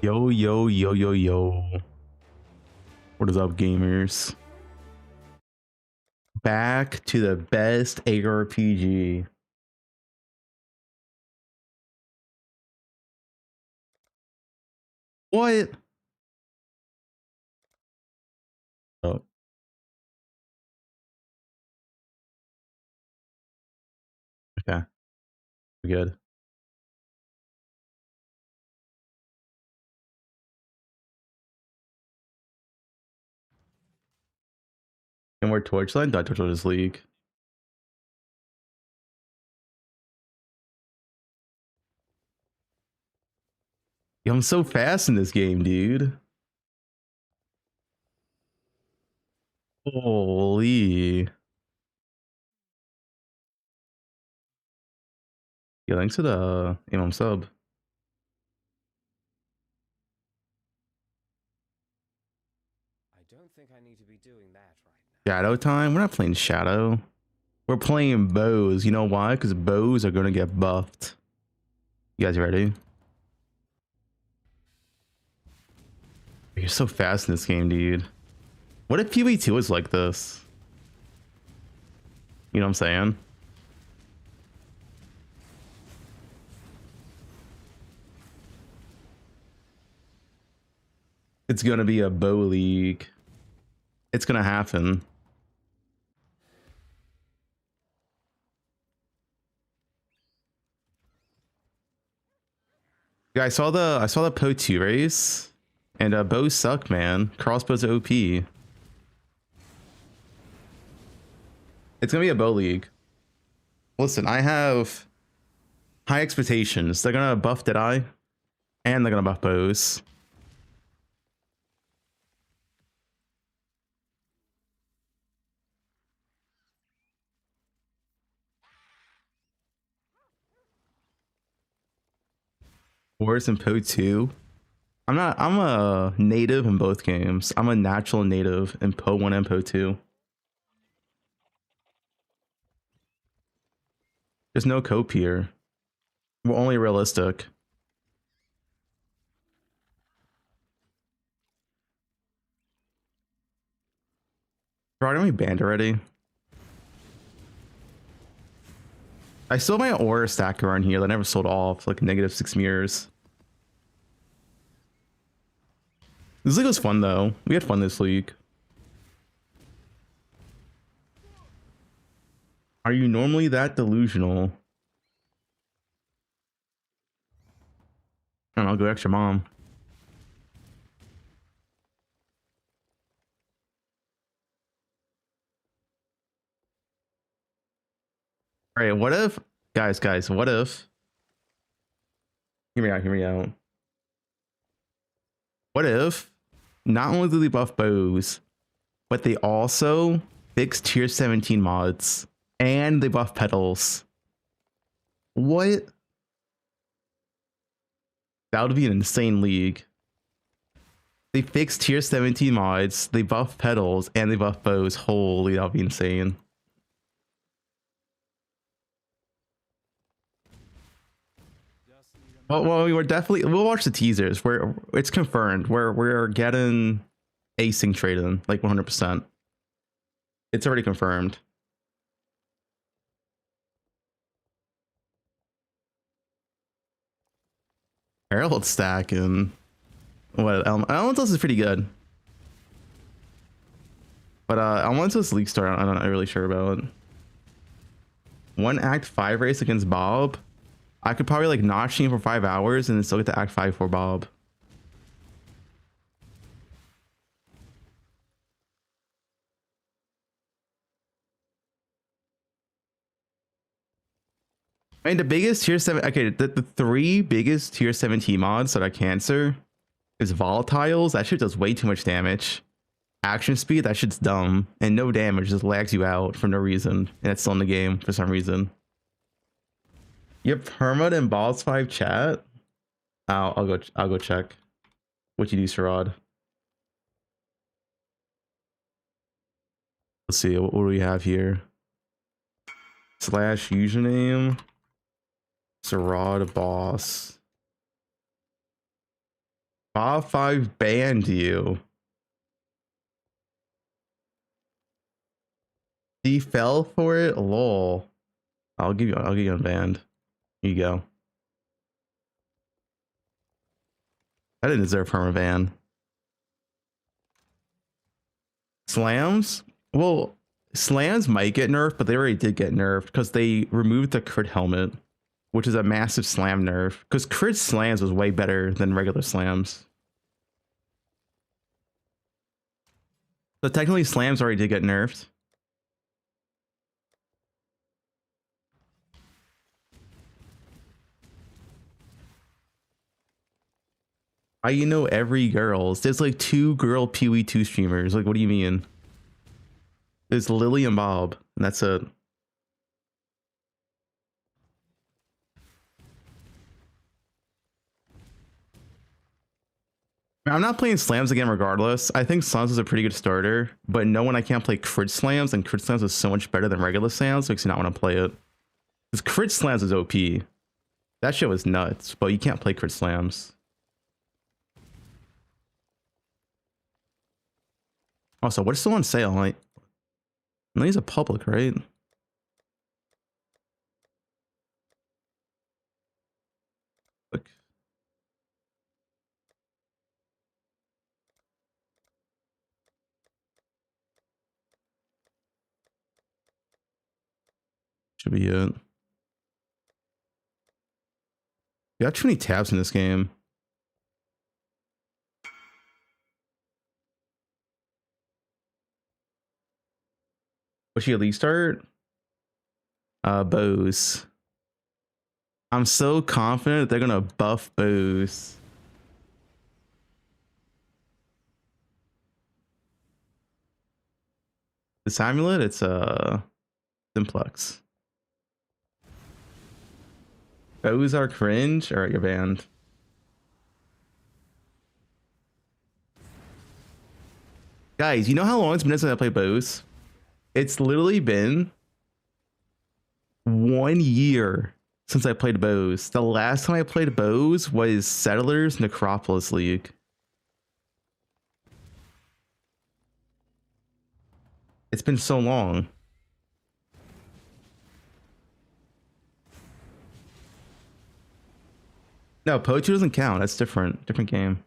Yo, yo, yo, yo, yo. What is up, gamers? Back to the best ARPG. What? Oh, okay. We're good. And we're Torchlight? Not Torchlight this league. Yo, I'm so fast in this game, dude. Holy. Yeah, thanks to the Imam sub. I don't think I need to be doing that right now. Shadow time? We're not playing Shadow. We're playing bows. You know why? Because bows are going to get buffed. You guys ready? You're so fast in this game, dude. What if PvE2 was like this? You know what I'm saying? It's gonna be a bow league. It's gonna happen. Yeah, I saw the poe1 race, and bows suck, man. Crossbows are OP. It's gonna be a bow league. Listen, I have high expectations. They're gonna buff Deadeye, and they're gonna buff bows. Wars in poe2. I'm a native in both games. I'm a natural native in poe1 and poe2. There's no cope here. We're only realistic. Bro, aren't we banned already? I still have my aura stack around here that I never sold off, like -6 mirrors. This league was fun though. We had fun this league. Are you normally that delusional? I don't know, go extra mom. All right, what if, guys, what if, hear me out. What if, not only do they buff bows, but they also fix tier 17 mods, and they buff pedals? What? That would be an insane league. They fix tier 17 mods, they buff pedals, and they buff bows. Holy, that would be insane. Well, we were definitely, we'll watch the teasers. It's confirmed. We're getting async trading like 100%. It's already confirmed. Herald stack and what? Elementals is pretty good, but Elementals League Star I'm not really sure about. One Act 5 race against Bob. I could probably like not stream for 5 hours and then still get to Act 5 for Bob. I mean, the biggest tier 7, okay, the 3 biggest tier 17 mods that are cancer is volatiles. That shit does way too much damage. Action speed, that shit's dumb. And no damage, just lags you out for no reason. And it's still in the game for some reason. You have perma and balls 5 chat? I'll go check what you do, Sherrod. Let's see, what do we have here? / username. Sherrod boss. Top 5 banned you. He fell for it. Lol. I'll give you unbanned. Here you go. I didn't deserve permaban. Slams? Well, slams might get nerfed, but they already did get nerfed because they removed the crit helmet, which is a massive slam nerf. Because crit slams was way better than regular slams. So technically slams already did get nerfed. You know every girls. There's like 2 girl poe1 streamers. Like, what do you mean? There's Lily and Bob, and that's it. I'm not playing slams again regardless. I think slams is a pretty good starter, but knowing I can't play crit slams, and crit slams is so much better than regular slams, makes me not want to play it. Because crit slams is OP. That shit was nuts, but you can't play crit slams. Also, what's still on sale? Like, these are public, right? Look. Should be it. You have too many tabs in this game. What's your league start? Bows. I'm so confident they're gonna buff bows. This amulet, it's simplex. Bows are cringe. All right, you're banned. Guys, you know how long it's been since I played bows? It's literally been 1 year since I played bows. The last time I played bows was Settlers Necropolis League. It's been so long. No, poe1 doesn't count. That's different. Different game.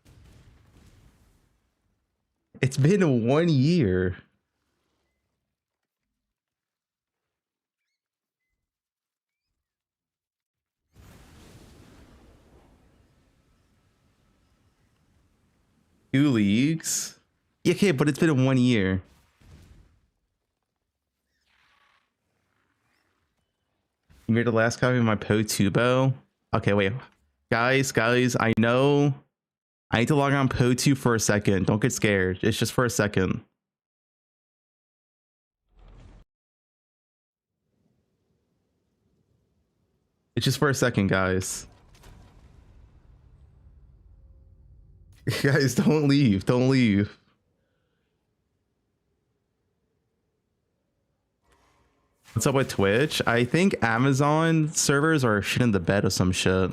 It's been 1 year. Two leagues? Yeah, okay, but it's been 1 year. You made the last copy of my poe1 bow? Okay, wait. Guys, I know I need to log on poe1 for a second. Don't get scared. It's just for a second. It's just for a second, guys. Guys, don't leave. Don't leave. What's up with Twitch? I think Amazon servers are shit in the bed or some shit.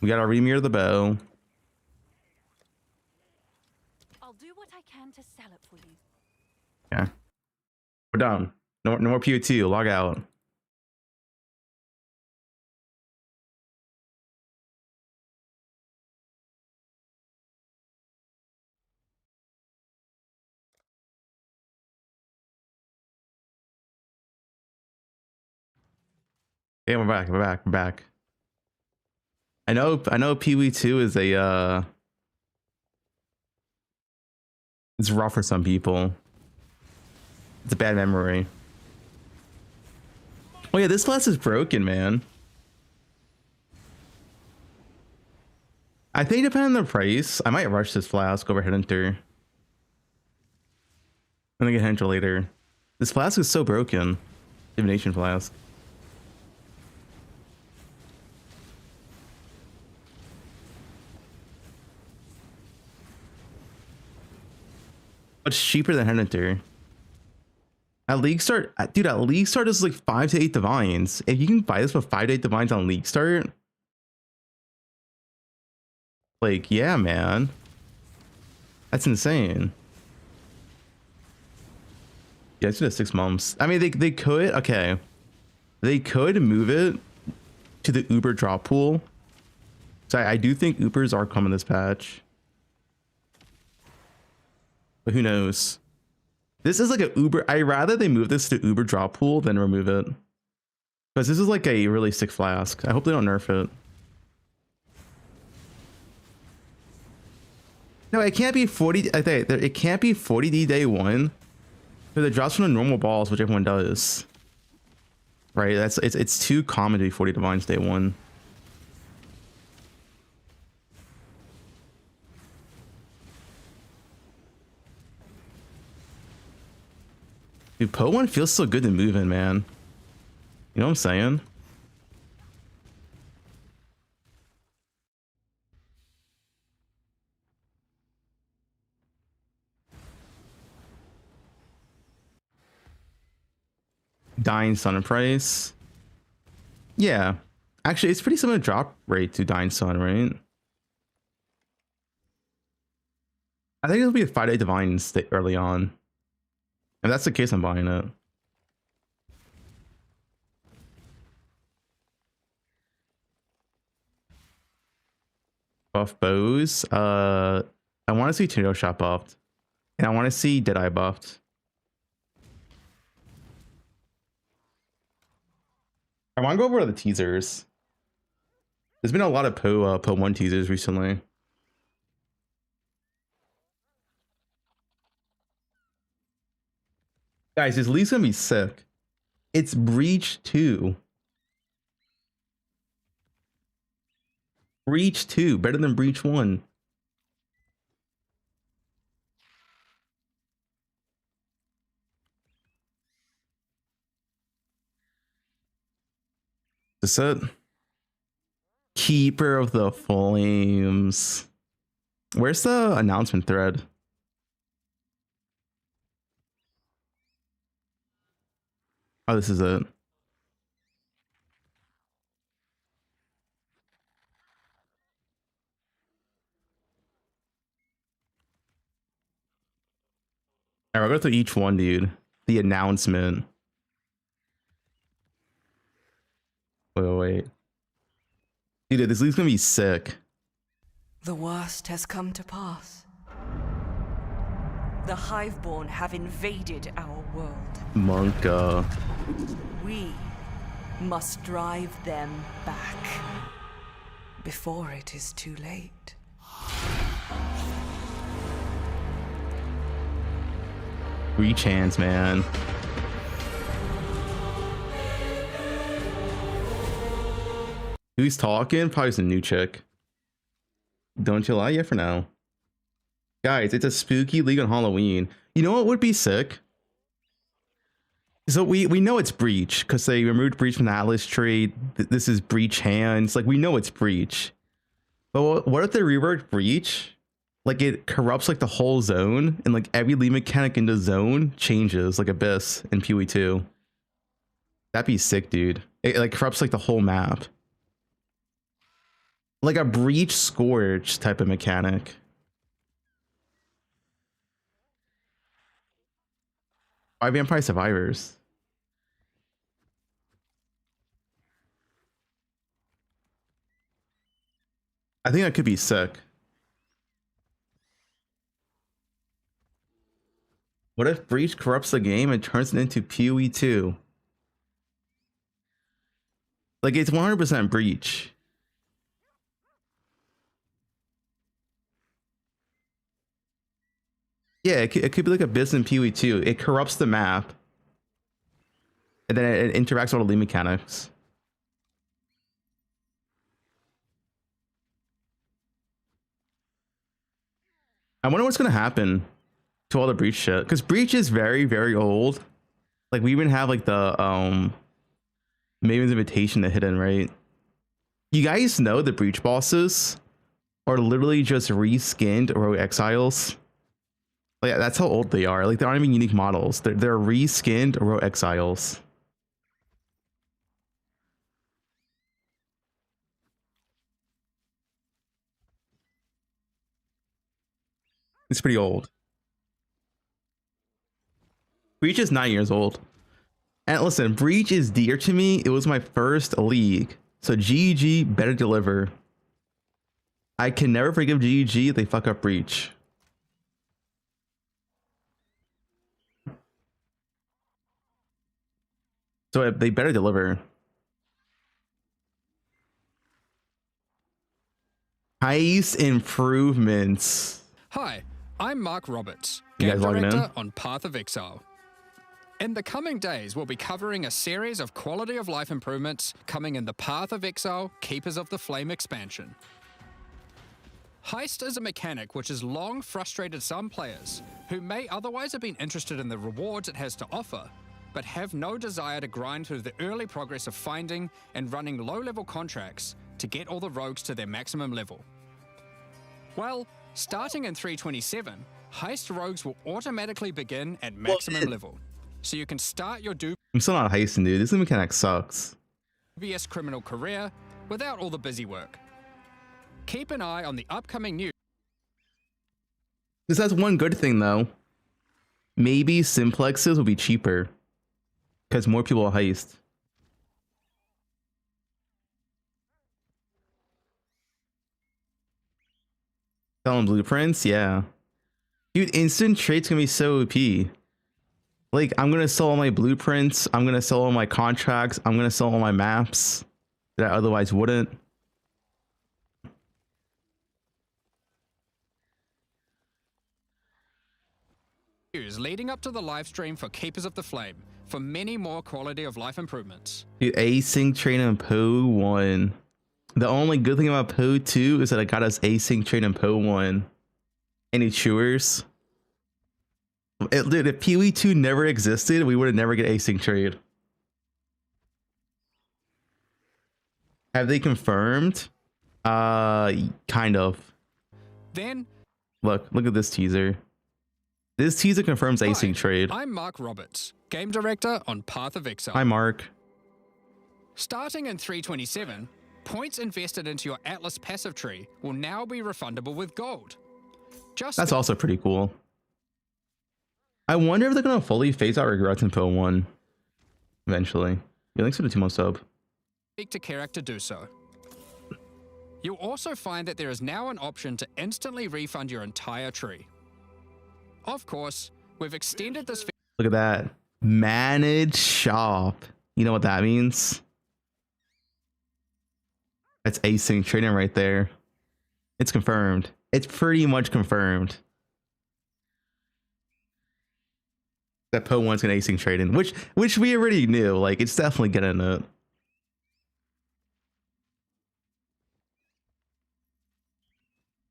We gotta remirror the bow. I'll do what I can to sell it for you. Yeah. We're done. No more poe1. Log out. Hey, we're back. We're back. I know poe1 is a it's rough for some people. It's a bad memory. Oh yeah, this class is broken, man. I think depending on the price, I might rush this flask over Headhunter. I'm gonna get Headhunter later. This flask is so broken. Divination flask. It's cheaper than Headhunter. At League Start, dude, at League Start is like 5 to 8 divines. If you can buy this with 5 to 8 divines on League Start, Like, yeah, man. That's insane. Yeah, it's just 6 months. I mean, they could, okay. They could move it to the Uber drop pool. So I do think Ubers are coming this patch. But who knows? This is like a Uber. I'd rather they move this to Uber drop pool than remove it. Because this is like a really sick flask. I hope they don't nerf it. No, it can't be 40. I think it can't be 40D day one. Because it drops from the normal balls, which everyone does. Right? It's too common to be 40 divines day one. Dude, poe1 feels so good to move in, man. You know what I'm saying? Dying Sun price. Yeah. Actually, it's pretty similar drop rate to Dying Sun, right? I think it'll be a 5-day divine early on. If that's the case, I'm buying it. Buff bows. I want to see Tornado Shot buffed. And I want to see Deadeye buffed. I want to go over the teasers. There's been a lot of poe1 teasers recently. Guys, this league's gonna be sick. It's Breach 2. Breach 2, better than Breach 1. This it? Keeper of the Flames. Where's the announcement thread? Oh, this is it. All right, we'll go through each one, dude. The announcement. Wait. Dude, this league's gonna be sick. The worst has come to pass. The Hiveborn have invaded our world. Monka. We must drive them back before it is too late. Breach hands, man. Who's talking? Probably some new chick. Don't you lie? Yeah, for now. Guys, it's a spooky league on Halloween. You know what would be sick? So we know it's Breach because they removed Breach from the Atlas tree. This is Breach hands. Like, we know it's Breach. But what if they rework Breach? Like, it corrupts like the whole zone, and like every league mechanic in the zone changes, like Abyss and PoE2. That'd be sick, dude. It like corrupts like the whole map. Like a Breach Scourge type of mechanic. Why Vampire Survivors? I think that could be sick. What if Breach corrupts the game and turns it into PoE2? Like, it's 100% Breach. Yeah, it could be like Abyss in PoE2. It corrupts the map. And then it interacts with all the league mechanics. I wonder what's going to happen to all the Breach shit. Because Breach is very, very old. Like, we even have like the Maven's Invitation to hidden, right? You guys know the Breach bosses are literally just reskinned Rogue Exiles. Like, that's how old they are. Like, they aren't even unique models. They're reskinned Rogue Exiles. It's pretty old. Breach is 9 years old. And listen, Breach is dear to me. It was my first league. So GG better deliver. I can never forgive GG if they fuck up Breach. So they better deliver. Heist improvements. Hi, I'm Mark Roberts, You game guys logging in? director on Path of Exile. In the coming days, we'll be covering a series of quality of life improvements coming in the Path of Exile Keepers of the Flame expansion. Heist is a mechanic which has long frustrated some players who may otherwise have been interested in the rewards it has to offer, but have no desire to grind through the early progress of finding and running low-level contracts to get all the rogues to their maximum level. Well, starting in 327, Heist rogues will automatically begin at maximum level, so you can start your I'm still not heisting, dude. This mechanic sucks. dubious criminal career without all the busy work. Keep an eye on the upcoming news. This has one good thing though. Maybe simplexes will be cheaper because more people will heist. Selling blueprints, yeah. Dude, instant trade's gonna be so OP. Like, I'm gonna sell all my blueprints, I'm gonna sell all my contracts, I'm gonna sell all my maps that I otherwise wouldn't. Leading up to the live stream for Keepers of the Flame for many more quality of life improvements. Dude, async train in poe1. The only good thing about poe2 is that it got us async train in poe1. Any chewers? Dude, if PoE2 never existed, we would have never get async trade. Have they confirmed? Kind of. Then, Look at this teaser. This teaser confirms async trade. I'm Mark Roberts, game director on Path of Exile. Hi, Mark. Starting in 327, points invested into your Atlas passive tree will now be refundable with gold. That's also pretty cool. I wonder if they're gonna fully phase out regrets in poe1 eventually. Yeah, thanks for the 2-month sub. Speak to Carrack to do so. You'll also find that there is now an option to instantly refund your entire tree. Of course, we've extended this. Look at that. Manage shop. You know what that means? That's async trading right there. It's confirmed. It's pretty much confirmed that poe1's gonna async trading, which we already knew. Like, it's definitely getting it.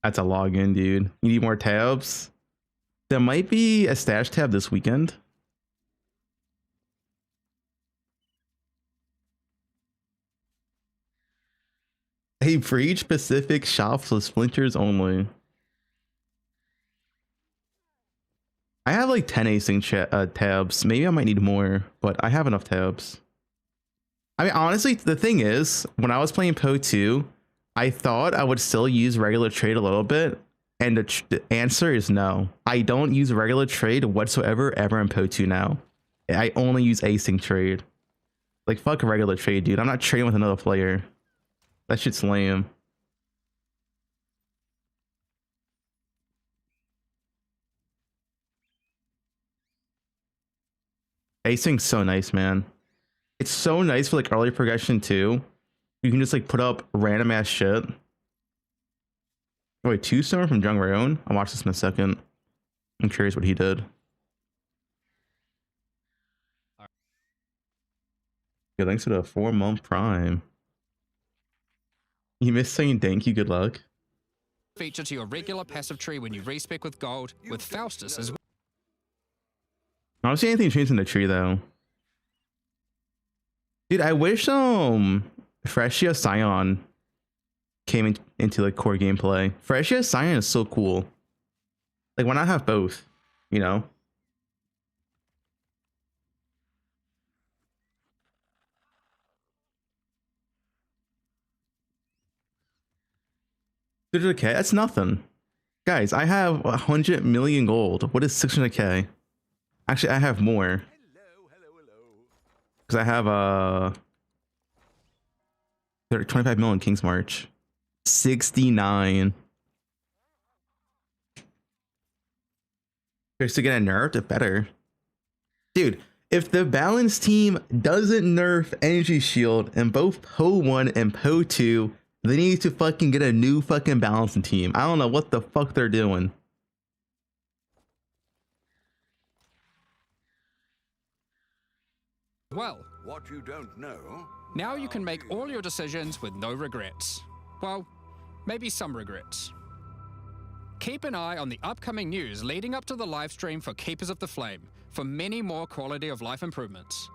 That's a login, dude. You need more tabs? There might be a stash tab this weekend. Hey, breach specific shops with splinters only. I have like 10 async tabs. Maybe I might need more, but I have enough tabs. I mean, honestly, the thing is, when I was playing poe2, I thought I would still use regular trade a little bit. And the answer is no. I don't use regular trade whatsoever ever in poe2 now. I only use async trade. Like, fuck regular trade, dude. I'm not trading with another player. That shit's lame. Async's so nice, man. It's so nice for like early progression too. You can just like put up random ass shit. Oh, wait, 2-star from Jung Rayon? I'll watch this in a second. I'm curious what he did. Yeah, thanks for the 4-month prime. You missed saying thank you, good luck. Feature to your regular passive tree when you respec with gold with Faustus as well. I don't see anything changed in the tree though. Dude, I wish Freshia Scion came into like core gameplay. Freshia Scion is so cool. Like, why not have both? You know? Okay, that's nothing. Guys, I have 100 million gold. What is 600k? Actually, I have more. Because I have 25 million King's March. 69. Just to get a nerf, it better. Dude, if the balance team doesn't nerf Energy Shield in both poe1 and poe2, they need to fucking get a new fucking balancing team. I don't know what the fuck they're doing. Well, What you don't know. now you can make all your decisions with no regrets. Well, maybe some regrets. Keep an eye on the upcoming news leading up to the live stream for Keepers of the Flame for many more quality of life improvements.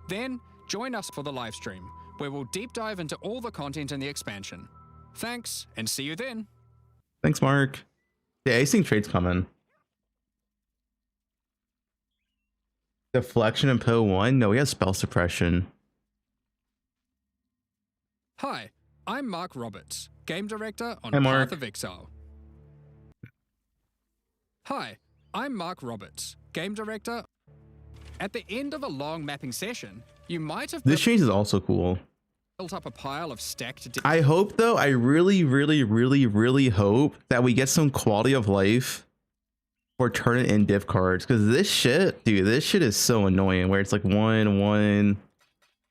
Then, join us for the live stream, where we'll deep dive into all the content in the expansion. Thanks, and see you then. Thanks, Mark. Yeah, async trade's coming. Deflection in poe1? No, we have spell suppression. Hi, I'm Mark Roberts, Game Director on Hi, Mark. Path of Exile. Hi, I'm Mark Roberts, Game Director. At the end of a long mapping session, you might have This change is also cool. built up a pile of stacked... I hope though, I really hope that we get some quality of life for turn in div cards, because this shit, dude, this shit is so annoying where it's like 1-1.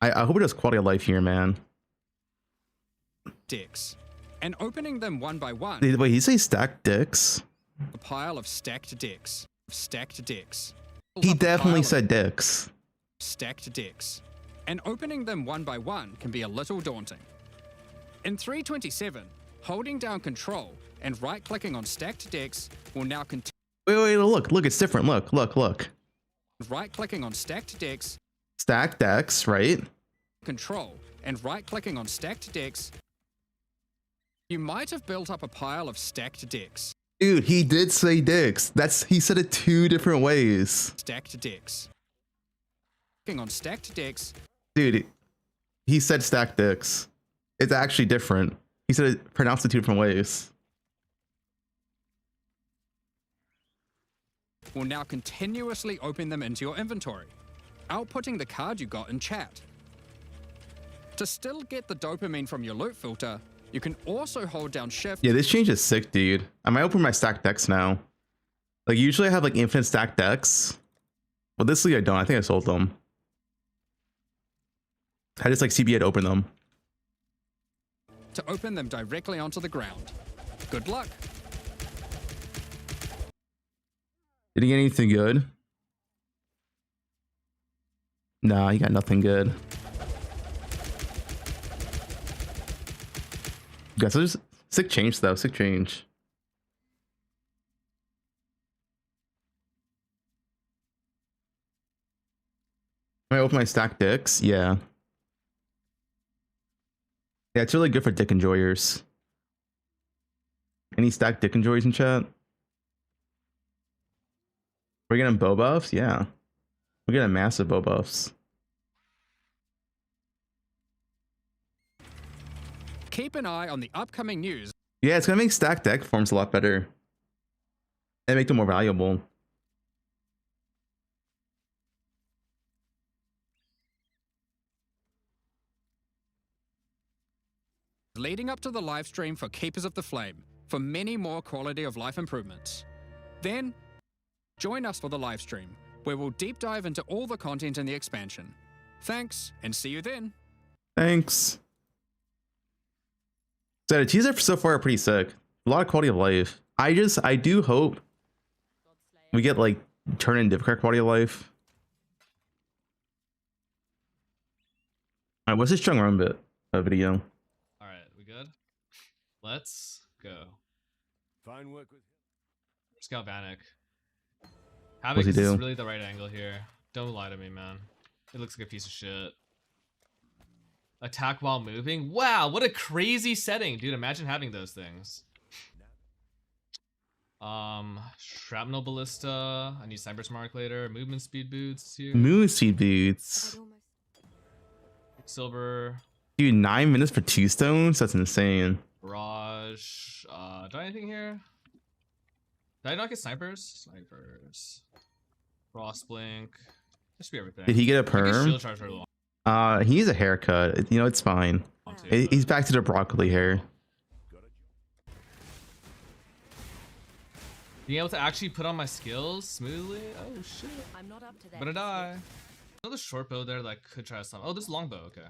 I hope it does quality of life here, man. decks, and opening them one by one... Wait, he say stack dicks? A pile of stacked decks. Stacked decks. He definitely said dicks. Stacked decks. And opening them one by one can be a little daunting. In 327, holding down Control and right-clicking on stacked decks will now continue. Wait, look, it's different. Look. Right-clicking on stacked decks. Stack decks, right? Control and right-clicking on stacked decks. You might have built up a pile of stacked decks. Dude, he did say dicks. He said it 2 different ways. Stacked decks. Clicking on stacked decks. Dude, he said stack dicks. It's actually different. He said it pronounced it 2 different ways. Will now continuously open them into your inventory, outputting the card you got in chat. To still get the dopamine from your loot filter, you can also hold down shift. Yeah, this change is sick, dude. I might open my stack decks now. Like, usually I have like infinite stack decks. But this week I don't. I think I sold them. I just like CBA to open them. To open them directly onto the ground. Good luck. Did he get anything good? Nah, he got nothing good. Guys, there's sick change though. Sick change. Am I open my stack dicks? Yeah. Yeah, it's really good for dick enjoyers. Any stack dick enjoyers in chat? We're getting bow buffs? Yeah. We're getting massive bow buffs. Keep an eye on the upcoming news. Yeah, it's gonna make stack deck forms a lot better. And make them more valuable. Leading up to the live stream for Keepers of the Flame for many more quality of life improvements. Then, join us for the live stream, where we'll deep dive into all the content in the expansion. Thanks, and see you then. Thanks. So the teasers so far are pretty sick. A lot of quality of life. I do hope we get like turn in div card quality of life. Alright, what's this strong run bit video? Alright, we good? Let's go. Fine work with Scout Vanek. What's Havoc he is do? really the right angle here. Don't lie to me, man. It looks like a piece of shit. Attack while moving? Wow, what a crazy setting, dude. Imagine having those things. Shrapnel Ballista. I need Cyber Smart later. Movement speed boots here. Moon seed boots. Silver. Dude, 9 minutes for 2 stones? That's insane. Barrage. Do I have anything here? Did I not get snipers? Snipers. Frost blink. That should be everything. Did he get a I guess perm? shield charge for a long He needs a haircut. You know, it's fine. too, He's back to the broccoli hair. being able to actually put on my skills smoothly. Oh shit. I'm not up to that. Better die. Another short bow there that I could try some. Oh, this longbow. Okay.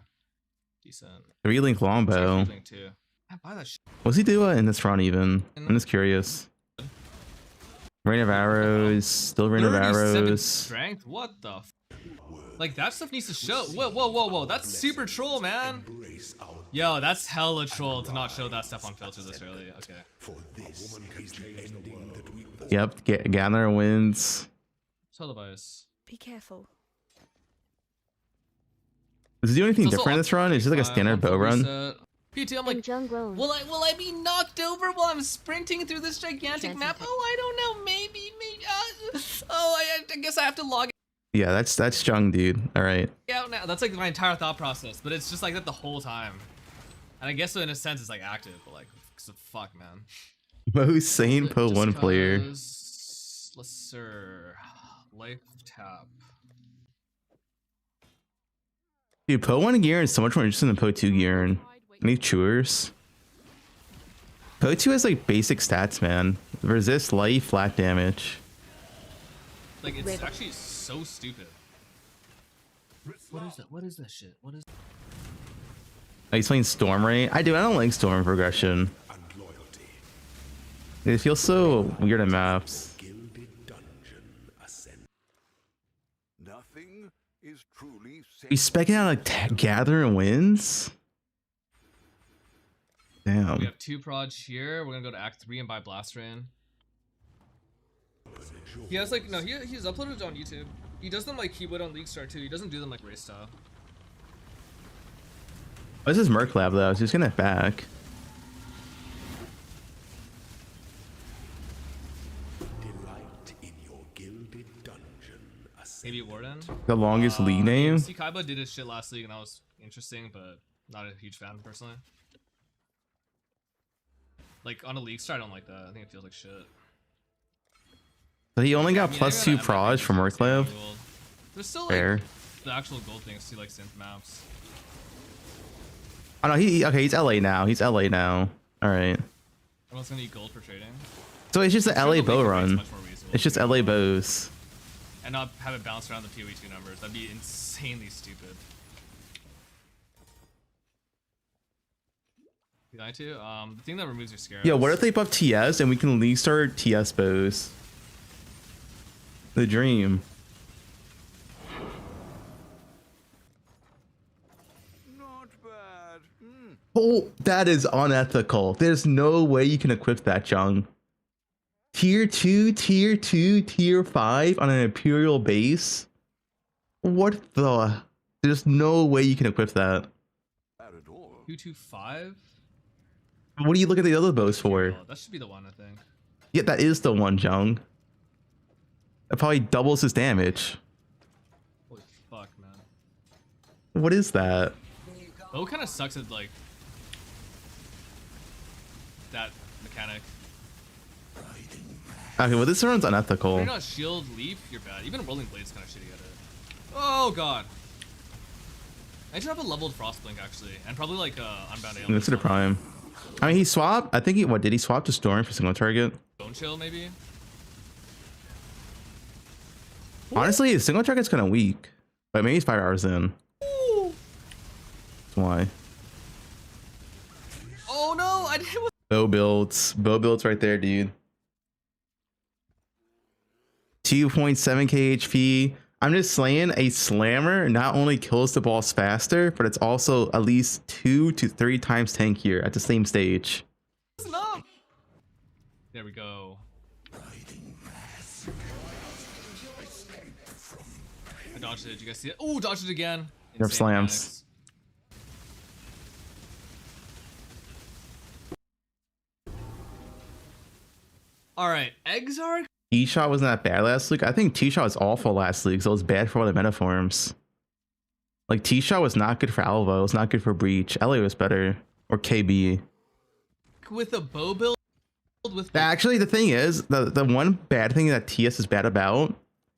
Decent. 3-link longbow. Blink too. I buy that shit. What's he doing in this run even? I'm just curious. Rain of arrows. Still rain of 37 arrows. strength? What the f? Like that stuff needs to show. Whoa. That's super troll, man. Yo, that's hella troll to not show that stuff on filter this early. Okay. Yep. Gather wins. Televice. Be careful. Does he do anything It's also different in this run? Is it like a standard bow run? PT, I'm like, will I be knocked over while I'm sprinting through this gigantic map? Oh, I don't know. Maybe. I guess I have to log Yeah, that's Jung, dude. All right. out now. That's like my entire thought process, but it's just like that the whole time. And I guess in a sense it's like active, but like, so fuck, man. Most sane Just poe1 player. Let's sir. Life tap. Dude, poe1 gear is so much more interesting than poe2 gear. And any chewers? poe2 has like basic stats, man. Resist, life, flat damage. Like it's actually so stupid. What is that? What is that shit? What is? Oh, he's playing Storm Ray. I don't like Storm progression. It feels so weird in maps. Nothing is truly safe. He's specking out like gather and wins. We Damn. have 2 prods here. We're gonna go to Act 3 and buy Blast Rain. He has like he's uploaded it on YouTube. He does them like he would on League Star too. He doesn't do them like race style. What's his Merc Lab though? He's getting it back. Maybe Warden. The longest league name. See, Kaiba did his shit last league and that was interesting, but not a huge fan personally. Like on a League Star, I don't like that. I think it feels like shit. So he only got I mean, plus I 2 gotta proj from Merc Lab. gold. There's still like Fair. the actual gold things to like synth maps. Oh no, he's LA now. He's LA now. Alright. Everyone's gonna eat gold for trading. So it's just an LA Sure, the bow League rate's run. much more reasonable. It's just LA bows. And not have it bounce around the PoE2 numbers. That'd be insanely stupid. You like to? The thing that removes your scares. Yo, what if they buff TS and we can league start TS bows? The dream. Not bad. Oh, that is unethical. There's no way you can equip that, Jung. Tier 2, Tier 2, Tier 5 on an Imperial base? What the? There's no way you can equip that. Bad at all. 225? What do you look at the other bows for? Oh, that should be the one, I think. Yeah, that is the one, Jung. It probably doubles his damage. Holy fuck, man. What is that? Bow kind of sucks at like that mechanic. Okay, well this run's unethical. If you're not shield leap, you're bad. Even rolling blade's kind of shitty at it. Oh god. I should have a leveled frost blink actually, and probably like unbound ailment. That's the prime. I mean, he swapped. I think he did he swap to Storm for single target? Bone chill maybe. Honestly, his single target's kind of weak, but maybe he's 5 hours in. That's why. Oh no, I didn't. Bow builds right there, dude. 2.7k HP. I'm just saying, a slammer not only kills the boss faster, but it's also at least 2 to 3 times tankier at the same stage. Stop. There we go. I dodged it. Did you guys see it? Oh, dodged it again. Nerf Insane slams. mechanics. All right, Exarch. T-Shot wasn't that bad last week. I think T-Shot was awful last week, so it was bad for all the metaforms. Like, T-Shot was not good for Alva. It was not good for Breach. LA was better. Or KB. With a bow build filled with. Actually, the thing is, the one bad thing that TS is bad about,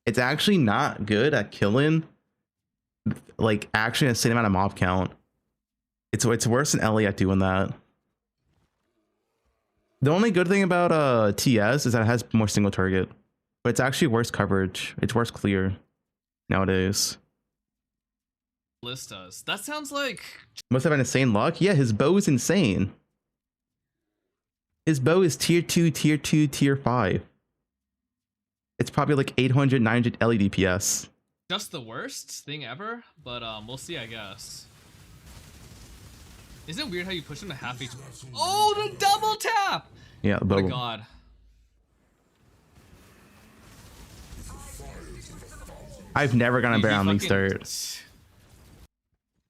it's actually not good at killing like actually a same amount of mob count. It's worse than LA at doing that. The only good thing about TS is that it has more single target, but it's actually worse coverage. It's worse clear nowadays. List does. That sounds like Must have been insane luck. Yeah, his bow is insane. His bow is tier 2, tier 2, tier 5. It's probably like 800, 900 LE DPS. just the worst thing ever, but we'll see, I guess. Isn't it weird how you push him to half HP? Oh, the double tap! Yeah, Oh my bow. god. I've never gotten a bear on league fucking- start.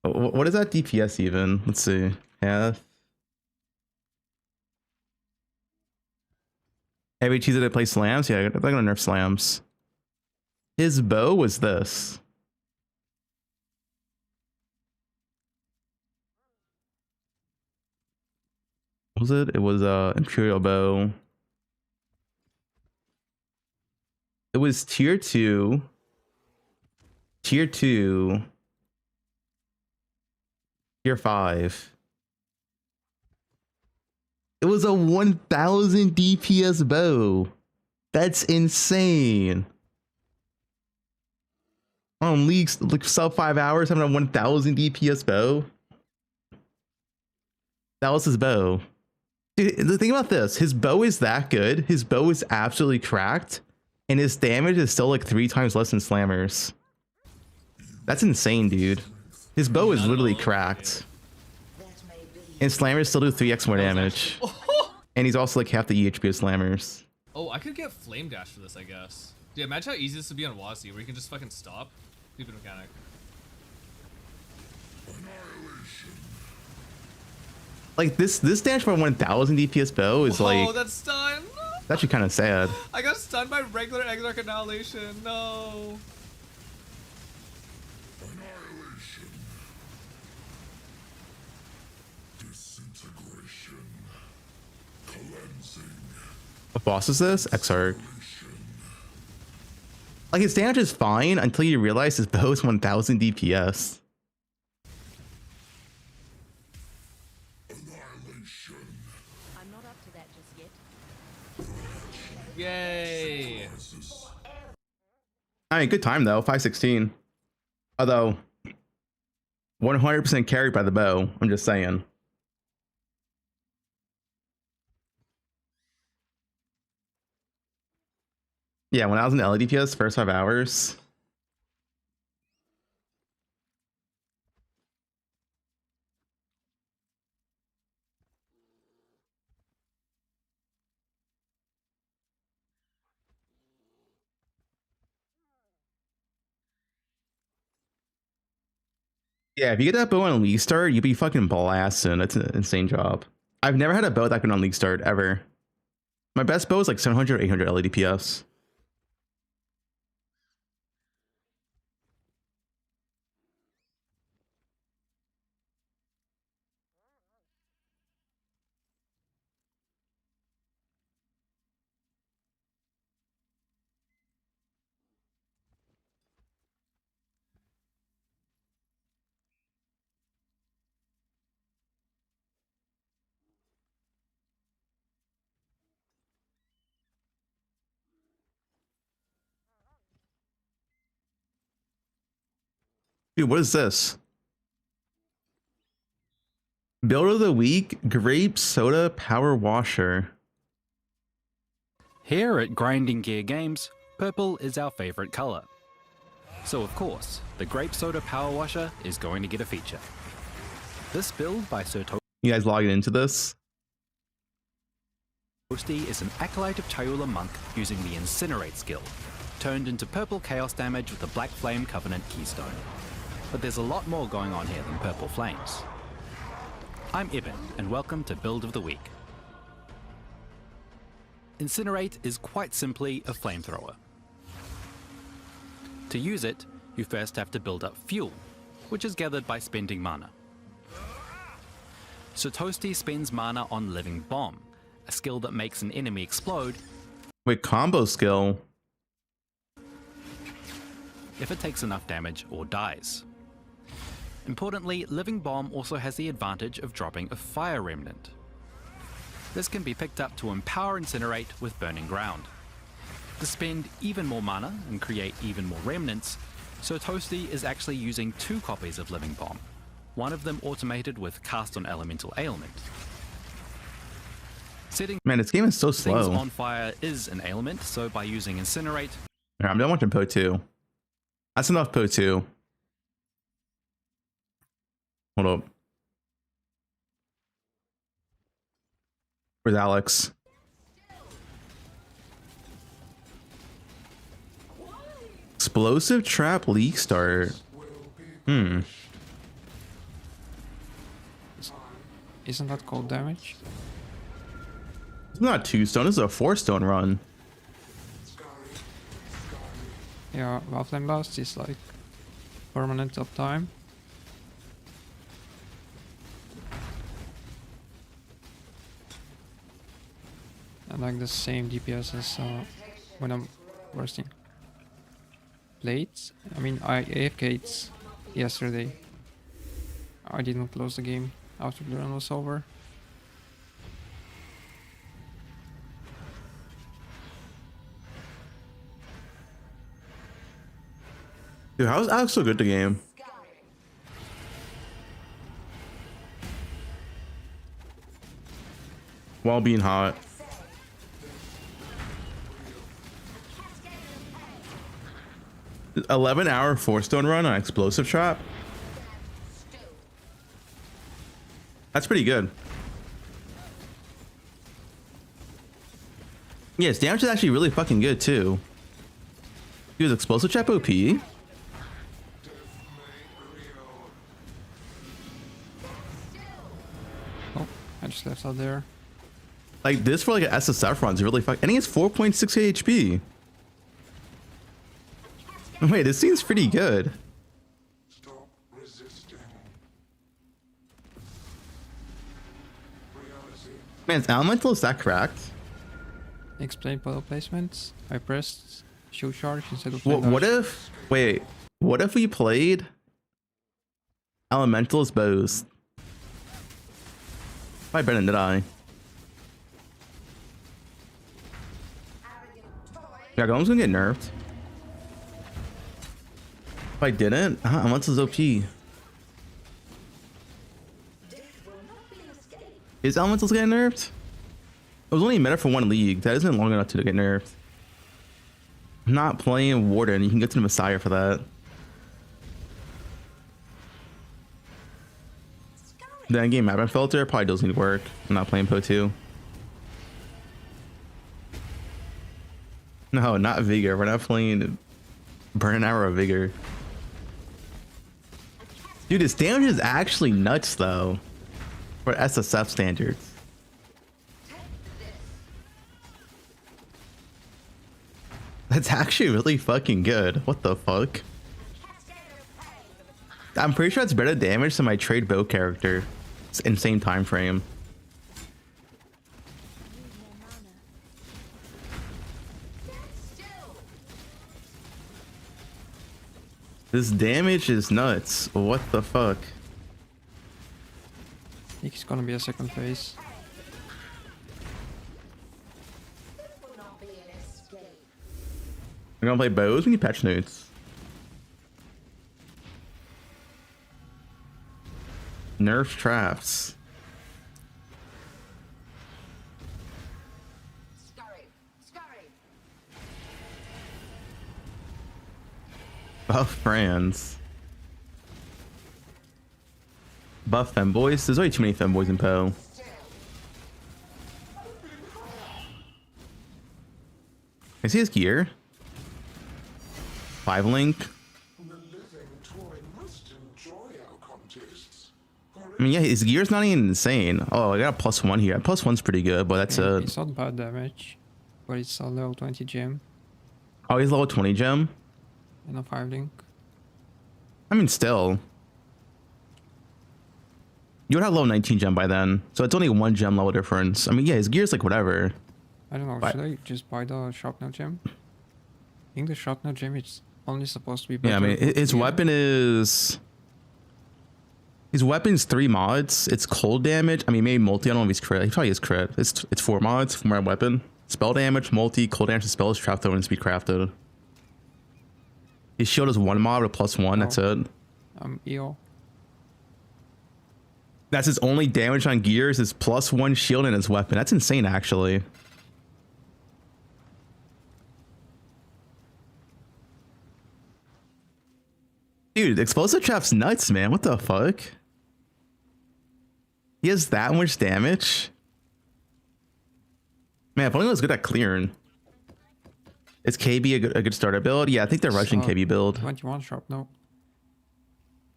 What is that DPS even? Let's see. Half. Heavy cheese that play slams? Yeah, they're gonna nerf slams. His bow was this. What was it? It was Imperial bow. It was tier 2. Tier 2. Tier 5. It was a 1000 DPS bow. That's insane. On leagues, like sub 5 hours, having a 1000 DPS bow. That was his bow. Dude, the thing about this, his bow is that good. His bow is absolutely cracked. And his damage is still like 3 times less than Slammer's. That's insane, dude. His bow is literally cracked. And Slammers still do 3x more damage. And he's also like half the EHP of Slammers. Oh, I could get Flame Dash for this, I guess. Dude, imagine how easy this would be on Wazzy, where you can just fucking stop. Stupid mechanic. Like this dash for 1000 DPS bow is like, Oh, that's stun! it's actually kind of sad. I got stunned by regular Exarch Annihilation. No. What boss is this? Exarch. Like his damage is fine until you realize his bow is 1000 DPS. I'm not up to that just yet. Yay. I mean, good time though, 516. Although 100% carried by the bow. I'm just saying. Yeah, when I was in LEDPS, first 5 hours. Yeah, if you get that bow on League Start, you'd be fucking blasting. That's an insane job. I've never had a bow that good on League Start, ever. My best bow is like 700 or 800 LEDPS. Dude, what is this? Build of the week, grape soda power washer. Here at Grinding Gear Games, purple is our favorite color. So of course, the grape soda power washer is going to get a feature. This build by Sir You guys logging into this? Toasty is an acolyte of Chayula monk using the Incinerate skill, turned into purple chaos damage with the Black Flame Covenant keystone. But there's a lot more going on here than purple flames. I'm Ibn, and welcome to Build of the Week. Incinerate is quite simply a flamethrower. To use it, you first have to build up fuel, which is gathered by spending mana. So Toasty spends mana on Living Bomb, a skill that makes an enemy explode Wait, combo skill. if it takes enough damage or dies. Importantly, Living Bomb also has the advantage of dropping a fire remnant. This can be picked up to empower Incinerate with Burning Ground. To spend even more mana and create even more remnants, so Toasty is actually using 2 copies of Living Bomb, one of them automated with Cast on Elemental Ailment. Setting Man, this game is so things slow. on fire is an ailment, so by using Incinerate, Alright, I'm done watching poe1. That's enough poe1. Hold up. Where's Alex? Explosive trap leak start. Isn't that cold damage? It's not 2 stone, this is a 4 stone run. Yeah, Waffling Blast is like permanent uptime. And like the same DPS as when I'm bursting. Plates? I mean, I AFK'd yesterday. I didn't close the game after the run was over. Dude, how's Alex so good at the game? While being hot. $11-hour 4-stone run on explosive trap. That's pretty good. Yes, damage is actually really fucking good too. He was explosive trap OP. Oh, I just left out there. Like this for like an SSF run is really fucking. And he has 4.6 HP. Wait, this seems pretty good. Man, is Elemental is that cracked? Explain puddle placements. I pressed shield charge instead of What if? Wait, what if we played Elemental's bows? Why Brennan did I? Yeah, Golem's gonna get nerfed. If I didn't, Elemental's OP. Is Elemental's getting nerfed? It was only meta for 1 league. That isn't long enough to get nerfed. I'm not playing Warden. You can get to the Messiah for that. The endgame map and filter probably doesn't need work. I'm not playing poe1. No, not Vigor. We're not playing Burn Arrow Vigor. Dude, this damage is actually nuts though. For SSF standards. That's actually really fucking good. What the fuck? I'm pretty sure it's better damage than my trade bow character. It's insane time frame. This damage is nuts. What the fuck? I think it's gonna be a second phase. We're gonna play bows. We need patch notes. Nerf traps. Buff brands. Buff femboys. There's way too many femboys in Poe. I see his gear. 5 link. I mean, yeah, his gear's not even insane. Oh, I got a +1 here. +1's pretty good, but that's a. It's not bad damage, but it's a level 20 gem Oh, he's level 20 gem. and a 5 link. I mean, still. You would have level 19 gem by then, so it's only 1 gem level difference. I mean, yeah, his gear's like whatever. I don't know. But- Should I just buy the sharpener gem? I think the sharpener gem is only supposed to be better. Yeah, I mean, his weapon is. His weapon's 3 mods. It's cold damage. I mean, maybe multi. I don't know if he's crit. He probably is crit. It's 4 mods for my weapon. Spell damage, multi, cold damage to spells, trap throw, and speed crafted. His shield is 1 mod with +1. That's it. EO. That's his only damage on gears. Is +1 shield in his weapon. That's insane, actually. Dude, explosive trap's nuts, man. What the fuck? He has that much damage? Man, if only I was good at clearing. Is KB a good starter build? Yeah, I think they're rushing KB build. 21 sharpener.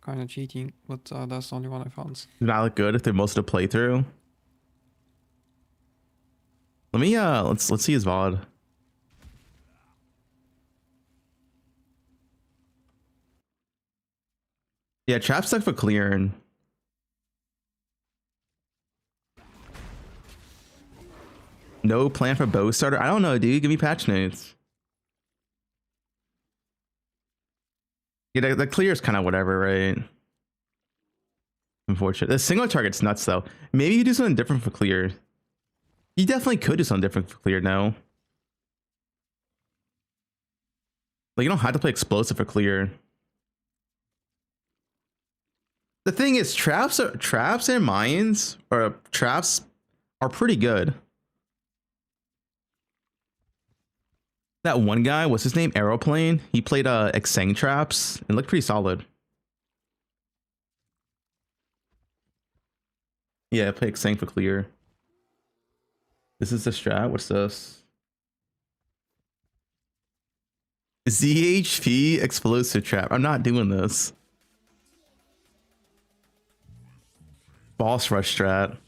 Kind of cheating, but that's the only one I found. Does not look good if they're most of the playthrough. Let me let's see his VOD. Yeah, trap stuck for clearing. No plan for bow starter. I don't know, dude. Give me patch notes. Yeah, the clear is kind of whatever, right? Unfortunate. The single target's nuts, though. Maybe you do something different for clear. You definitely could do something different for clear now. Like, you don't have to play explosive for clear. The thing is, traps and mines, or traps, are pretty good. That one guy, what's his name? Aeroplane. He played Xang traps and looked pretty solid. Yeah, play Xang for clear. This is the strat. What's this? ZHP explosive trap. I'm not doing this. Boss rush strat.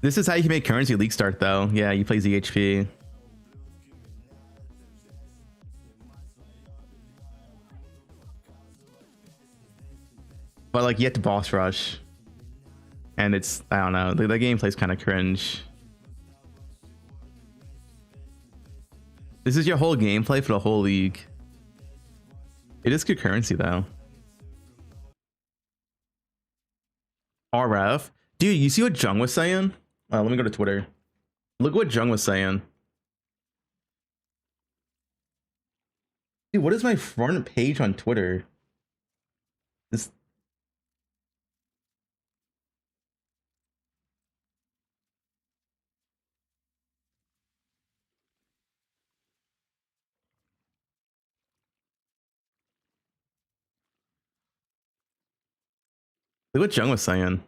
This is how you can make currency league start, though. Yeah, you play ZHP. But like, you have to boss rush, and it's, I don't know, the gameplay's kind of cringe. This is your whole gameplay for the whole league. It is good currency, though. RF, dude, you see what Jung was saying? Let me go to Twitter. Look what Jung was saying. Dude, what is my front page on Twitter? This. Look what Jung was saying.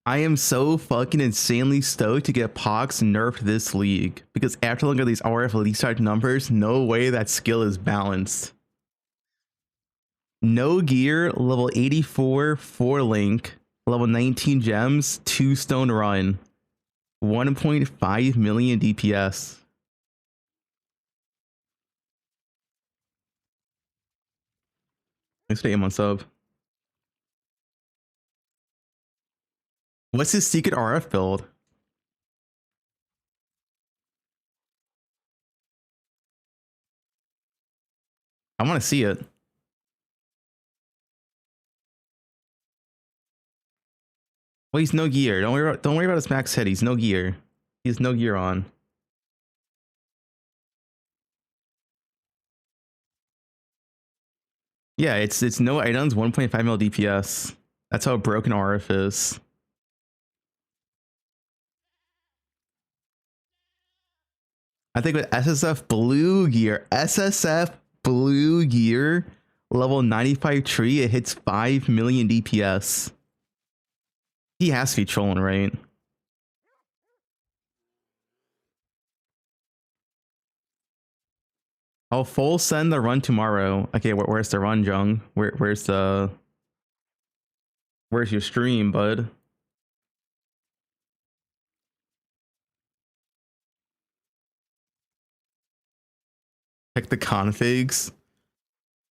I am so fucking insanely stoked to get Pox nerfed this league, because after looking at these RF league start numbers, no way that skill is balanced. No gear, level 84, 4 link, level 19 gems, 2 stone run, 1.5 million DPS. Thanks for the aim on sub. What's his secret RF build? I want to see it. Well, he's no gear. Don't worry about his max hit. He's no gear. He has no gear on. Yeah, it's no items, 1.5 mil DPS. That's how broken RF is. I think with SSF blue gear, level 95 tree, it hits 5 million DPS. He has to be trolling, right? I'll full send the run tomorrow. Okay, where's the run, Jung? Where's your stream, bud? Check the configs.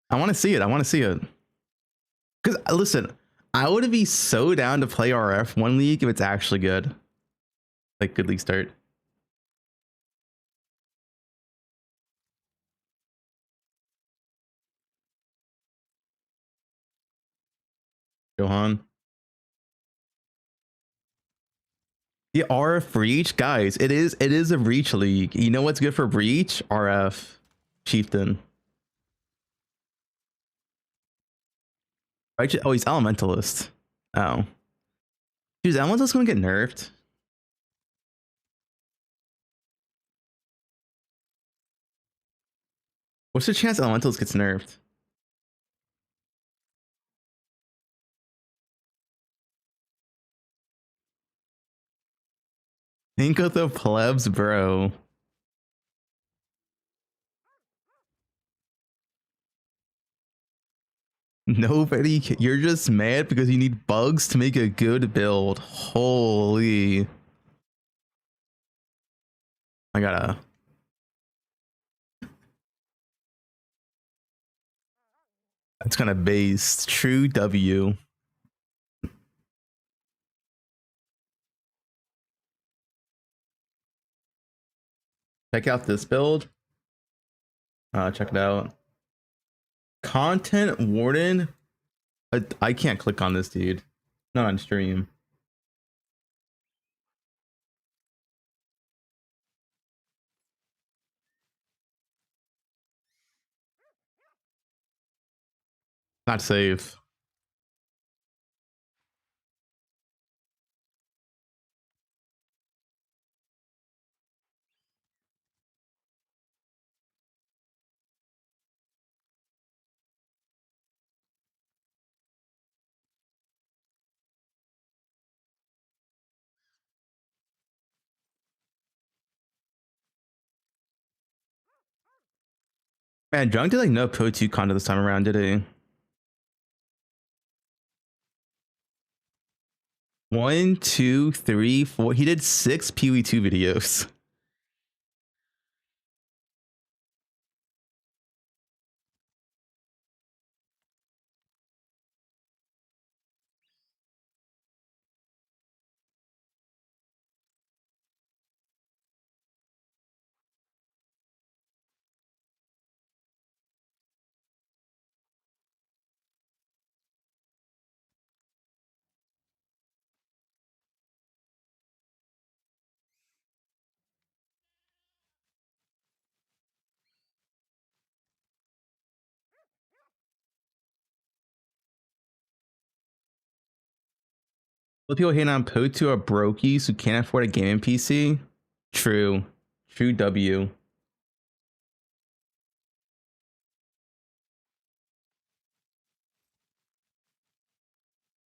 I want to see it. I want to see it. Because listen, I would be so down to play RF one league if it's actually good. Like good league start. Johan. The RF Breach, guys, it is a Breach league. You know what's good for Breach? RF Chieftain. Right? Oh, he's Elementalist. Oh. Dude, is Elementalist gonna get nerfed? What's the chance Elementalist gets nerfed? Think of the plebs, bro. Nobody, you're just mad because you need bugs to make a good build. Holy. I gotta. That's kind of based. True W. Check out this build. Check it out. Content Warden. I can't click on this, dude. Not on stream. Not safe. Man, Junk did like no poe1 content this time around, did he? 1, 2, 3, 4. He did 6 poe2 videos. Well, people hating on poe2 are brokies who can't afford a gaming PC. True. True W.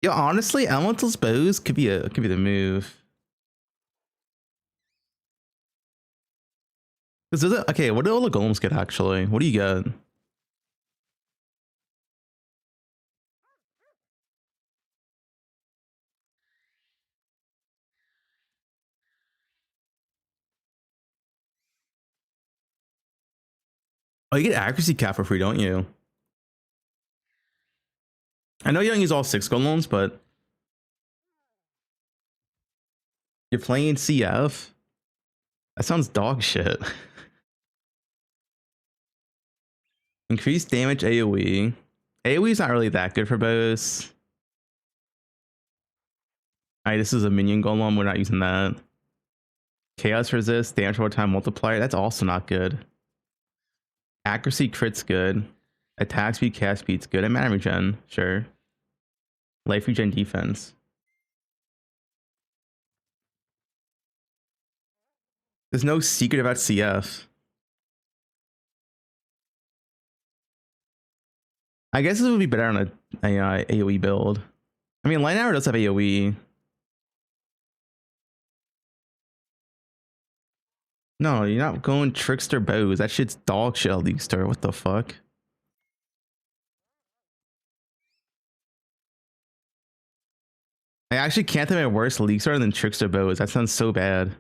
Yo, honestly, Elemental's bows could be the move. Is it okay? What do all the golems get actually? What do you get? Oh, you get accuracy cap for free, don't you? I know you don't use all 6 golems, but you're playing CF? That sounds dog shit. Increased damage AoE. AoE is not really that good for bows. Alright, this is a minion golem. We're not using that. Chaos resist, damage over time multiplier. That's also not good. Accuracy crit's good. Attack speed, cast speed's good. And mana regen, sure. Life regen defense. There's no secret about CF. I guess this would be better on a AoE build. I mean, Light Hour does have AoE. No, you're not going Trickster bows. That shit's dog shit, League Star. What the fuck? I actually can't think of a worse League Star than Trickster bows. That sounds so bad.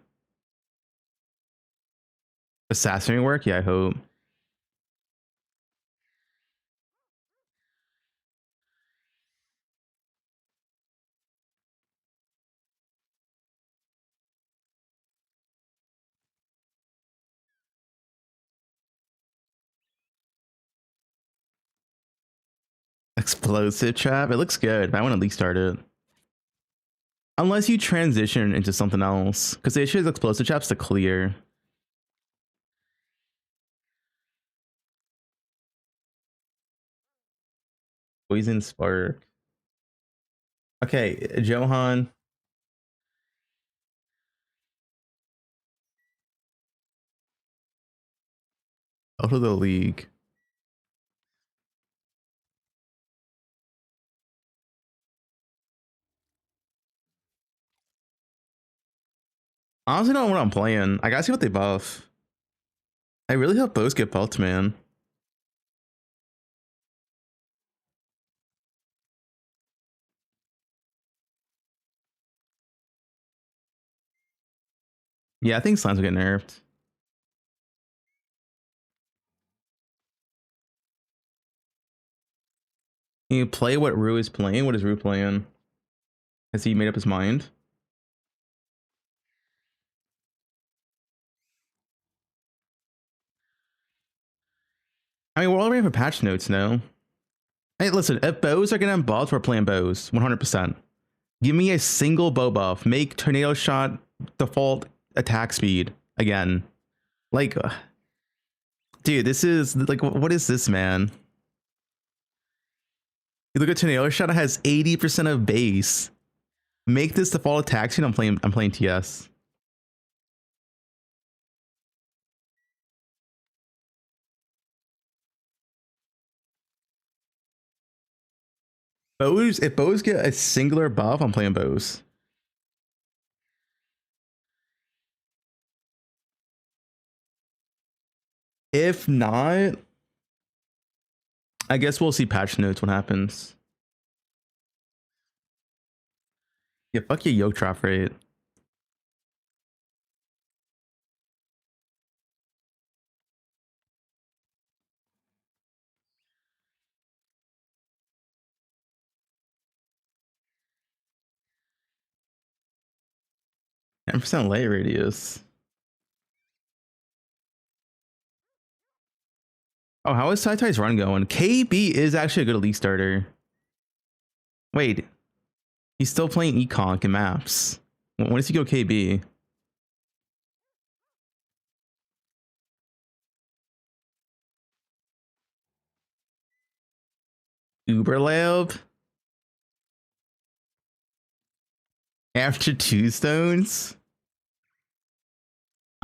Assassinary work? Yeah, I hope. Explosive trap. It looks good, but I want to leak start it. Unless you transition into something else, because the issue is explosive traps to clear. Poison spark. Okay, Johan. Out of the league. I honestly don't know what I'm playing. I gotta see what they buff. I really hope bows get buffed, man. Yeah, I think slimes will get nerfed. You play what Rue is playing? What is Rue playing? Has he made up his mind? I mean, we're all ready for patch notes now. Hey, listen, if bows are getting buffed, we're playing bows 100%. Give me a single bow buff. Make tornado shot default attack speed again. Like, dude, this is like, what is this, man? You look at tornado shot, it has 80% of base. Make this default attack speed. I'm playing TS. Bows, if bows get a singular buff, I'm playing bows. If not, I guess we'll see patch notes what happens. Yeah, fuck your yoke trap rate. %, lay radius. Oh, how is Tai-Tai's run going? KB is actually a good elite starter. Wait, he's still playing Econk and maps. When does he go KB? Uber Lab? After 2 stones?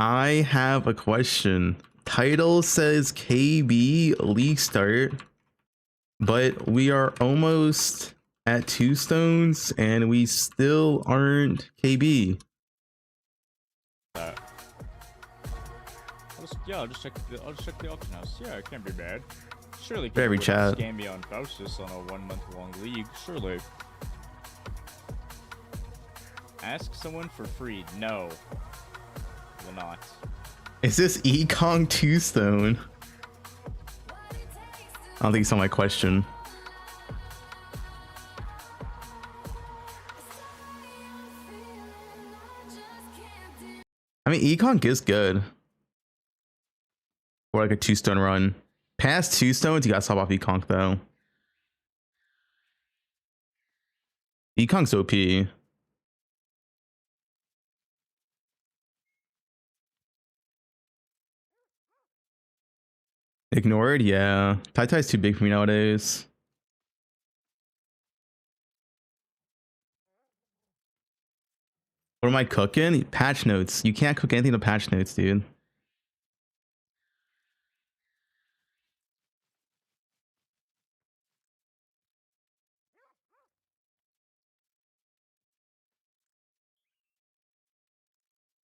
I have a question. Title says KB elite start, but we are almost at 2 stones and we still aren't KB. I'll just check the auction house. Yeah, it can't be bad. Surely Every people chat. wouldn't scam me on Faustus on a 1-month-long league. Surely. Ask someone for free. No. Will not. Is this Ekong 2 stone? I don't think it's on my question. I mean, Ekong is good. Or like a 2 stone run. Past 2 stones, you gotta stop off Ekong though. Ekong's OP. Ignored? Yeah. Tai-Tai's too big for me nowadays. What am I cooking? Patch notes. You can't cook anything to patch notes, dude.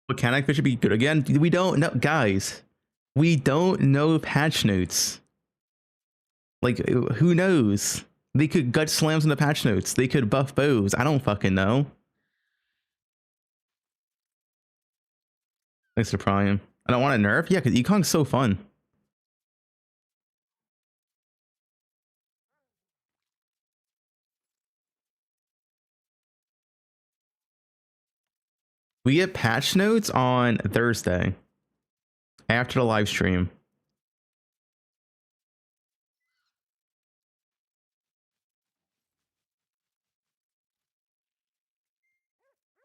Mechanic fish should be good again. We don't know, guys. We don't know patch notes. Like, who knows? They could gut slams in the patch notes. They could buff bows. I don't fucking know. Thanks for Prime. I don't want to nerf? Yeah, because Ekong's so fun. We get patch notes on Thursday after the live stream.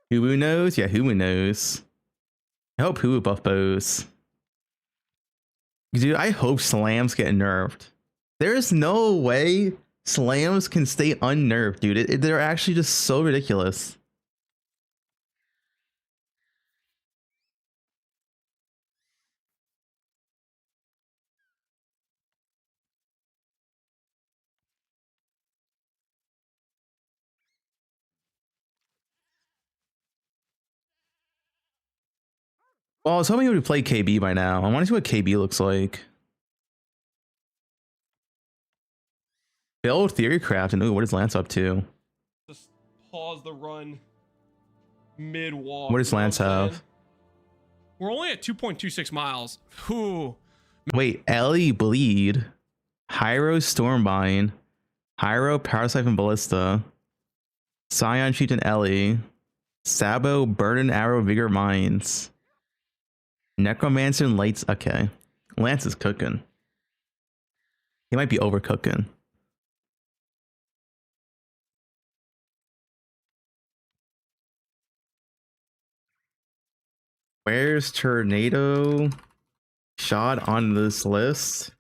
Who knows? Yeah, who knows? I hope who buff bows. Dude, I hope slams get nerfed. There's no way slams can stay unnerfed, dude. They're actually just so ridiculous. Well, I was hoping we would play KB by now. I want to see what KB looks like. Build Theorycraft and ooh, what is Lance up to? Just pause the run mid-walk. What does Lance have? We're only at 2.26 miles. Whew. Wait, Ellie Bleed, Hyro Stormbind, Hyro Power Siphon Ballista, Scion Sheet and Ellie, Sabo Burn and Arrow Vigor Mines, Necromancer and Lights. Okay, Lance is cooking. He might be overcooking. Where's Tornado Shot on this list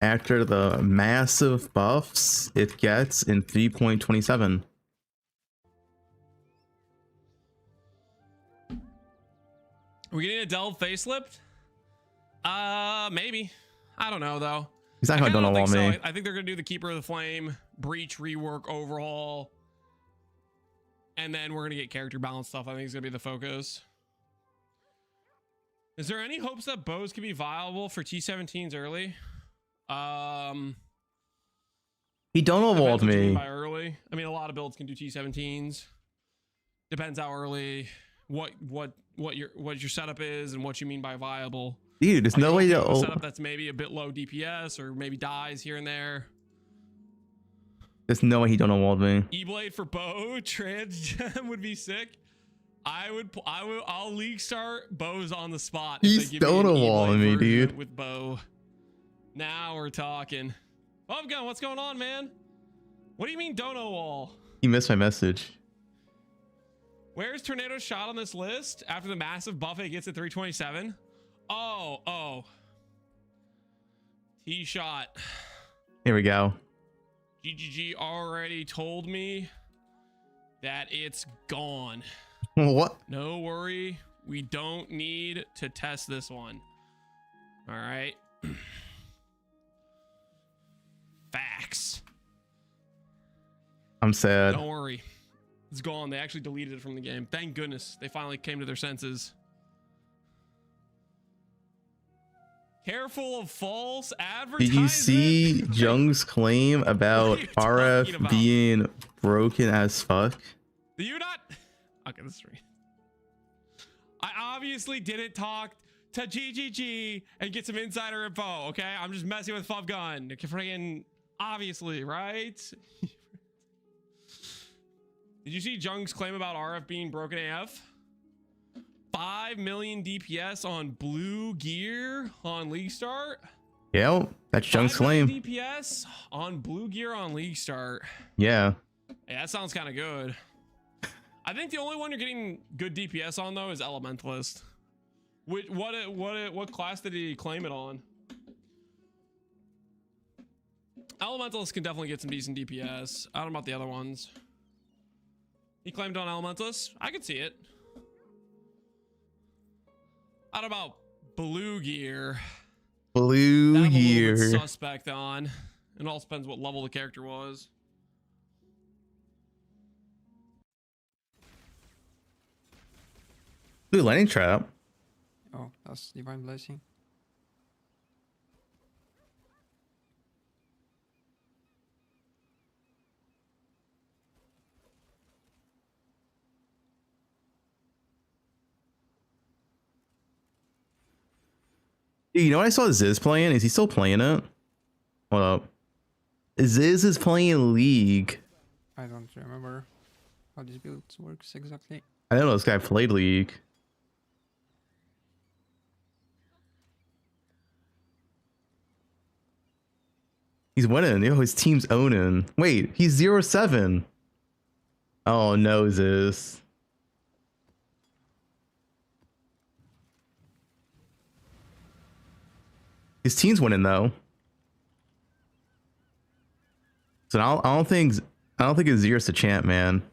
after the massive buffs it gets in 3.27? Are we getting a Delve facelift? Maybe. I don't know though. He's not gonna don't know so. me. I think they're gonna do the Keeper of the Flame, Breach, rework, overhaul, and then we're gonna get character balance stuff. I think it's gonna be the focus. Is there any hopes that bows can be viable for T17s early? He don't evolve me. By early, I mean a lot of builds can do T17s. Depends how early, what your setup is, and what you mean by viable. Dude, there's no way to setup that's maybe a bit low DPS or maybe dies here and there. There's no way he don't evolve me. E-Blade for bow trans gem would be sick. I'll league start bows on the spot. He's stonewalling me, dude. With bow. Now we're talking. Fubgun, what's going on, man? What do you mean dono wall? He missed my message. Where's Tornado Shot on this list after the massive buff it gets at 327? Oh. T-Shot. Here we go. GGG already told me that it's gone. What? No worry. We don't need to test this one. All right. Facts. I'm sad. Don't worry. It's gone. They actually deleted it from the game. Thank goodness. They finally came to their senses. Careful of false advertising. Did you see Jung's claim about RF being broken as fuck? Do you not? Okay, this is right. I obviously didn't talk to GGG and get some insider info, okay? I'm just messing with Fubgun. Freaking obviously, right? Did you see Jung's claim about RF being broken AF? 5 million DPS on blue gear on League Start? Yeah, that's Jung's claim. DPS on blue gear on League Start. Yeah. Hey, that sounds kind of good. I think the only one you're getting good DPS on though is Elementalist. What class did he claim it on? Elementalist can definitely get some decent DPS. I don't know about the other ones. He claimed on Elementalist. I could see it. I don't know about blue gear. Blue gear. Suspect on. It all depends what level the character was. Ooh, lightning trap. Oh, that's Divine Blessing. Dude, you know what I saw Ziz playing? Is he still playing it? Hold up. Ziz is playing League. I don't remember how this build works exactly. I don't know this guy played League. He's winning. Yo, his team's owning. Wait, he's 0-7. Oh no, Ziz. His team's winning though. So I don't think Azir's the champ, man.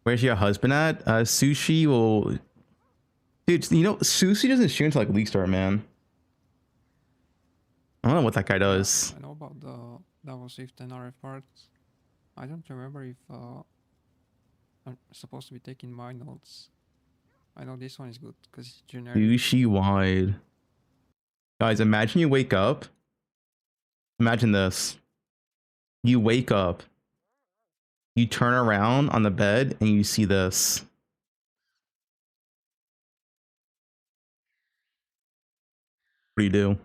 Where's your husband at? Sushi will... Dude, you know, Sushi doesn't shoot until like League Start, man. I don't know what that guy does. I know about the Double Shift and RF parts. I don't remember if I'm supposed to be taking my notes. I know this one is good because it's generic. Sushi wide. Guys, imagine you wake up. Imagine this. You wake up. You turn around on the bed and you see this. What do you do?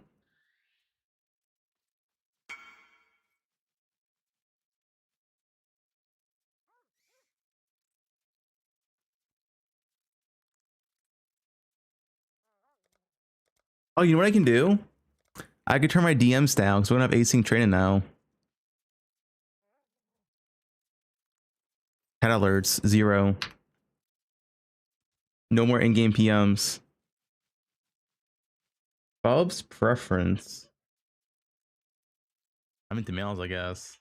Oh, you know what I can do? I could turn my DMs down because we're gonna have async training now. Head alerts, 0. No more in-game PMs. Bub's preference. I'm into males, I guess.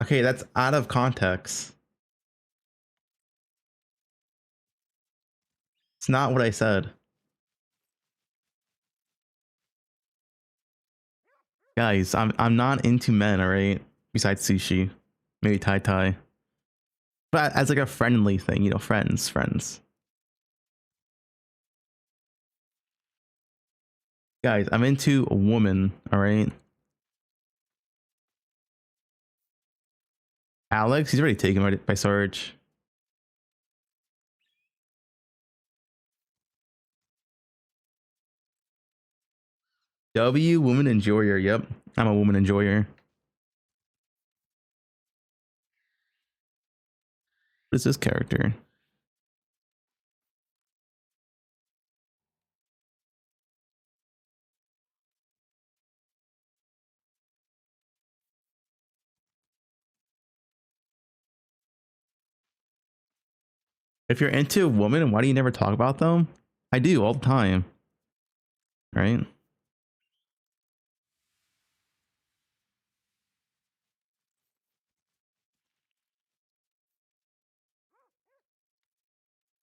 Okay, that's out of context. It's not what I said. Guys, I'm not into men, alright? Besides sushi. Maybe Tai Tai. But as like a friendly thing, you know, friends. Guys, I'm into a woman, alright? Alex, he's already taken by Sarge. W, woman enjoyer. Yep, I'm a woman enjoyer. What is this character? If you're into a woman, why do you never talk about them? I do all the time. Right?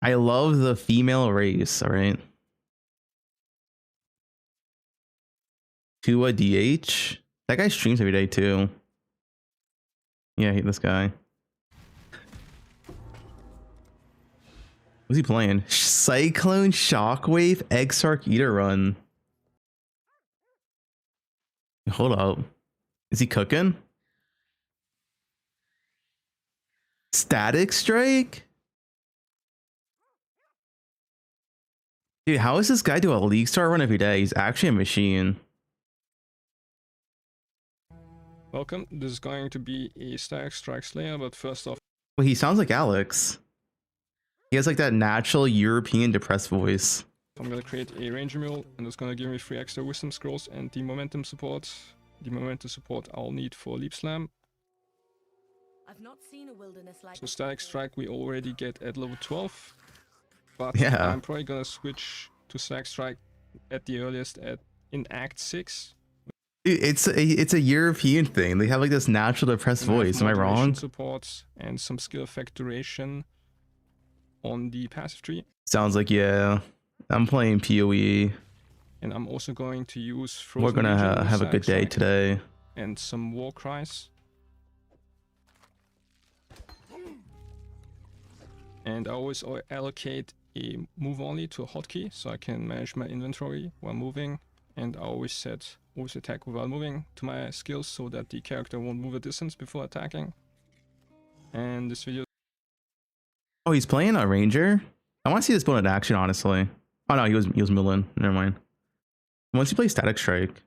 I love the female race, alright? To a DH? That guy streams every day too. Yeah, I hate this guy. What's he playing? Cyclone Shockwave Exarch Eater Run. Hold up. Is he cooking? Static Strike? Dude, how is this guy do a League Star run every day? He's actually a machine. Welcome. This is going to be a Static Strike Slayer, but first off... Well, he sounds like Alex. He has like that natural European depressed voice. I'm gonna create a Ranger Mule, and it's gonna give me 3 extra Wisdom Scrolls and the Momentum support. The Momentum support I'll need for Leap Slam. I've not seen a wilderness like So Static Strike we already get at level 12. But Yeah. I'm probably gonna switch to Static Strike at the earliest in Act 6. Dude, it's a European thing. They have like this natural depressed voice. Am I wrong? Support and some skill effect duration on the passive tree. Sounds like, yeah. I'm playing PoE. And I'm also going to use We're gonna have a good day today. And some War Cries. And I always allocate a move only to a hotkey so I can manage my inventory while moving. And I always set always attack without moving to my skills so that the character won't move a distance before attacking. And this video... Oh, he's playing a Ranger? I want to see this build in action, honestly. Oh no, he was milling. Never mind. Once you play Static Strike.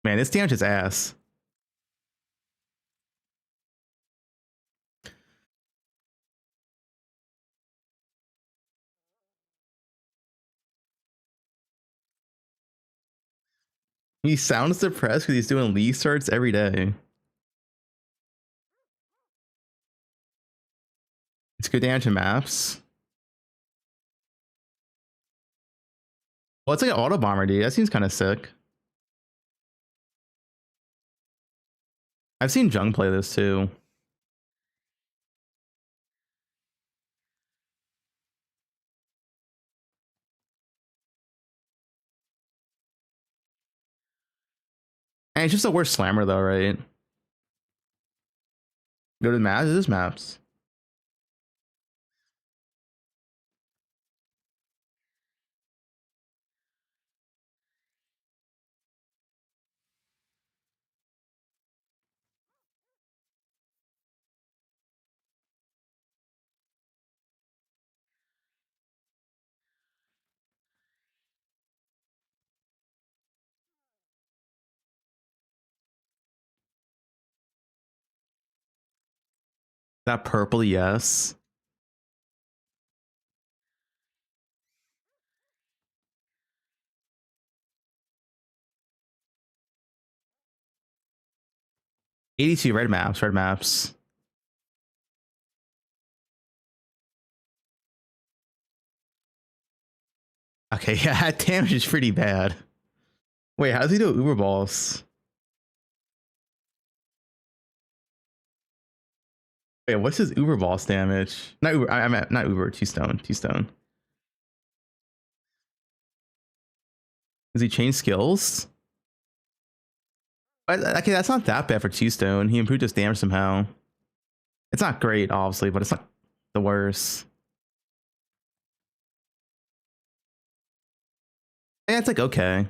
Man, this damage is ass. He sounds depressed because he's doing league starts every day. It's good damage in maps. Well, it's like an auto bomber, dude. That seems kind of sick. I've seen Jung play this too. And it's just the worst slammer though, right? Go to the maps. This is maps. That purple, yes. $82 red maps, red maps. Okay, yeah, that damage is pretty bad. Wait, how does he do Uber balls? Wait, what's his Uber boss damage? Not Uber, I meant not Uber, T-Stone. Does he change skills? Okay, that's not that bad for T-Stone. He improved his damage somehow. It's not great, obviously, but it's not the worst. Yeah, it's like okay.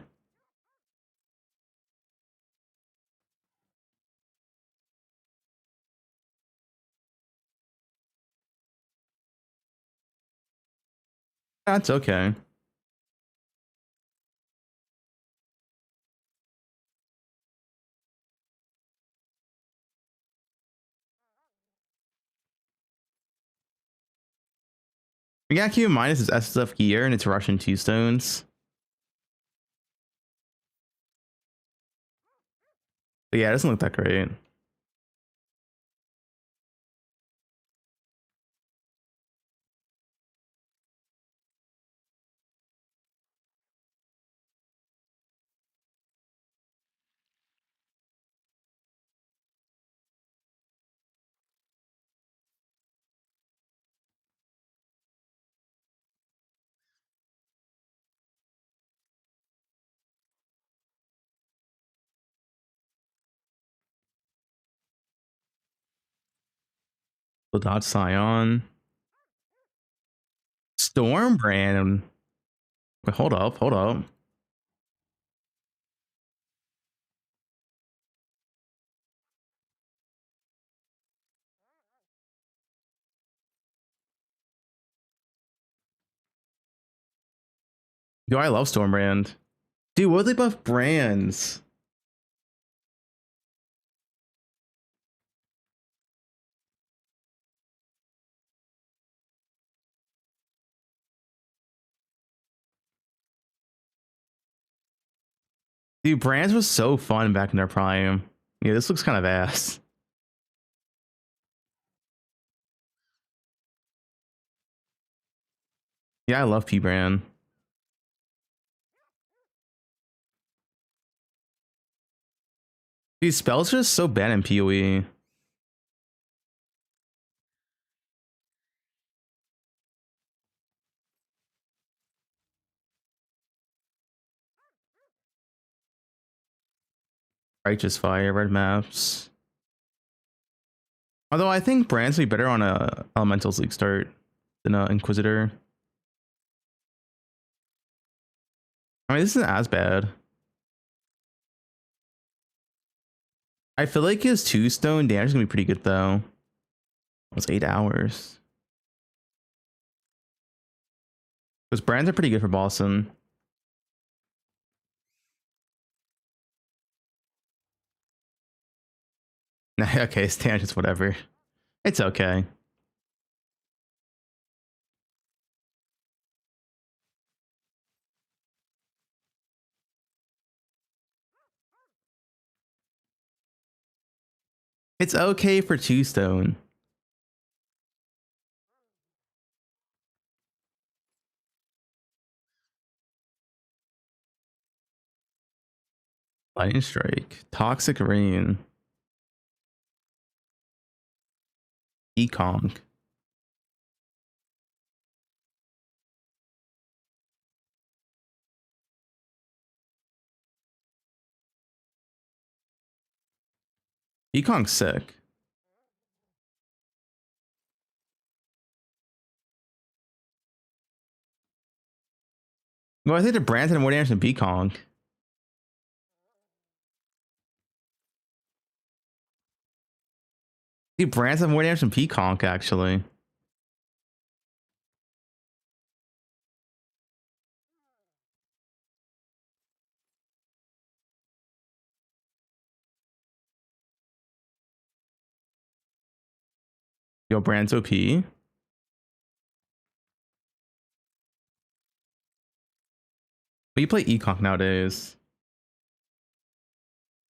That's okay. We gotta keep in mind this is SSF gear and it's Russian T-Stones. But yeah, it doesn't look that great. Dodge Scion. Stormbrand. Wait, hold up. Yo, I love Stormbrand. Dude, what are they buff brands? Dude, brands was so fun back in their prime. Yeah, this looks kind of ass. Yeah, I love P brand. These spells are just so bad in PoE. Righteous Fire, red maps. Although I think brands would be better on a Elementals League start than a Inquisitor. I mean, this isn't as bad. I feel like his 2-stone damage is gonna be pretty good though. It was 8 hours. Those brands are pretty good for Boston. Okay, it's tangents, whatever. It's okay. It's okay for 2 stone. Lightning strike, toxic rain, Ekong. Ekong's sick. Well, I think the Brandon had more damage than Ekong. Dude, Brandon had more damage than Ekong actually. Yo, Brand's OP. But you play Ekong nowadays.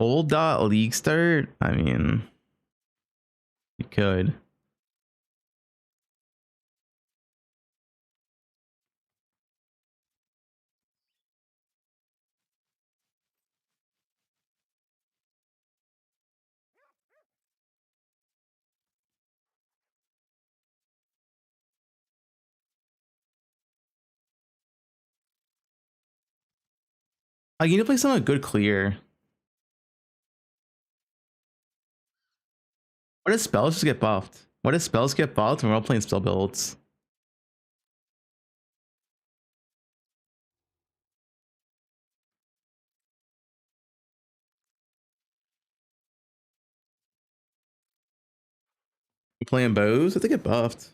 Old league start? I mean, you could. Like, you need to play something good clear. What if spells just get buffed? What if spells get buffed when we're all playing spell builds? You playing bows? If they get buffed.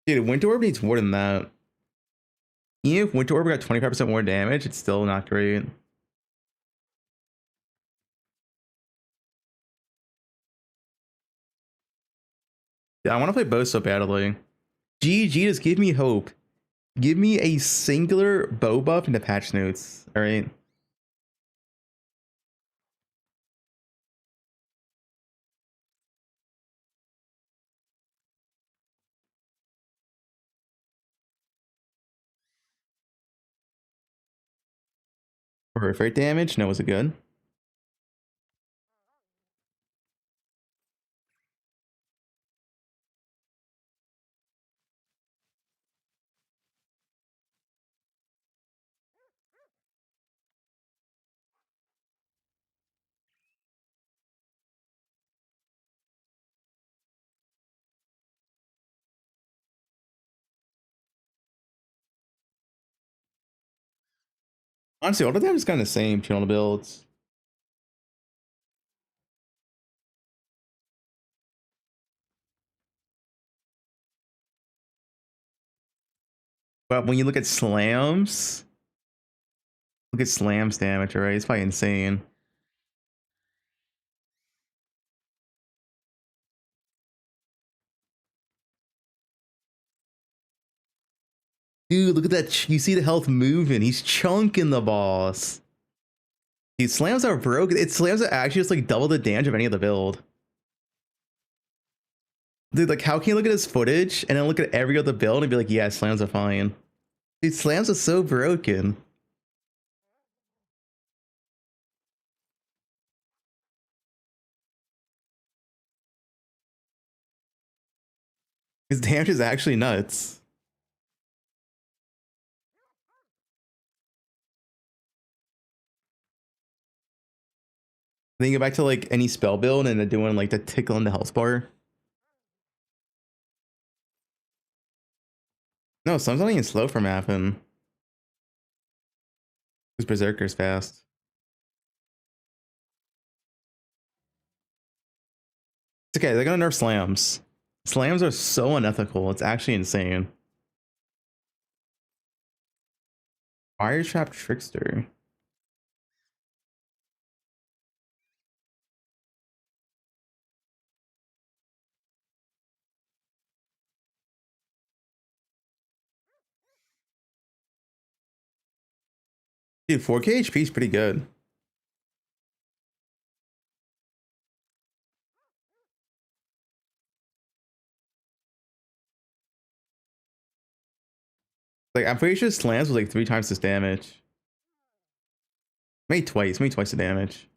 Dude, Winter Orb needs more than that. Even if Winter Orb got 25% more damage, it's still not great. Yeah, I want to play bow so badly. GG, just give me hope. Give me a singular bow buff in the patch notes. All right. Perfect damage. No, was it good? Honestly, all of them is kind of the same channel builds. But when you look at slams, look at slams damage, right? It's probably insane. Dude, look at that. You see the health moving. He's chunking the boss. Dude, slams are broken. It slams are actually just like double the damage of any of the build. Dude, like, how can you look at his footage and then look at every other build and be like, yeah, slams are fine? Dude, slams are so broken. His damage is actually nuts. Then you go back to like any spell build and they're doing like the tickle in the health bar. No, slams not even slow for mapping. Because Berserker's fast. It's okay, they're gonna nerf slams. Slams are so unethical, it's actually insane. Fire Trap Trickster. Dude, 4K HP is pretty good. Like, I'm pretty sure slams was like 3 times this damage. Maybe twice the damage.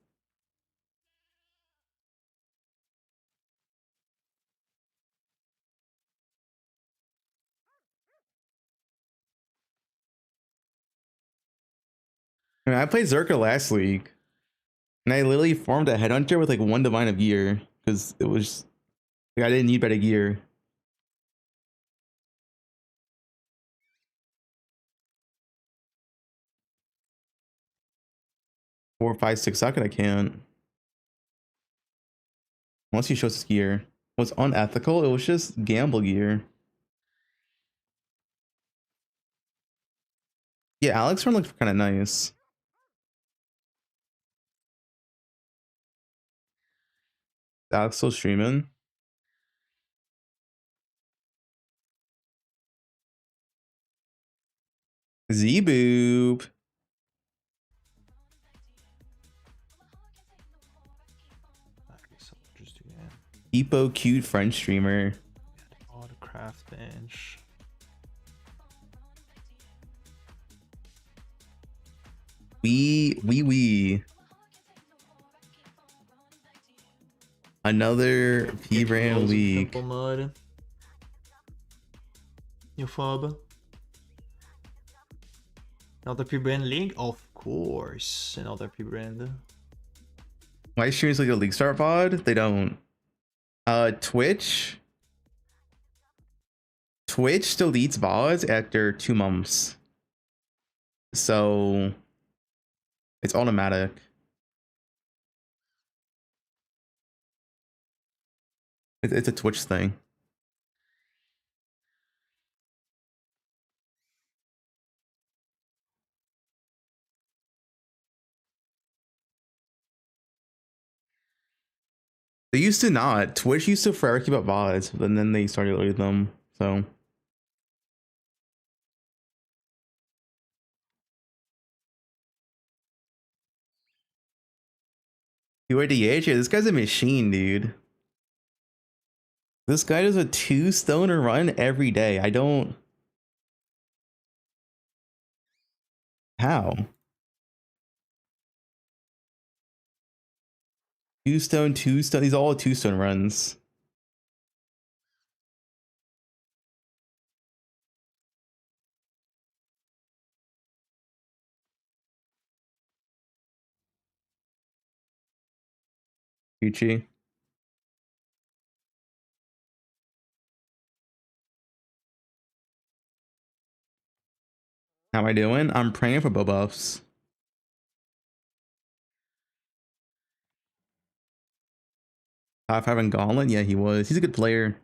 I mean, I played Zerka last week, and I literally farmed a headhunter with like 1 divine of gear because it was like I didn't need better gear. 4, 5, 6 socket, I can't. Unless he shows his gear. It was unethical, it was just gamble gear. Yeah, Alex run looked kind of nice. Alex still streaming. Z-Boob. Epo cute French streamer. Autocraft bench. We. Another P-Brand league. Mud. New Fub. Another P-Brand league? Of course. Another P-Brand. My streams like a league start pod? They don't. Twitch deletes VODs after 2 months. So it's automatic. It's a Twitch thing. They used to not. Twitch used to forever keep up VODs, and then they started deleting them. So UADH, yeah, this guy's a machine, dude. This guy does a 2 stoner run every day. I don't. How? 2 stone, 2 stone. These are all 2 stone runs. Gucci. How am I doing? I'm praying for bow buffs. Top 5 in Gauntlet? Yeah, he was. He's a good player.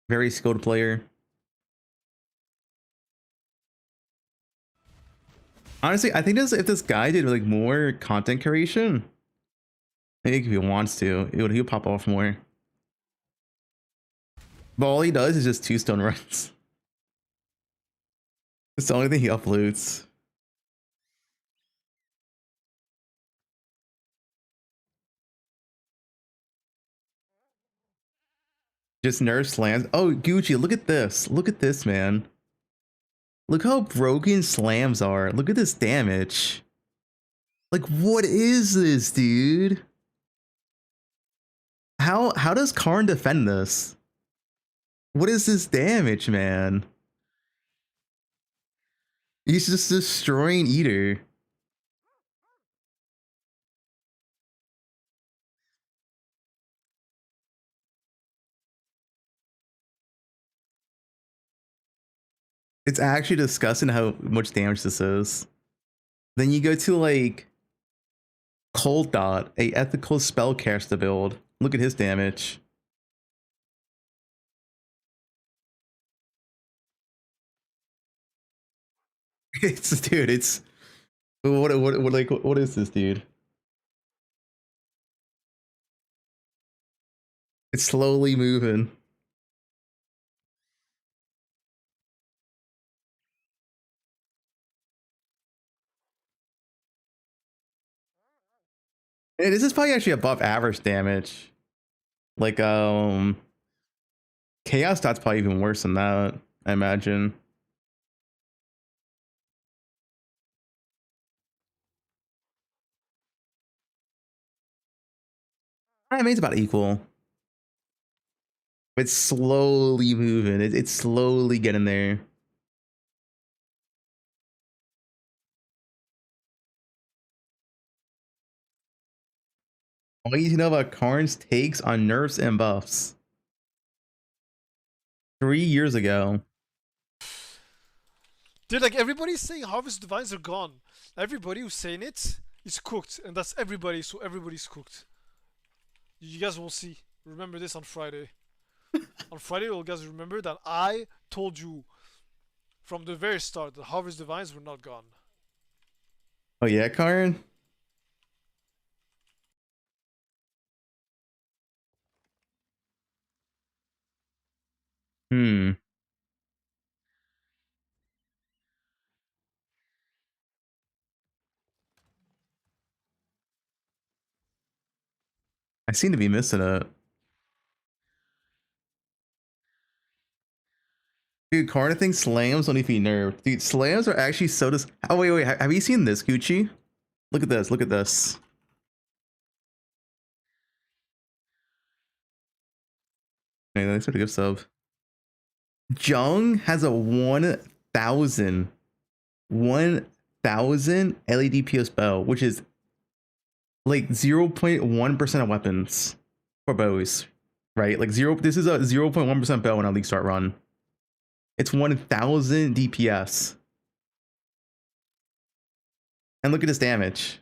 Very skilled player. Honestly, I think if this guy did like more content creation, I think if he wants to, he'll pop off more. But all he does is just 2 stone runs. It's the only thing he uploads. Just nerf slams. Oh, Gucci, look at this. Look at this, man. Look how broken slams are. Look at this damage. Like, what is this, dude? How does Karn defend this? What is this damage, man? He's just destroying Eater. It's actually disgusting how much damage this is. Then you go to like Cold Dot, a ethical spellcaster build. Look at his damage. It's what is this, dude? It's slowly moving. Hey, this is probably actually above average damage. Like Chaos Dot's probably even worse than that, I imagine. I mean, it's about equal. It's slowly moving. It's slowly getting there. All you need to know about Karn's takes on nerfs and buffs. 3 years ago. Dude, like everybody's saying Harvest Divines are gone. Everybody who's saying it is cooked, and that's everybody, so everybody's cooked. You guys will see. Remember this on Friday. On Friday, you guys remember that I told you from the very start that Harvest Divines were not gone. Oh yeah, Karn? I seem to be missing it. Dude, Karn thinks slams don't need to be nerfed. Dude, slams are actually so oh wait, have you seen this, Gucci? Look at this, look at this. Hey, that's a good sub. Jung has a 1,000 LED PS bow, which is like 0.1% of weapons for bows, right? Like this is a 0.1% bow on a league start run. It's 1,000 DPS. And look at this damage.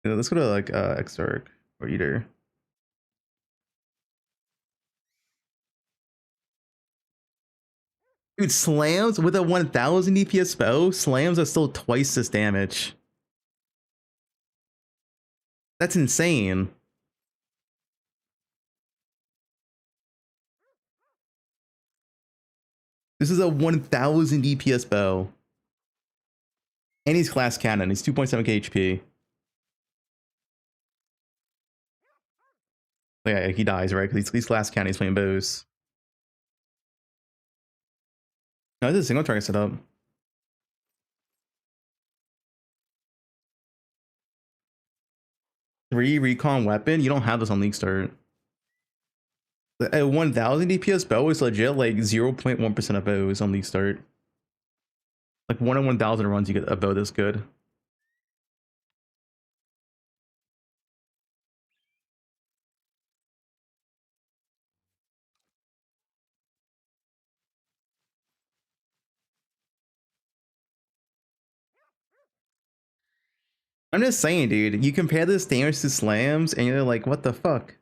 Let's go to like Exarch or Eater. Dude, slams with a 1,000 DPS bow, slams are still twice this damage. That's insane. This is a 1,000 DPS bow. And he's class cannon. He's 2.7k HP. Yeah, he dies, right? Because he's class cannon. He's playing bows. No, this is a single target setup. Three recon weapon? You don't have this on League Start. A 1,000 DPS bow is legit like 0.1% of bows on League Start. Like 1 in 1,000 runs you get a bow this good. I'm just saying, dude, you compare this damage to slams and you're like, what the fuck?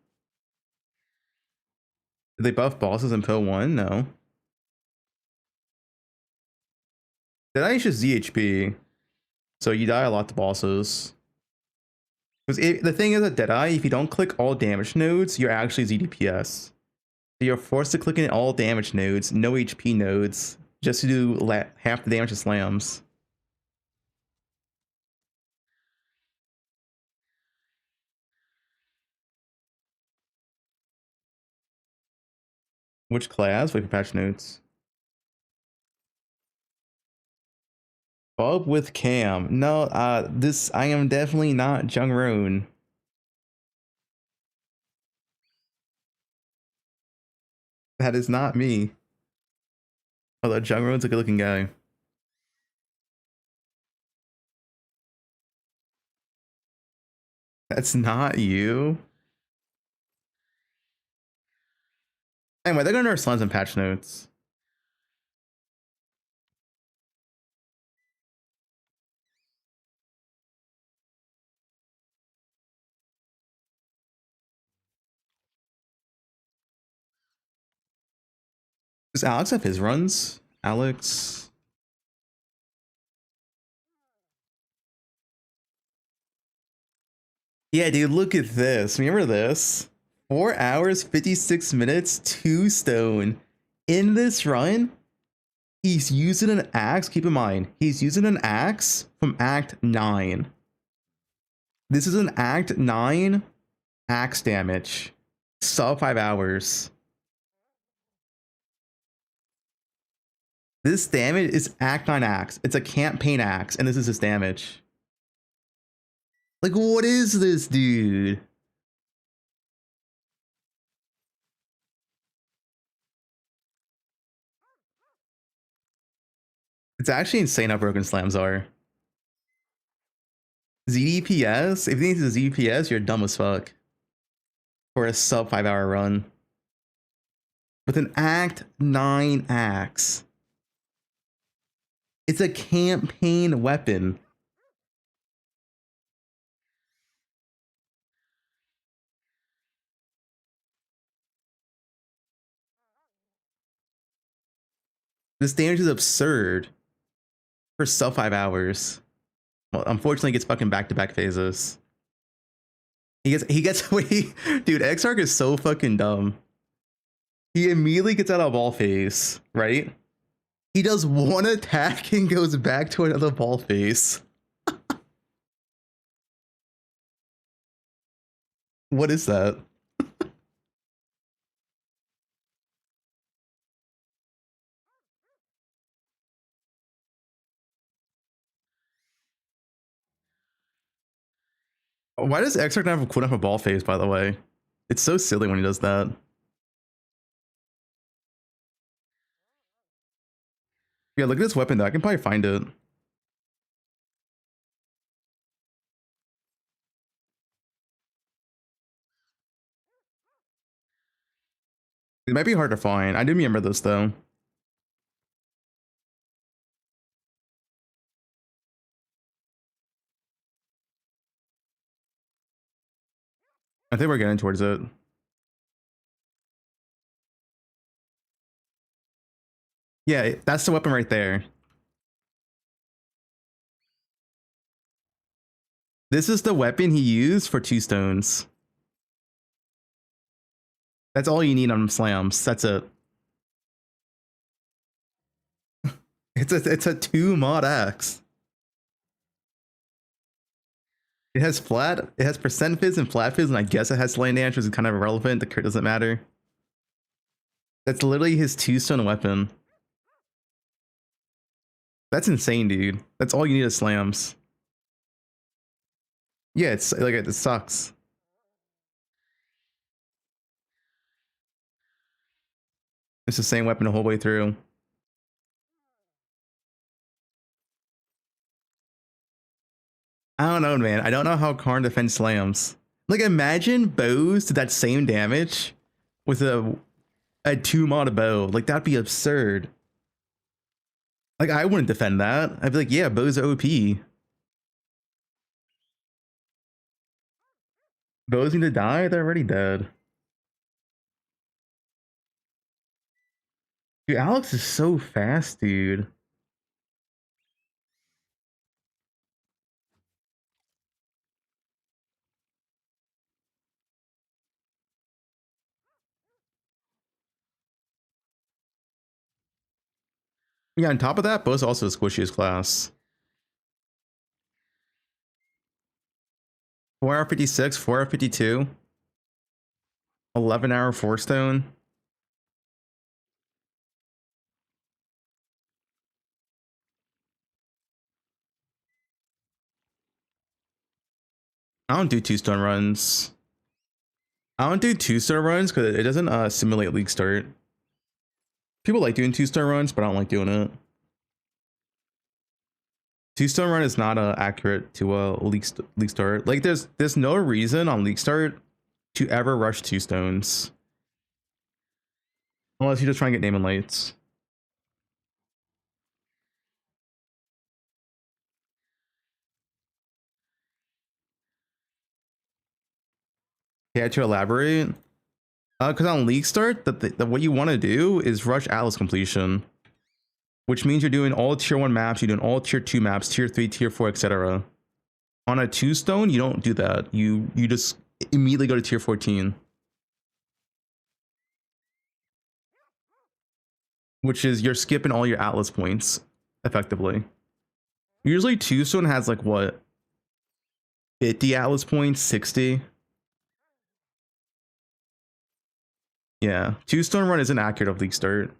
Did they buff bosses in poe1? No. Deadeye is just ZHP. So you die a lot to bosses. Because the thing is that Deadeye, if you don't click all damage nodes, you're actually ZDPS. So you're forced to click in all damage nodes, no HP nodes, just to do half the damage to slams. Which class? Wait for patch notes. Bob with Cam. No, I am definitely not Jungroon. That is not me. Although Jungroon's a good looking guy. That's not you. Anyway, they're gonna nerf slams and patch notes. Does Alex have his runs? Alex. Yeah, dude, look at this. Remember this? 4 hours, 56 minutes, 2 stone. In this run, He's using an axe. Keep in mind, he's using an axe from Act 9. This is an Act 9 axe damage. Sub 5 hours. This damage is Act 9 axe. It's a campaign axe, and this is his damage. Like, what is this, dude? It's actually insane how broken slams are. ZDPS? If you think it's a ZDPS, you're dumb as fuck. For a sub 5 hour run. With an Act 9 axe. It's a campaign weapon. This damage is absurd. For sub 5 hours. Well, unfortunately, he gets fucking back-to-back phases. He gets wait, dude, Exarch is so fucking dumb. He immediately gets out of ball phase, right? He does one attack and goes back to another ball phase. What is that? Why does Exarch not have a cooldown for ball phase, by the way? It's so silly when he does that. Yeah, look at this weapon though. I can probably find it. It might be hard to find. I do remember this though. I think we're getting towards it. Yeah, that's the weapon right there. This is the weapon he used for 2 stones. That's all you need on slams. That's it. It's a 2 mod axe. It has percent fizz and flat fizz, and I guess it has slaying damage, which is kind of irrelevant. The crit doesn't matter. That's literally his 2 stone weapon. That's insane, dude. That's all you need is slams. Yeah, it's like it sucks. It's the same weapon the whole way through. I don't know, man. I don't know how Karn defends slams. Like, imagine bows to that same damage with a 2 mod bow. Like, that'd be absurd. Like, I wouldn't defend that. I'd be like, yeah, bows are OP. Bows need to die? They're already dead. Dude, Alex is so fast, dude. Yeah, on top of that, Bo's also the squishiest class. 4 hour 56, 4 hour 52. 11 hour 4 stone. I don't do 2 stone runs. I don't do 2 star runs because it doesn't simulate league start. People like doing 2 star runs, but I don't like doing it. 2 star run is not accurate to a league start. Like there's no reason on league start to ever rush 2 stones, unless you just try and get name and lights. Yeah, to elaborate, because on league start, what you want to do is rush Atlas completion, which means you're doing all tier 1 maps, you're doing all tier 2 maps, tier 3, tier 4, etc. On a 2 stone, you don't do that. You just immediately go to tier 14. which is you're skipping all your Atlas points effectively. Usually Tombstone has like what, 50 Atlas points, 60. Yeah, Tombstone run isn't accurate of League Start.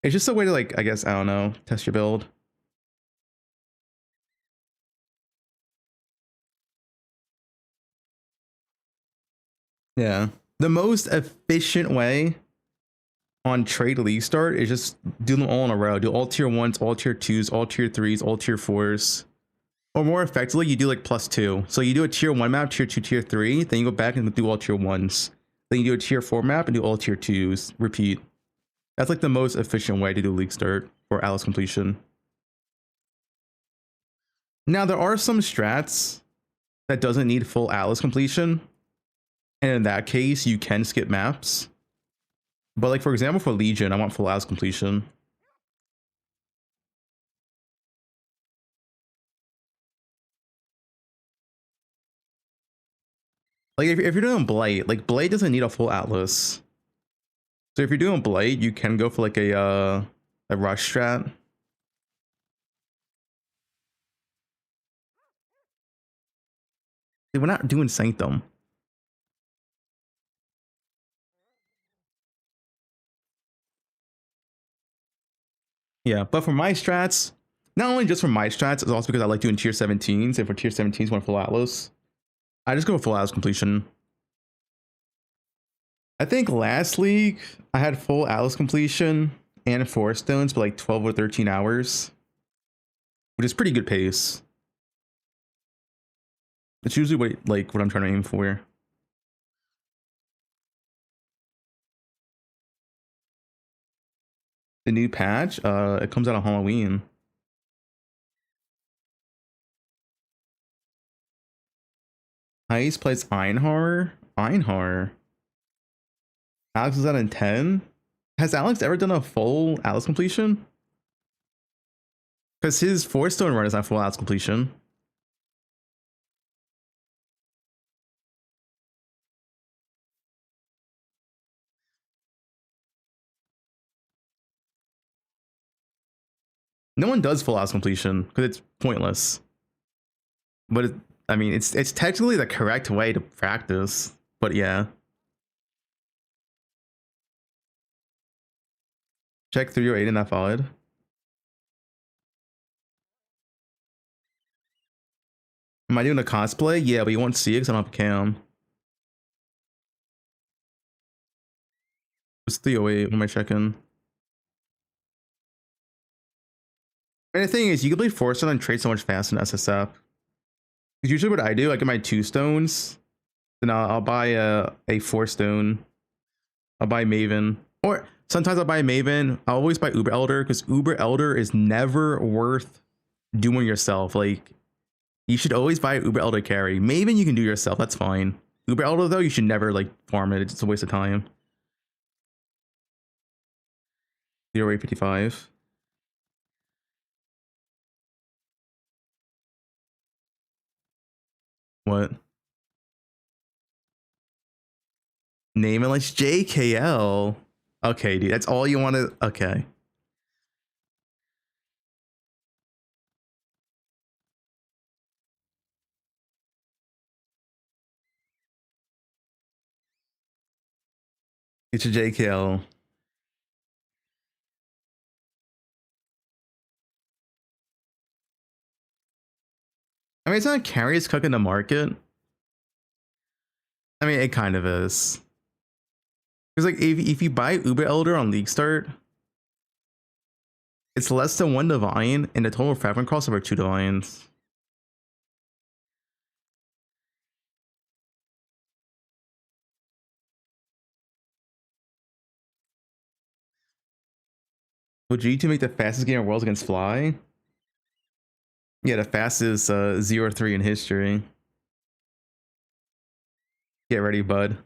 It's just a way to, like, I guess, I don't know, test your build. Yeah, the most efficient way on trade League Start is just do them all in a row. Do all tier 1s, all tier 2s, all tier 3s, all tier 4s. Or more effectively, you do like +2. So you do a tier 1 map, tier 2, tier 3, then you go back and do all tier 1s. Then you do a tier 4 map and do all tier 2s. Repeat. That's like the most efficient way to do League Start for Atlas completion. Now, there are some strats that doesn't need full Atlas completion. And in that case, you can skip maps. But like, for example, for Legion, I want full Atlas completion. Like, if you're doing Blight, like, Blight doesn't need a full Atlas. So if you're doing Blight, you can go for like a rush strat. We're not doing Sanctum. Yeah, but for my strats, not only just for my strats, it's also because I like doing tier 17s. And for tier 17s, want full Atlas, I just go full Atlas completion. I think last league, I had full Atlas completion and 4 stones for like 12 or 13 hours, which is pretty good pace. It's usually what I'm trying to aim for. The new patch, it comes out on Halloween. Heist plays Einhar. Alex is at in 10. Has Alex ever done a full Atlas completion? Because his 4-stone run is not full Atlas completion. No one does full Atlas completion because it's pointless. But I mean, it's technically the correct way to practice. But yeah. Check 308 in that VOD. Am I doing a cosplay? Yeah, but you won't see it because I don't have a cam. It's 308. What am I checking? And the thing is, you can play 4-stone and trade so much faster in SSF. Because usually what I do, I get my 2 stones, then I'll buy a 4-stone. I'll buy Maven. Or sometimes I'll buy Maven. I always buy Uber Elder, because Uber Elder is never worth doing yourself. Like, you should always buy Uber Elder carry. Maven you can do yourself, that's fine. Uber Elder though, you should never like farm it. It's a waste of time. 0855. What? Name it like JKL. Okay, dude, that's all you want to. Okay. It's a JKL. I mean, it's not carries cooking the market. I mean, it kind of is. Because like, if you buy Uber Elder on League Start, it's less than 1 divine, and the total fragment cost over 2 divines. Would G2 make the fastest game in Worlds against Fly? Yeah, the fastest 0-3 in history. Get ready, bud.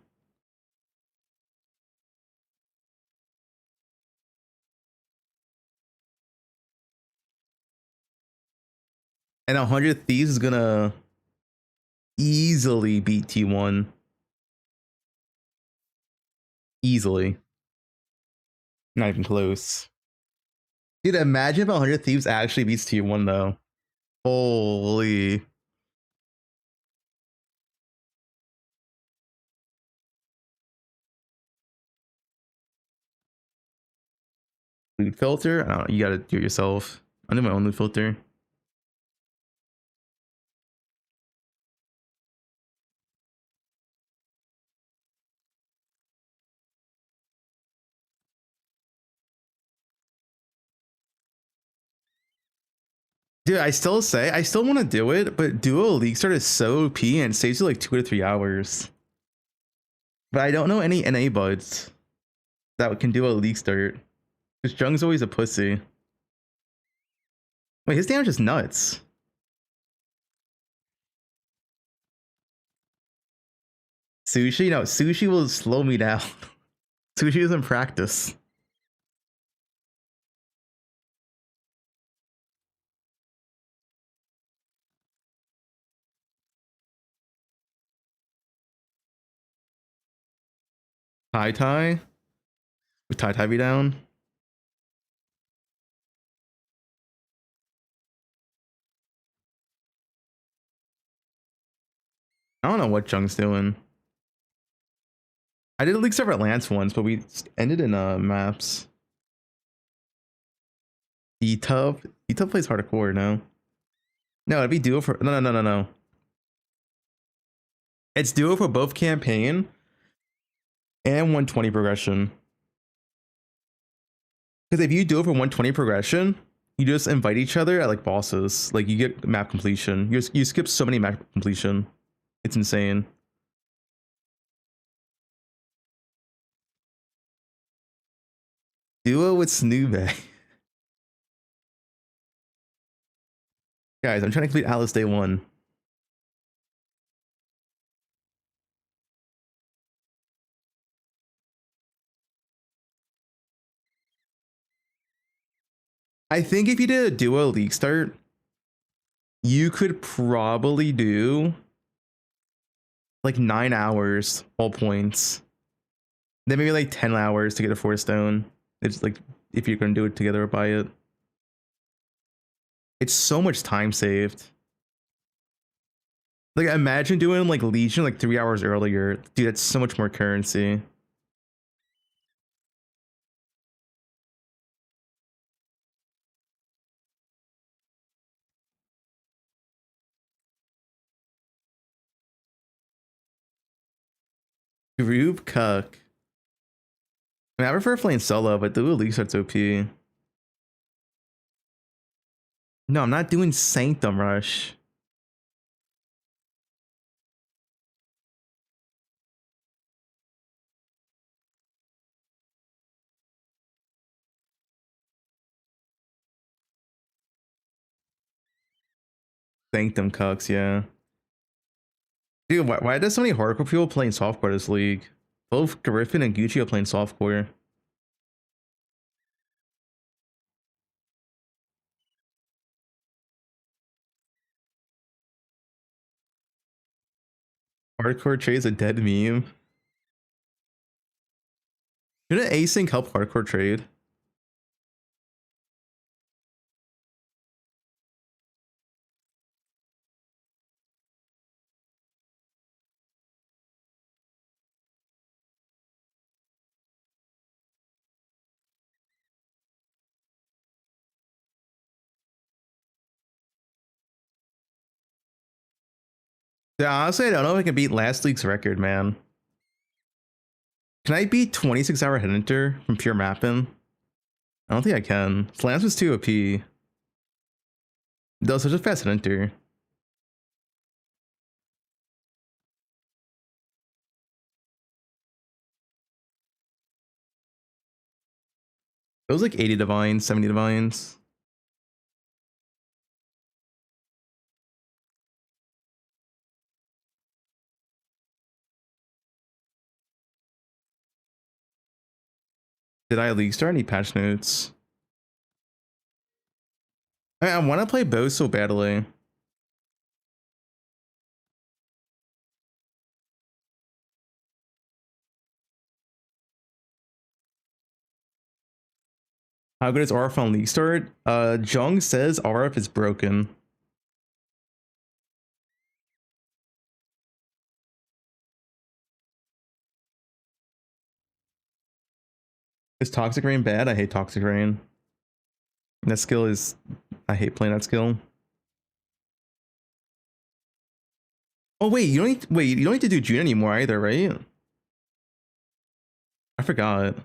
And 100 Thieves is gonna easily beat T1. Easily. Not even close. Dude, imagine if 100 Thieves actually beats tier 1 though. Holy. Loot filter? I don't know, you gotta do it yourself. I do my own loot filter. Dude, I still want to do it, but duo league start is so OP and it saves you like 2 to 3 hours. But I don't know any NA buds that can do a league start. Because Jung's always a pussy. Wait, his damage is nuts. Sushi? No, Sushi will slow me down. Sushi doesn't practice. Tai. Would Tai be down? I don't know what Jung's doing. I did a league server at Lance once, but we ended in maps. E-Tub plays hardcore, no? No, it'd be duo for no. It's duo for both campaign and 120 progression. Because if you do it for 120 progression, you just invite each other at like bosses. Like you get map completion. You skip so many map completion. It's insane. Duo with Snoobe. Guys, I'm trying to complete Atlas Day 1. I think if you did a duo league start, you could probably do like 9 hours all points. Then maybe like 10 hours to get a 4 stone. It's like if you're gonna do it together or buy it. It's so much time saved. Like imagine doing like Legion like 3 hours earlier. Dude, that's so much more currency. Group cuck. I mean, I prefer playing solo, but duo league starts OP. No, I'm not doing Sanctum Rush. Sanctum cucks, yeah. Dude, why does so many hardcore people playing softcore this league? Both Griffin and Gucci are playing softcore. Hardcore trade is a dead meme. Shouldn't async help hardcore trade? Yeah, honestly, I don't know if I can beat last league's record, man. Can I beat 26-hour Headhunter from pure mapping? I don't think I can. Slams was too OP. Though such a fast Headhunter. It was like 80 divines, 70 divines. Did I league start any patch notes? I want to play bow so badly. How good is RF on League Start? Jung says RF is broken. Is Toxic Rain bad? I hate Toxic Rain. That skill is... I hate playing that skill. Oh wait, you don't need to do June anymore either, right? I forgot.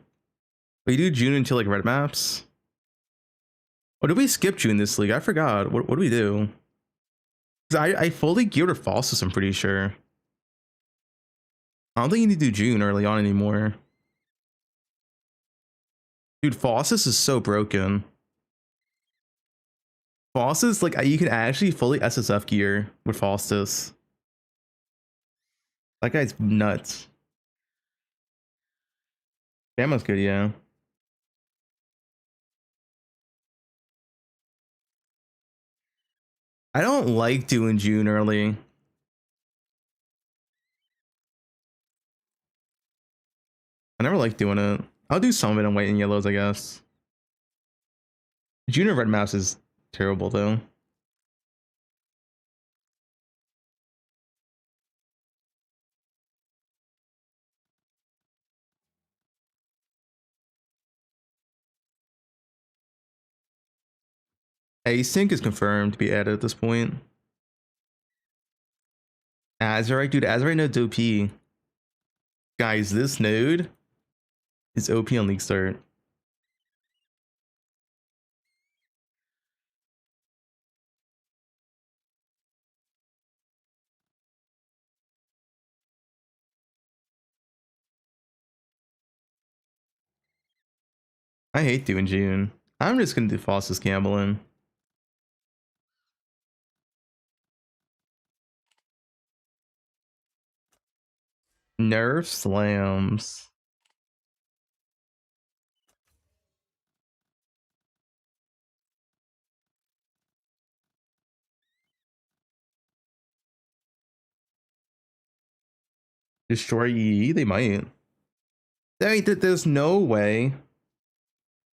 We do June until like red maps. Oh, did we skip June this league? I forgot. What do we do? 'Cause I fully geared a Faustus, I'm pretty sure. I don't think you need to do June early on anymore. Dude, Faustus is so broken. Faustus, like, you can actually fully SSF gear with Faustus. That guy's nuts. Dammo's good, yeah. I don't like doing June early. I never like doing it. I'll do some of it in white and yellows, I guess. June or red maps is terrible, though. Async is confirmed to be added at this point. Azurite, dude, Azurite node's OP. Guys, this node is OP on League Start. I hate doing June. I'm just gonna do Faustus gambling. Nerf slams. Destroy EE? They might. There's no way.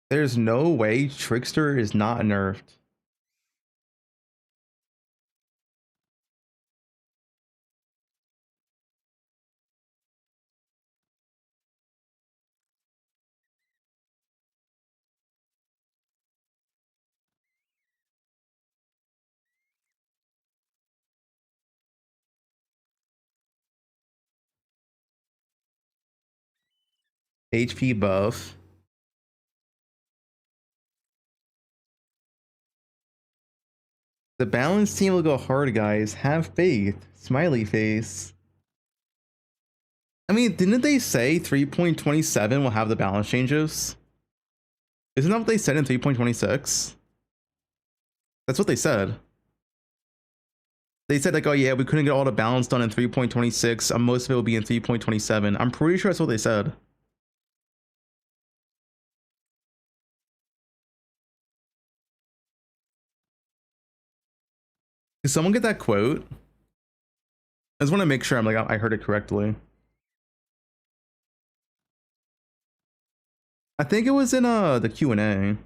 There's no way Trickster is not nerfed. HP buff. The balanced team will go hard, guys. Have faith. Smiley face. I mean, didn't they say 3.27 will have the balance changes? Isn't that what they said in 3.26? That's what they said. They said like, oh yeah, we couldn't get all the balance done in 3.26. Most of it will be in 3.27. I'm pretty sure that's what they said. Did someone get that quote? I just want to make sure I heard it correctly. I think it was in the Q&A.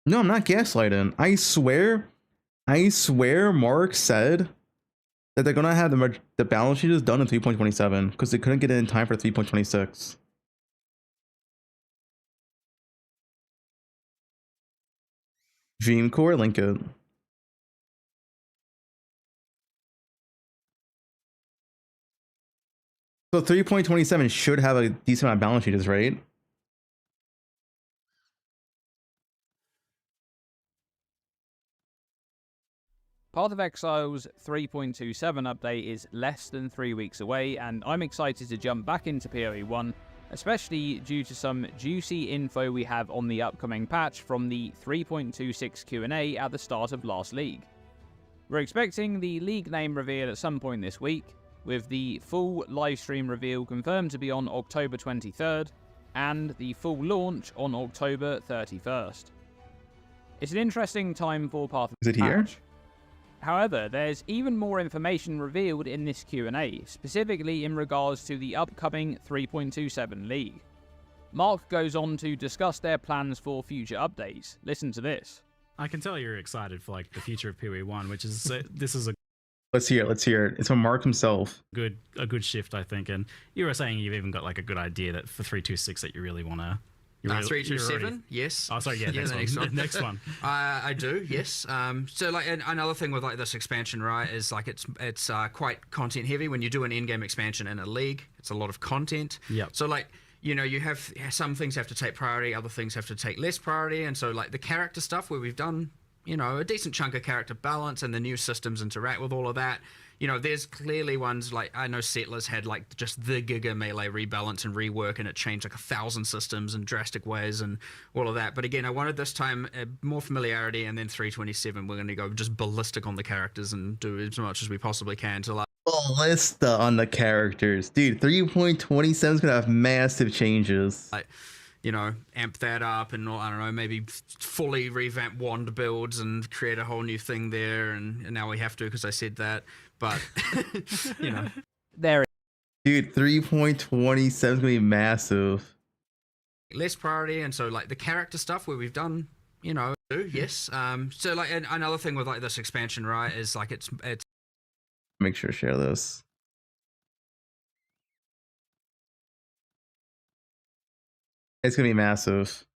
No, I'm not gaslighting. I swear Mark said that they're gonna have the balance sheet is done in 3.27 because they couldn't get it in time for 3.26. Dreamcore, link it. So 3.27 should have a decent amount of balance sheets, right? Path of Exile's 3.27 update is less than 3 weeks away, and I'm excited to jump back into poe1, especially due to some juicy info we have on the upcoming patch from the 3.26 Q&A at the start of last league. We're expecting the league name reveal at some point this week, with the full livestream reveal confirmed to be on October 23rd, and the full launch on October 31st. It's an interesting time for Path of Is it here? However, there's even more information revealed in this Q&A, specifically in regards to the upcoming 3.27 League. Mark goes on to discuss their plans for future updates. Listen to this. I can tell you're excited for like the future of poe1, which is this is a Let's hear it. Let's hear it. It's from Mark himself. a good shift, I think. And you were saying you've even got like a good idea that for 326 that you really want to. 327, yes. Oh, sorry, yeah, the next one. Next one. I do, yes. So like another thing with like this expansion, right, is like it's quite content heavy. When you do an in-game expansion in a league, it's a lot of content. Yep. So like, you know, you have some things have to take priority, other things have to take less priority, and so like the character stuff where we've done, you know, a decent chunk of character balance and the new systems interact with all of that. You know, there's clearly ones like, I know Settlers had like just the Giga Melee rebalance and rework, and it changed like 1,000 systems in drastic ways and all of that. But again, I wanted this time more familiarity, and then 327, we're going to go just ballistic on the characters and do as much as we possibly can to like. Ballista on the characters. Dude, 3.27 is going to have massive changes. You know, amp that up and, I don't know, maybe fully revamp wand builds and create a whole new thing there. And now we have to because I said that. But, you know. There. Dude, 3.27 is going to be massive. Less priority. And so, like, the character stuff where we've done, you know, yes. So, like, another thing with, like, this expansion, right, is, like, it's Make sure to share this. It's gonna be massive.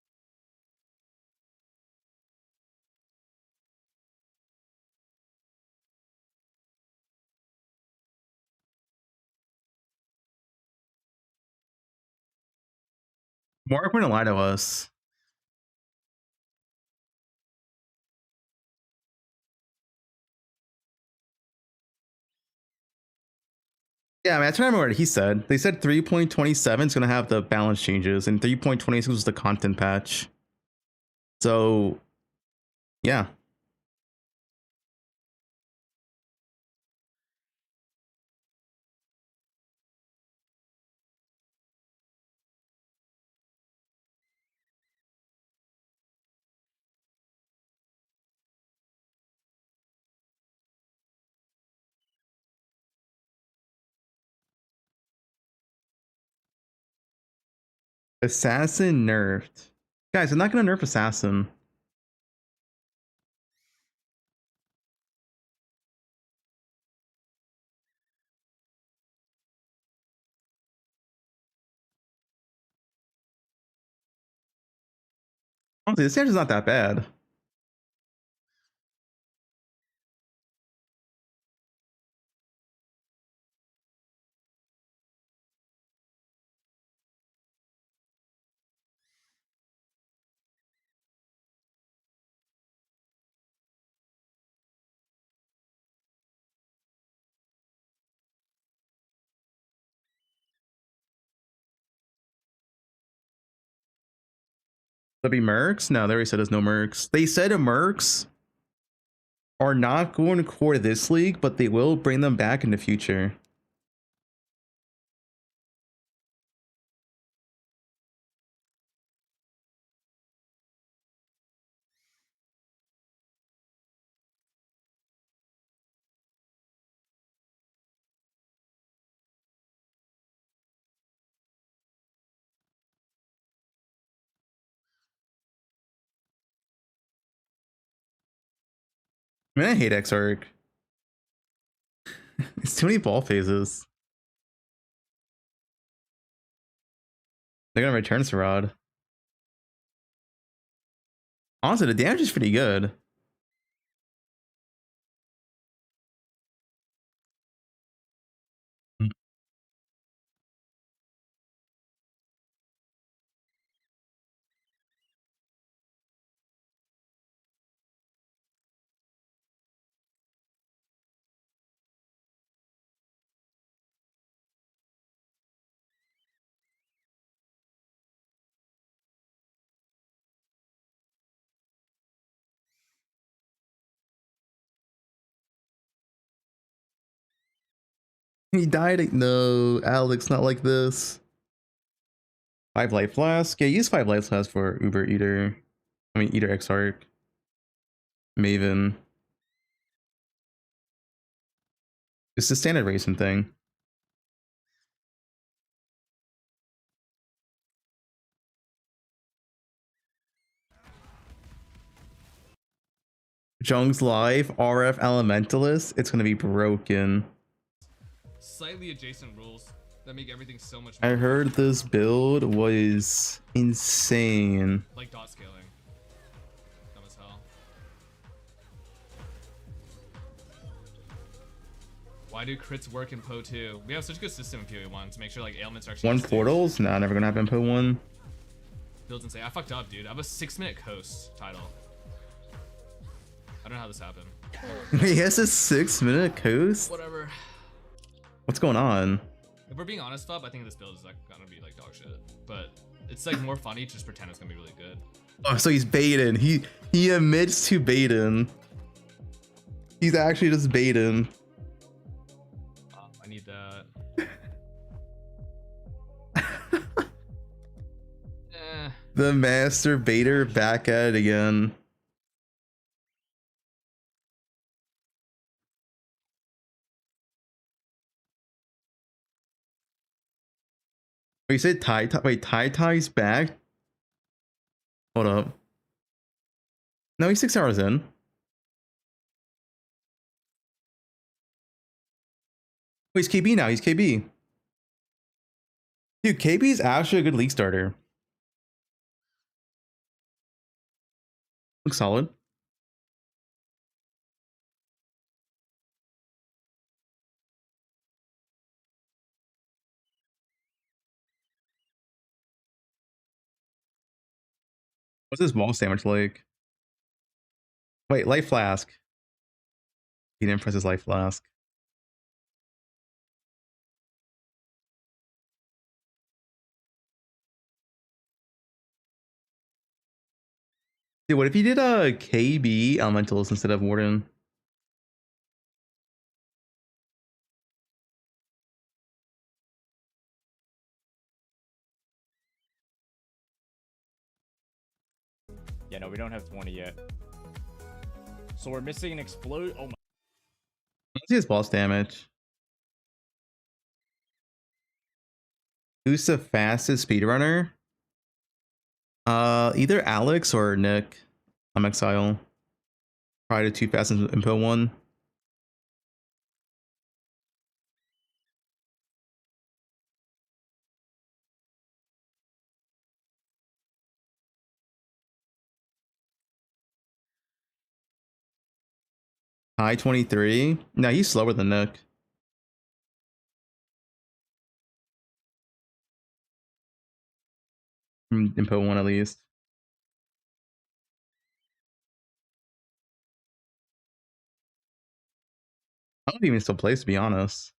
Mark wouldn't lie to us. Yeah, I mean, that's what I remember what he said. They said 3.27 is going to have the balance changes, and 3.26 was the content patch. So, yeah. Assassin nerfed. Guys, I'm not going to nerf Assassin. Honestly, this damage is not that bad. There'll be mercs? No, they already said there's no mercs. They said mercs are not going to core this league, but they will bring them back in the future. Man, I hate X-Arc. It's too many ball phases. They're gonna return Sarad. Honestly, the damage is pretty good. He died. No, Alex, not like this. 5 life flask. Yeah, use 5 life flask for Uber Eater. I mean, Eater X-Arc. Maven. It's the standard racing thing. Jung's Life, RF Elementalist. It's gonna be broken. Slightly adjacent rules that make everything so much I more heard this build was insane. like dot scaling. Dumb as hell. Why do crits work in poe2? We have such a good system in poe1 to make sure like ailments are actually One used. portals? Nah, never gonna happen in poe1. Builds insane. I fucked up, dude. I have a 6-minute coast title. I don't know how this happened. He has a 6-minute coast? Whatever. What's going on? If we're being honest, Fub, I think this build is like gonna be like dog shit. But it's like more funny to just pretend it's gonna be really good. Oh, so he's baiting. He admits to baiting. He's actually just baiting. I need that. The master baiter back at it again. Wait, you said wait, Tai's back? Hold up. No, he's 6 hours in. Wait, he's KB now. He's KB. Dude, KB is actually a good league starter. Looks solid. What's his wall sandwich like? Wait, life flask. He didn't press his life flask. Dude, what if he did a KB elementals instead of Warden? Yeah, no, we don't have 20 yet. So we're missing an explode. Oh my. Let's see his boss damage. Who's the fastest speedrunner? Either Alex or Nick. I'm Exile. Probably the two fastest in poe1. High 23. No, he's slower than Nick. In poe1 at least. I don't even still plays, to be honest.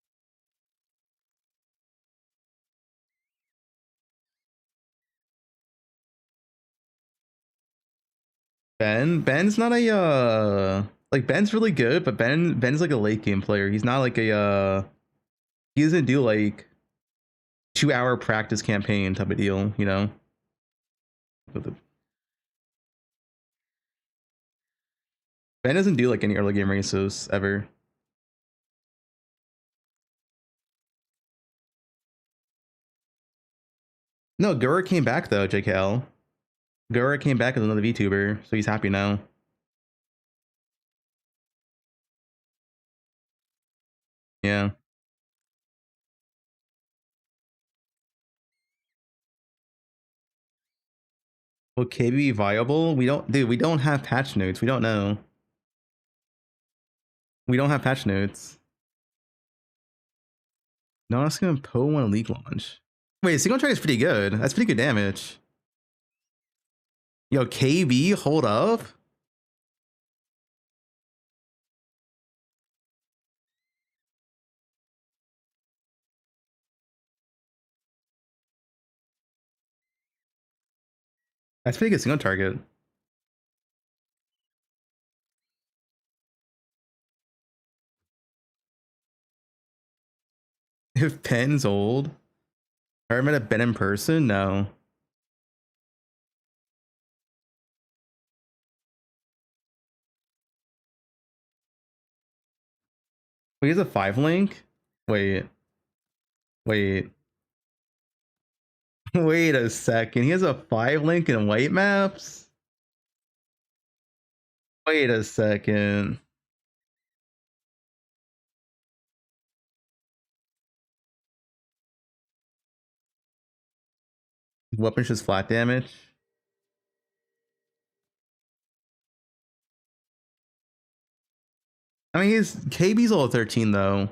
Ben's not a like Ben's really good, but Ben's like a late game player. He's not like a he doesn't do like 2-hour practice campaign type of deal, you know. Ben doesn't do like any early game races ever. No, Gura came back though, JKL. Gura came back as another VTuber, so he's happy now. Yeah. Will KB be viable? We don't have patch notes. We don't know. We don't have patch notes. No, that's gonna poe1 league launch. Wait, single track is pretty good. That's pretty good damage. Yo, KB, hold up. That's pretty good single target. If Ben's old. I ever met a Ben in person? No. Wait, he's a 5 link? Wait. Wait. Wait a second. He has a 5 link in white maps? Wait a second. Weapon's just flat damage. I mean, his KB's all 13 though.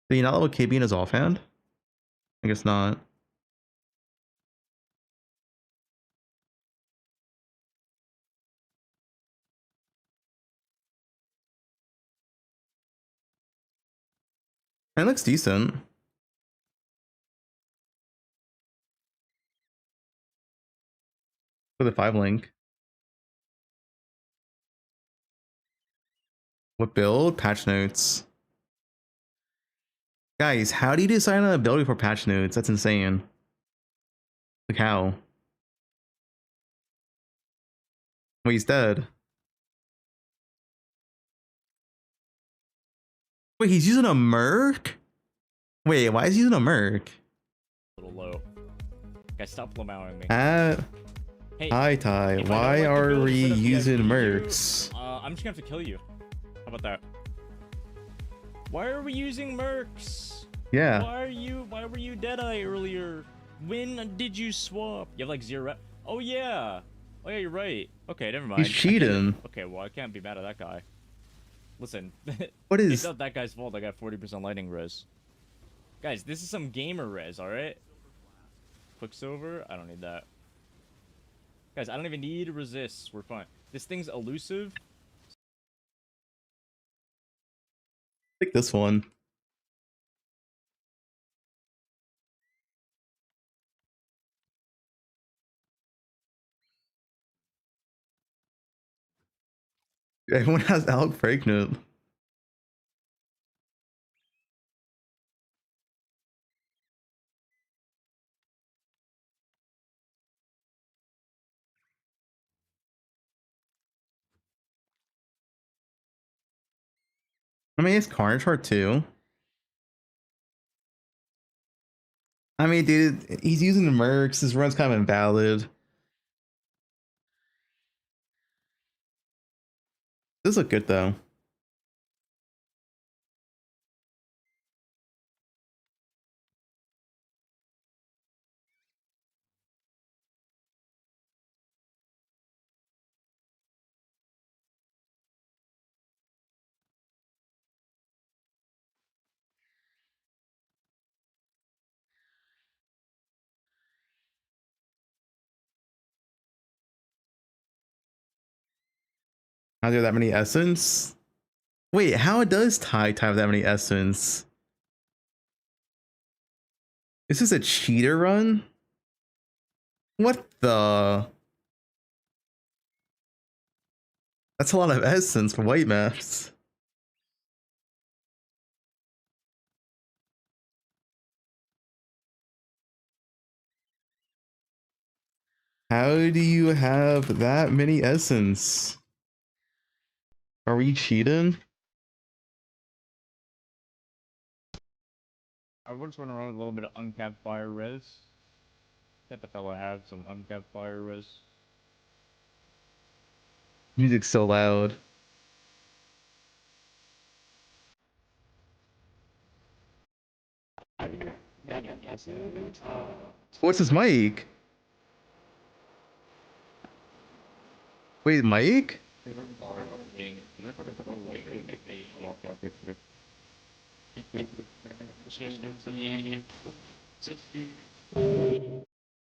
Did he not level KB in his offhand? I guess not. It looks decent. For the 5 link. What build? Patch notes. Guys, how do you decide on an ability for patch notes? That's insane. Like how? Wait, he's dead. Wait, he's using a merc? Wait, why is he using a merc? A little low. Guys, stop allowing me. Hey, hi Ty, why are we using mercs? I'm just gonna have to kill you. How about that? Why are we using mercs? Yeah. Why were you Deadeye earlier? When did you swap? You have like 0 rep. Oh yeah. Oh yeah, you're right. Okay, never mind. He's cheating. Okay, well I can't be mad at that guy. Listen. What is? It's not that guy's fault I got 40% lightning res. Guys, this is some gamer res, alright? Quicksilver? I don't need that. Guys, I don't even need resists. We're fine. This thing's elusive. Pick this one. Everyone has Alec pregnant. I mean, it's Carnage Heart too. I mean, dude, he's using the mercs. His run's kind of invalid. This look good though. How do you have that many essence? Wait, how does Ty have that many essence? Is this a cheater run? What the? That's a lot of essence for white maps. How do you have that many essence? Are we cheating? I just want to run with a little bit of uncapped fire res. Let the fella have some uncapped fire res. Music's so loud. What's his mic? Wait, Mike?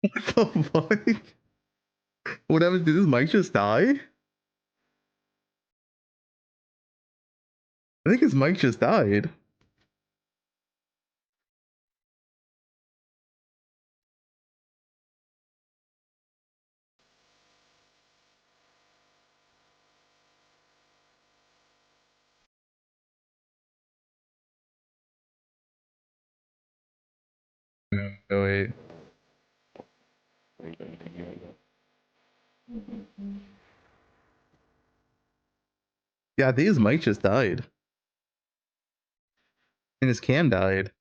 What the fuck? What happened? Did his mic just die? I think his mic just died. Oh wait. Yeah, I think his mic just died. And his cam died.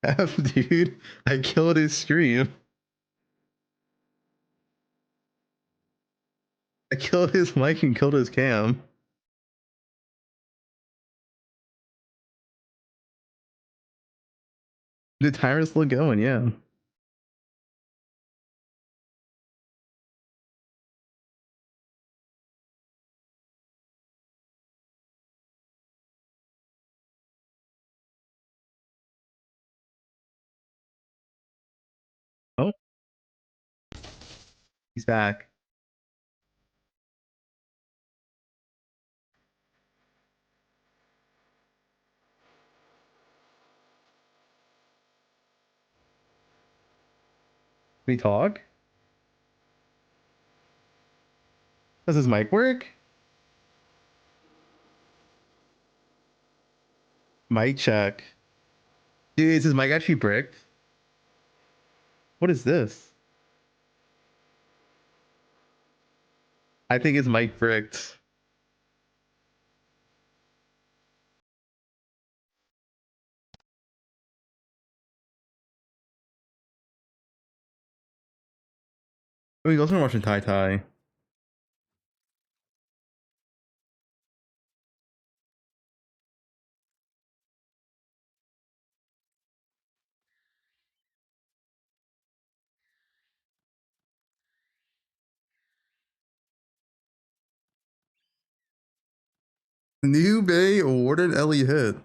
F, dude. I killed his stream. I killed his mic and killed his cam. The timer's still going, yeah. Oh. He's back. Can we talk? Does his mic work? Mic check. Dude, is his mic actually bricked? What is this? I think his mic bricked. Oh, he's also watching Tai Tai. New Bay awarded Ellie hit.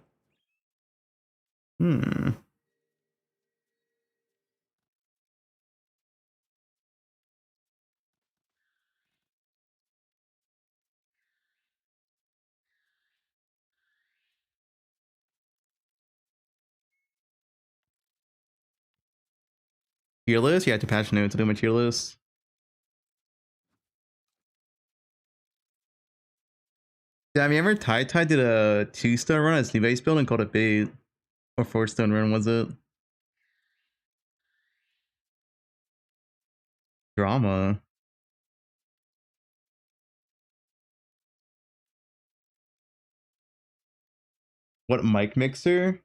Hmm. Tier list? Yeah, to patch notes to do my tier list. Yeah, I mean, remember Tai Tai did a 2-stone run as new base build and called it bait. Or 4-stone run, was it? Drama. What mic mixer?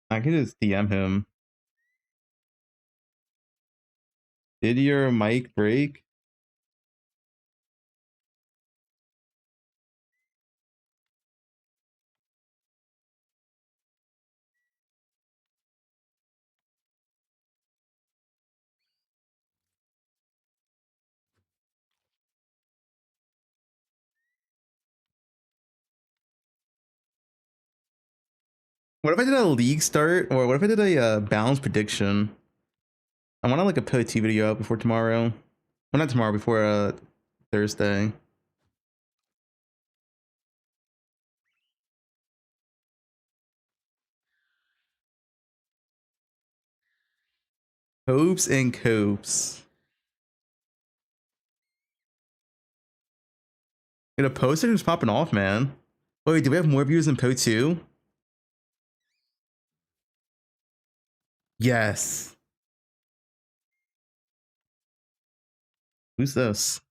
I can just DM him. Did your mic break? What if I did a league start? Or what if I did a balance prediction? I want to like a POE2 video out before tomorrow. Well, not tomorrow, before Thursday. Hopes and copes. The poster is popping off, man. Wait, do we have more views than POE2? Yes. Who's this?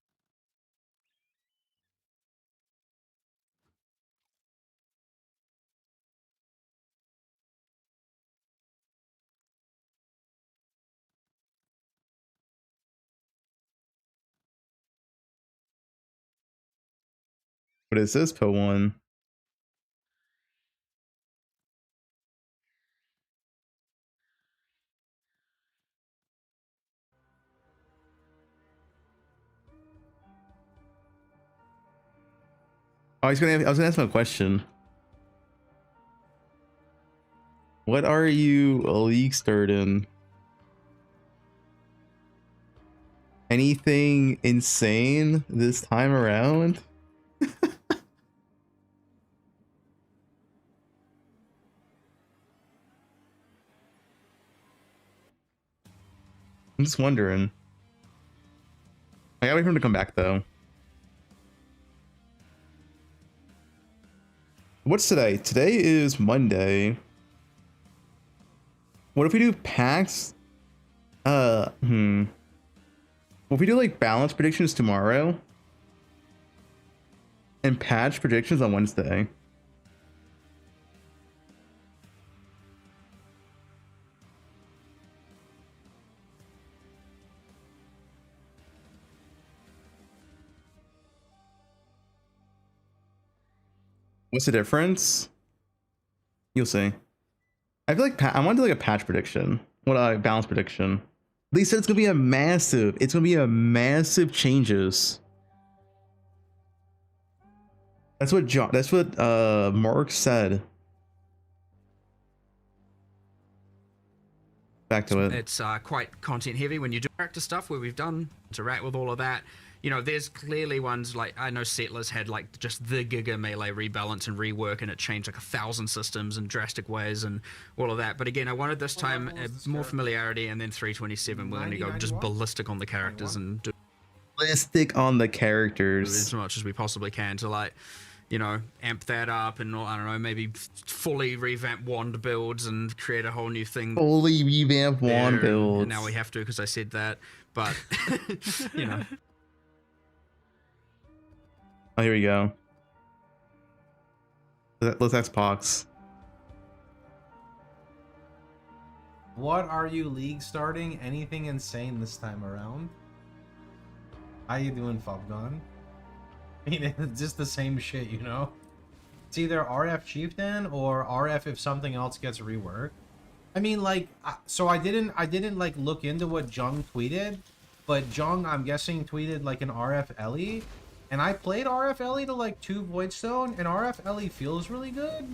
What is this, poe1? Oh, I was gonna ask him a question. What are you a league start in? Anything insane this time around? I'm just wondering. I gotta wait for him to come back though. What's today? Today is Monday. What if we do packs? What if we do like balance predictions tomorrow? And patch predictions on Wednesday. What's the difference? You'll see. I feel like I want to do like a patch prediction. What a balance prediction. They said it's gonna be a massive. It's gonna be a massive changes. That's what John. That's what Mark said. Back to it. It's quite content heavy when you do character stuff where we've done interact with all of that. You know, there's clearly ones like I know Settlers had like just the Giga Melee rebalance and rework, and it changed like 1,000 systems in drastic ways and all of that. But again, I wanted this time more familiarity, and then 327 we're going to go just ballistic on the characters and do Ballistic on the characters as much as we possibly can to like, you know, amp that up and I don't know, maybe fully revamp wand builds and create a whole new thing. Fully revamp wand builds. And now we have to because I said that, but you know. Oh, here we go. Let's ask Pox. What are you league starting? Anything insane this time around? How you doing, Fubgun? I mean, it's just the same shit, you know? It's either RF Chieftain or RF if something else gets reworked. I mean, like, so I didn't like look into what Jung tweeted, but Jung, I'm guessing, tweeted like an RF Ellie. And I played RF Ellie to like 2 Voidstone, and RF Ellie feels really good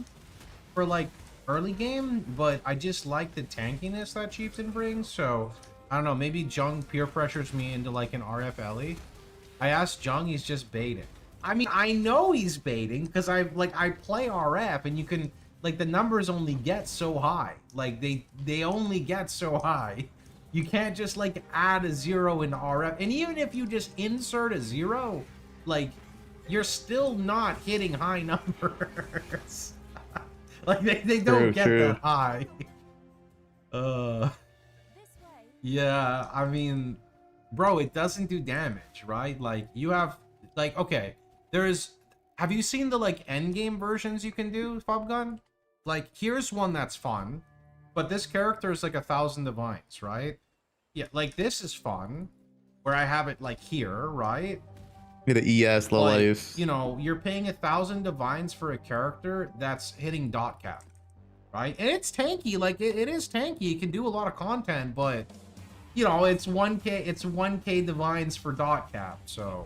for like early game, but I just like the tankiness that Chieftain brings, so I don't know, maybe Jung peer pressures me into like an RF Ellie. I asked Jung, he's just baiting. I mean, I know he's baiting because I play RF, and you can like the numbers only get so high. Like they only get so high. You can't just like add a 0 into RF, and even if you just insert a 0, like, you're still not hitting high numbers. Like, they don't get that high. Yeah, I mean, bro, it doesn't do damage, right? Like, you have, like, okay, have you seen the, like, endgame versions you can do, Fubgun? Like, here's one that's fun, but this character is, like, 1,000 divines, right? Yeah, like, this is fun, where I have it, like, here, right? Get an ES low life. You know, you're paying 1,000 divines for a character that's hitting dot cap, right? And it's tanky, like it is tanky. It can do a lot of content, but you know, it's 1k. It's 1k divines for dot cap. So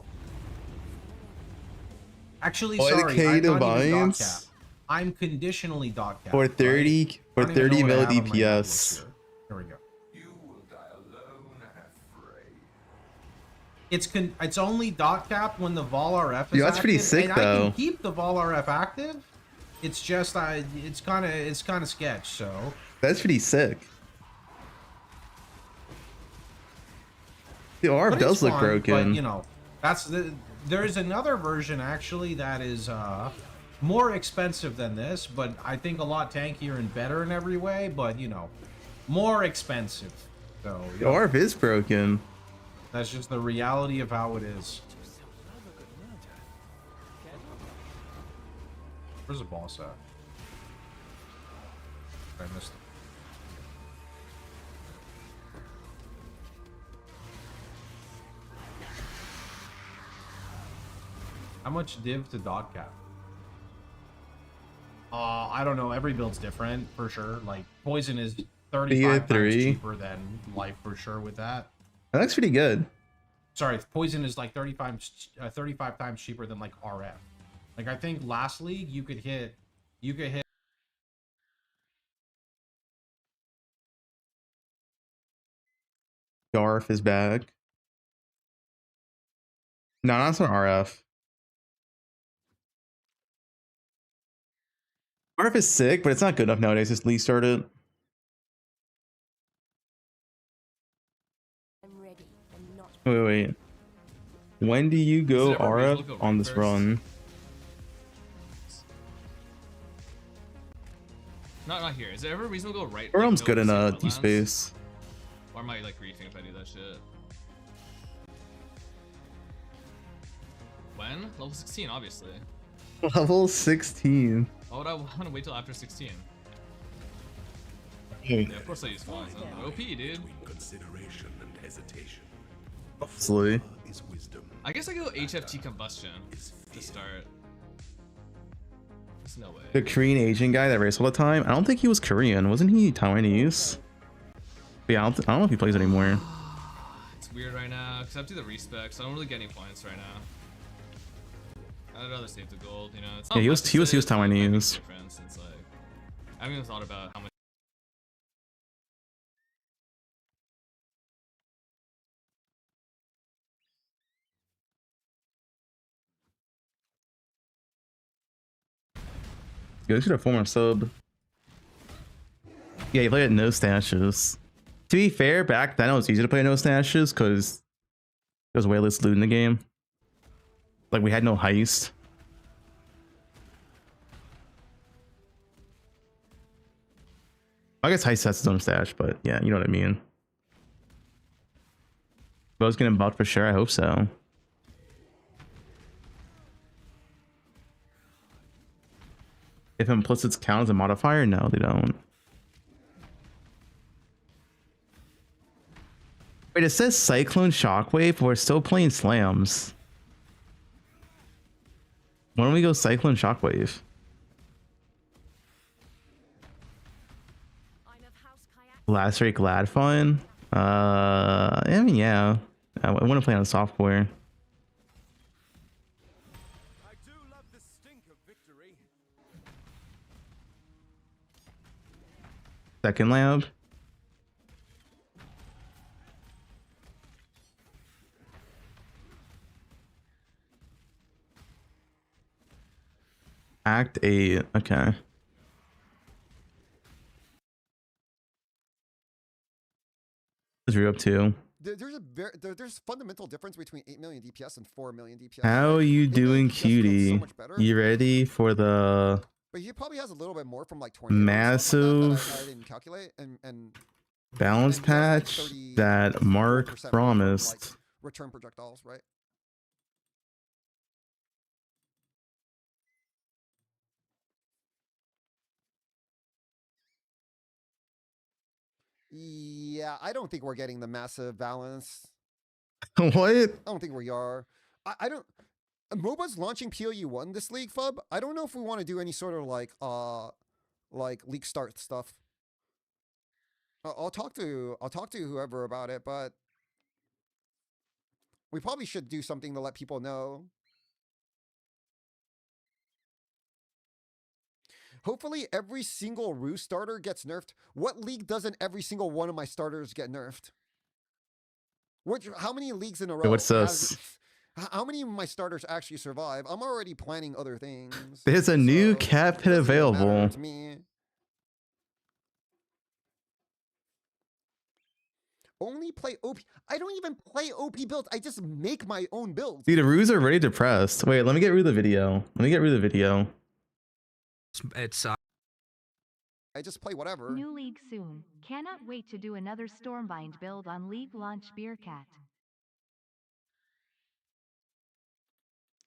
actually, sorry, I'm not even dot cap. I'm conditionally dot cap for 30 right? for 30 mil DPS. Here we go. It's only dot cap when the Vol RF is that's pretty sick, and though. I can keep the Vol RF active. It's just it's kind of sketch. So that's pretty sick. The RF does look broken. But you know, there's another version actually that is more expensive than this, but I think a lot tankier and better in every way. But you know, more expensive. So the RF is broken. That's just the reality of how it is. Where's the boss at? I missed it. How much div to dot cap? I don't know. Every build's different for sure. Like poison is 35 times cheaper than life for sure with that. That's pretty good. Sorry, poison is like 35 times cheaper than like RF. Like I think last league you could hit RF is back. No, that's not RF. RF is sick, but it's not good enough nowadays. Just Lee started. Wait. When do you go RF on this run? Not here. Is there ever a reason to go right? Realm's good in deep space. Or am I like griefing if I do that shit? When? Level 16, obviously. Level 16. Why would I want to wait till after 16? Hey. Yeah, of course I use flies. OP, dude. Consideration and hesitation. Absolutely. I guess I go HFT combustion to start. There's no way. The Korean Asian guy that raced all the time. I don't think he was Korean. Wasn't he Taiwanese? But yeah, I don't know if he plays anymore. It's weird right now because I have to do the respec, so I don't really get any points right now. I'd rather save the gold, you know. It's not Yeah, he much was to save, Taiwanese. but it makes a difference. It's like I haven't even thought about how much. Yo, this should have former sub. Yeah, he played at no stashes. To be fair, back then it was easy to play at no stashes because there was way less loot in the game. Like we had no heist. I guess heist has its own stash, but yeah, you know what I mean. Bo's getting buffed for sure. I hope so. If implicits count as a modifier, no, they don't. Wait, it says Cyclone Shockwave, but we're still playing slams. Why don't we go Cyclone Shockwave? Last rate Glad Fun? I mean, yeah. I want to play on software. Second lab. Act 8. Okay. What's you up to? There's fundamental difference between 8 million DPS and 4 million DPS. How are you doing, cutie? You ready for the But he probably has a little bit more from like 20 massive I didn't calculate and balance patch that Mark promised? like return projectiles, right? Yeah, I don't think we're getting the massive balance. What? I don't think we are. I don't. MOBA's launching POE1 this league, Fub. I don't know if we want to do any sort of like league start stuff. I'll talk to whoever about it, but we probably should do something to let people know. Hopefully every single Rue starter gets nerfed. What league doesn't every single one of my starters get nerfed? How many leagues in a row? What's this? How many of my starters actually survive? I'm already planning other things. There's a new cat pit available. To me. Only play OP. I don't even play OP builds. I just make my own builds. Dude, the Rues are already depressed. Wait, let me get rid of the video. It's I just play whatever. New league soon. Cannot wait to do another Stormbind build on League launch Beercat.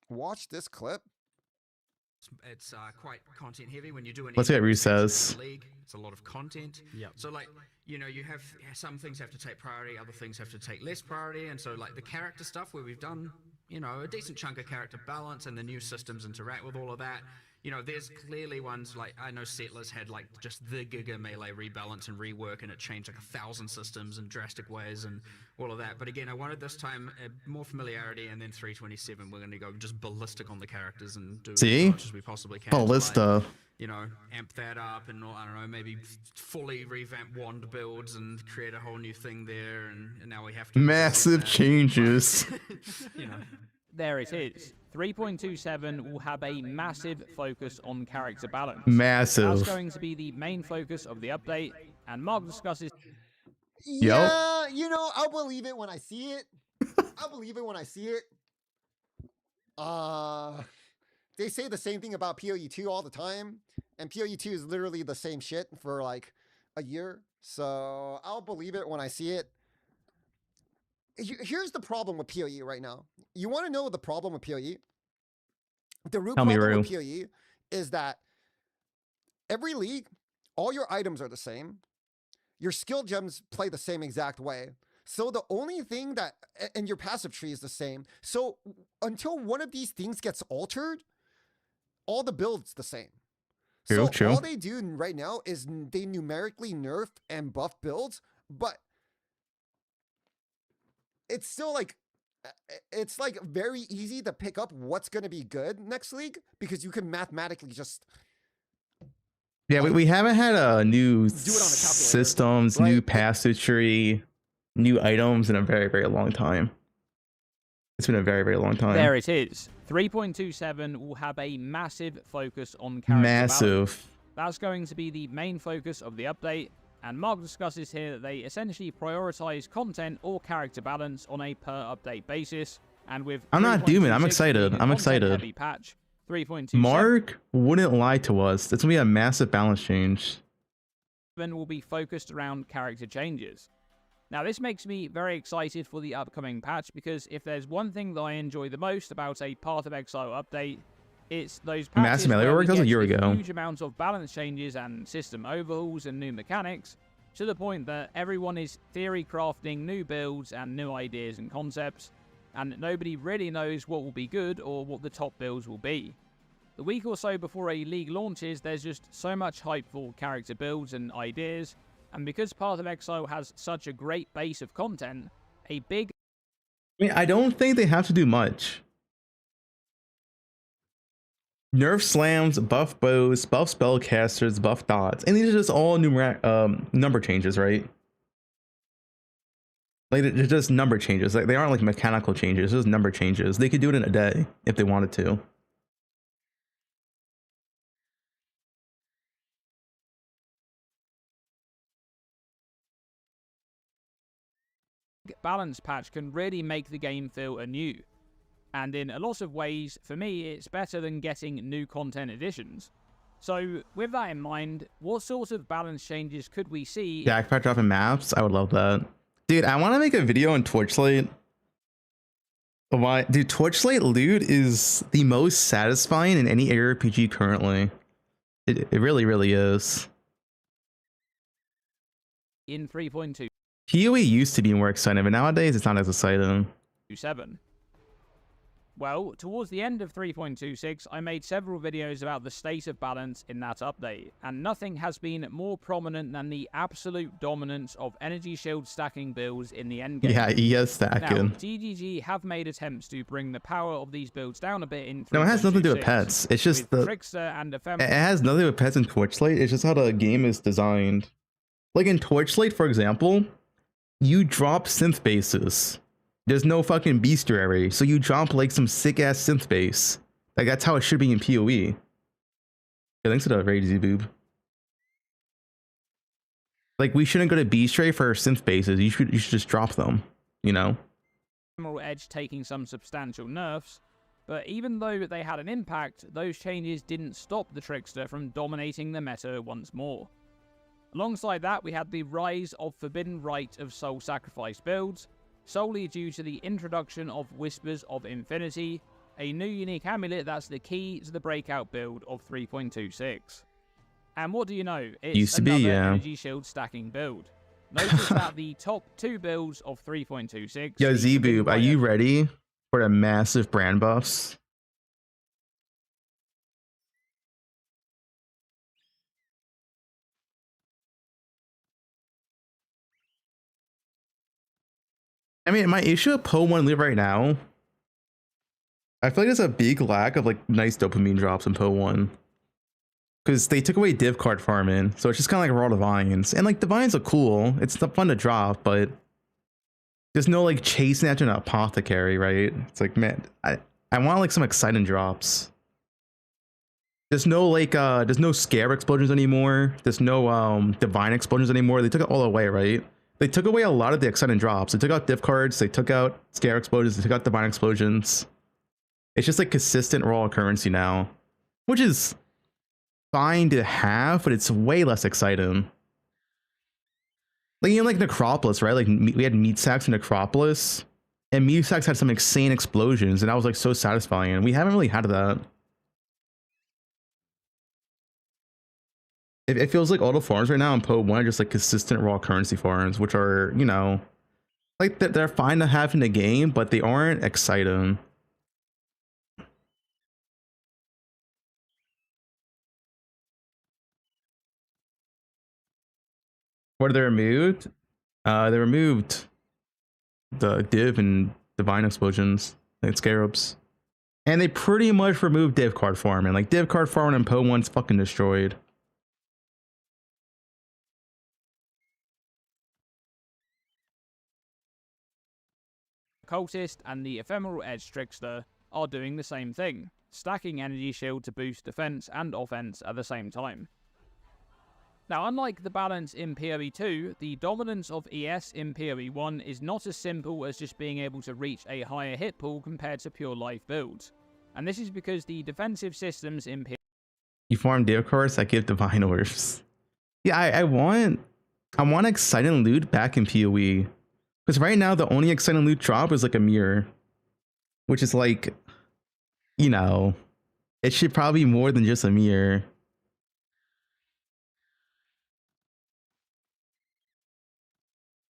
Watch this clip. It's quite content heavy when you do an. Let's see what Reese says. League. It's a lot of content. Yeah. So like, you know, you have some things have to take priority, other things have to take less priority, and so like the character stuff where we've done, you know, a decent chunk of character balance and the new systems interact with all of that. You know, there's clearly ones like, I know Settlers had like just the Giga Melee rebalance and rework, and it changed like 1,000 systems in drastic ways and all of that. But again, I wanted this time more familiarity, and then 327, we're going to go just ballistic on the characters and do as much as we possibly can. Ballista. Like, you know, amp that up and, I don't know, maybe fully revamp wand builds and create a whole new thing there. And now we have to... Massive changes. You know. There it is. 3.27 will have a massive focus on character balance. Massive. That's going to be the main focus of the update, and Mark discusses... Yeah, you know, I'll believe it when I see it. I'll believe it when I see it. They say the same thing about POE2 all the time, and POE2 is literally the same shit for like a year. So I'll believe it when I see it. Here's the problem with POE right now. You want to know the problem with POE? The root Tell me, problem Rue. with PoE is that every league, all your items are the same. Your skill gems play the same exact way. So the only thing that, and your passive tree is the same. So until one of these things gets altered, all the builds the same. True, So true. all they do right now is they numerically nerf and buff builds, but it's still like, it's like very easy to pick up what's going to be good next league because you can mathematically just. Yeah, we haven't had a new Do it on a calculator, systems, right? new passage tree, new items in a very, very long time. It's been a very, very long time. There it is. 3.27 will have a massive focus on character balance. Massive. That's going to be the main focus of the update, and Mark discusses here that they essentially prioritize content or character balance on a per update basis, and with I'm not dooming. I'm 3.26 excited. being a I'm content-heavy excited. patch, 3.27 Mark wouldn't lie to us. It's gonna be a massive balance change. will be focused around character changes. Now, this makes me very excited for the upcoming patch, because if there's one thing that I enjoy the most about a Path of Exile update, it's those patches Massive melee where we work? That was a get year a ago. huge amount of balance changes and system overhauls and new mechanics, to the point that everyone is theory crafting new builds and new ideas and concepts, and nobody really knows what will be good or what the top builds will be. The week or so before a league launches, there's just so much hype for character builds and ideas, and because Path of Exile has such a great base of content, a big... I mean, I don't think they have to do much. Nerf slams, buff bows, buff spellcasters, buff dots, and these are just all number changes, right? Like they're just number changes. Like they aren't like mechanical changes. They're just number changes. They could do it in a day if they wanted to. balance patch can really make the game feel anew. And in a lot of ways, for me, it's better than getting new content additions. So, with that in mind, what sort of balance changes could we see? Jackpot dropping maps. I would love that. Dude, I want to make a video on Torchlight. Why? Dude, Torchlight loot is the most satisfying in any ARPG currently. It really, really is. In 3.2. PoE used to be more exciting, but nowadays it's not as exciting. 7. Well, towards the end of 3.26, I made several videos about the state of balance in that update, and nothing has been more prominent than the absolute dominance of energy shield stacking builds in the endgame. Yeah, ES stacking. Now, GGG have made attempts to bring the power of these builds down a bit in 3.26. No, it has nothing to do with pets. It's just the Trickster and it has nothing to do with pets in Torchlight. It's just how the game is designed. Like in Torchlight, for example, you drop synth bases. There's no fucking bestiary, so you drop like some sick ass synth base. Like that's how it should be in PoE. Yeah, thanks to the Crazy Boob. Like we shouldn't go to bestiary for synth bases. You should just drop them. You know. Emerald Edge taking some substantial nerfs, but even though they had an impact, those changes didn't stop the Trickster from dominating the meta once more. Alongside that, we had the rise of Forbidden Rite of Soul Sacrifice builds, solely due to the introduction of Whispers of Infinity, a new unique amulet that's the key to the breakout build of 3.26. And what do you know? It's used to another be, yeah. energy shield stacking build. Notice that the top 2 builds of 3.26... Yo, Z-Boob, are you ready for the massive brand buffs? I mean, my issue with poe1 loot right now, I feel like there's a big lack of like nice dopamine drops in poe1. Because they took away div card farming, so it's just kind of like raw divines. And like divines are cool, it's fun to drop, but there's no like chasing after an apothecary, right? It's like, man, I want like some exciting drops. There's no like there's no scare explosions anymore. There's no divine explosions anymore. They took it all away, right? They took away a lot of the exciting drops. They took out div cards, they took out scare explosions, they took out divine explosions. It's just like consistent raw currency now, which is fine to have, but it's way less exciting. Like, you know, like Necropolis, right? Like we had meat sacks in Necropolis, and meat sacks had some insane explosions, and that was like so satisfying. And we haven't really had that. it feels like all the farms right now in poe1 are just like consistent raw currency farms, which are, you know, like they're fine to have in the game, but they aren't exciting. What are they removed? They removed the div and divine explosions, like scarabs. And they pretty much removed div card farming. Like div card farming in poe1's fucking destroyed. Cultist and the Ephemeral Edge Trickster are doing the same thing, stacking Energy Shield to boost defense and offense at the same time. Now, unlike the balance in PoE 2, the dominance of ES in PoE 1 is not as simple as just being able to reach a higher hit pool compared to pure life builds. And this is because the defensive systems in PoE... You farm div cards that give divine orbs. Yeah, I want exciting loot back in PoE. Because right now, the only exciting loot drop is like a mirror. Which is like, you know, it should probably be more than just a mirror.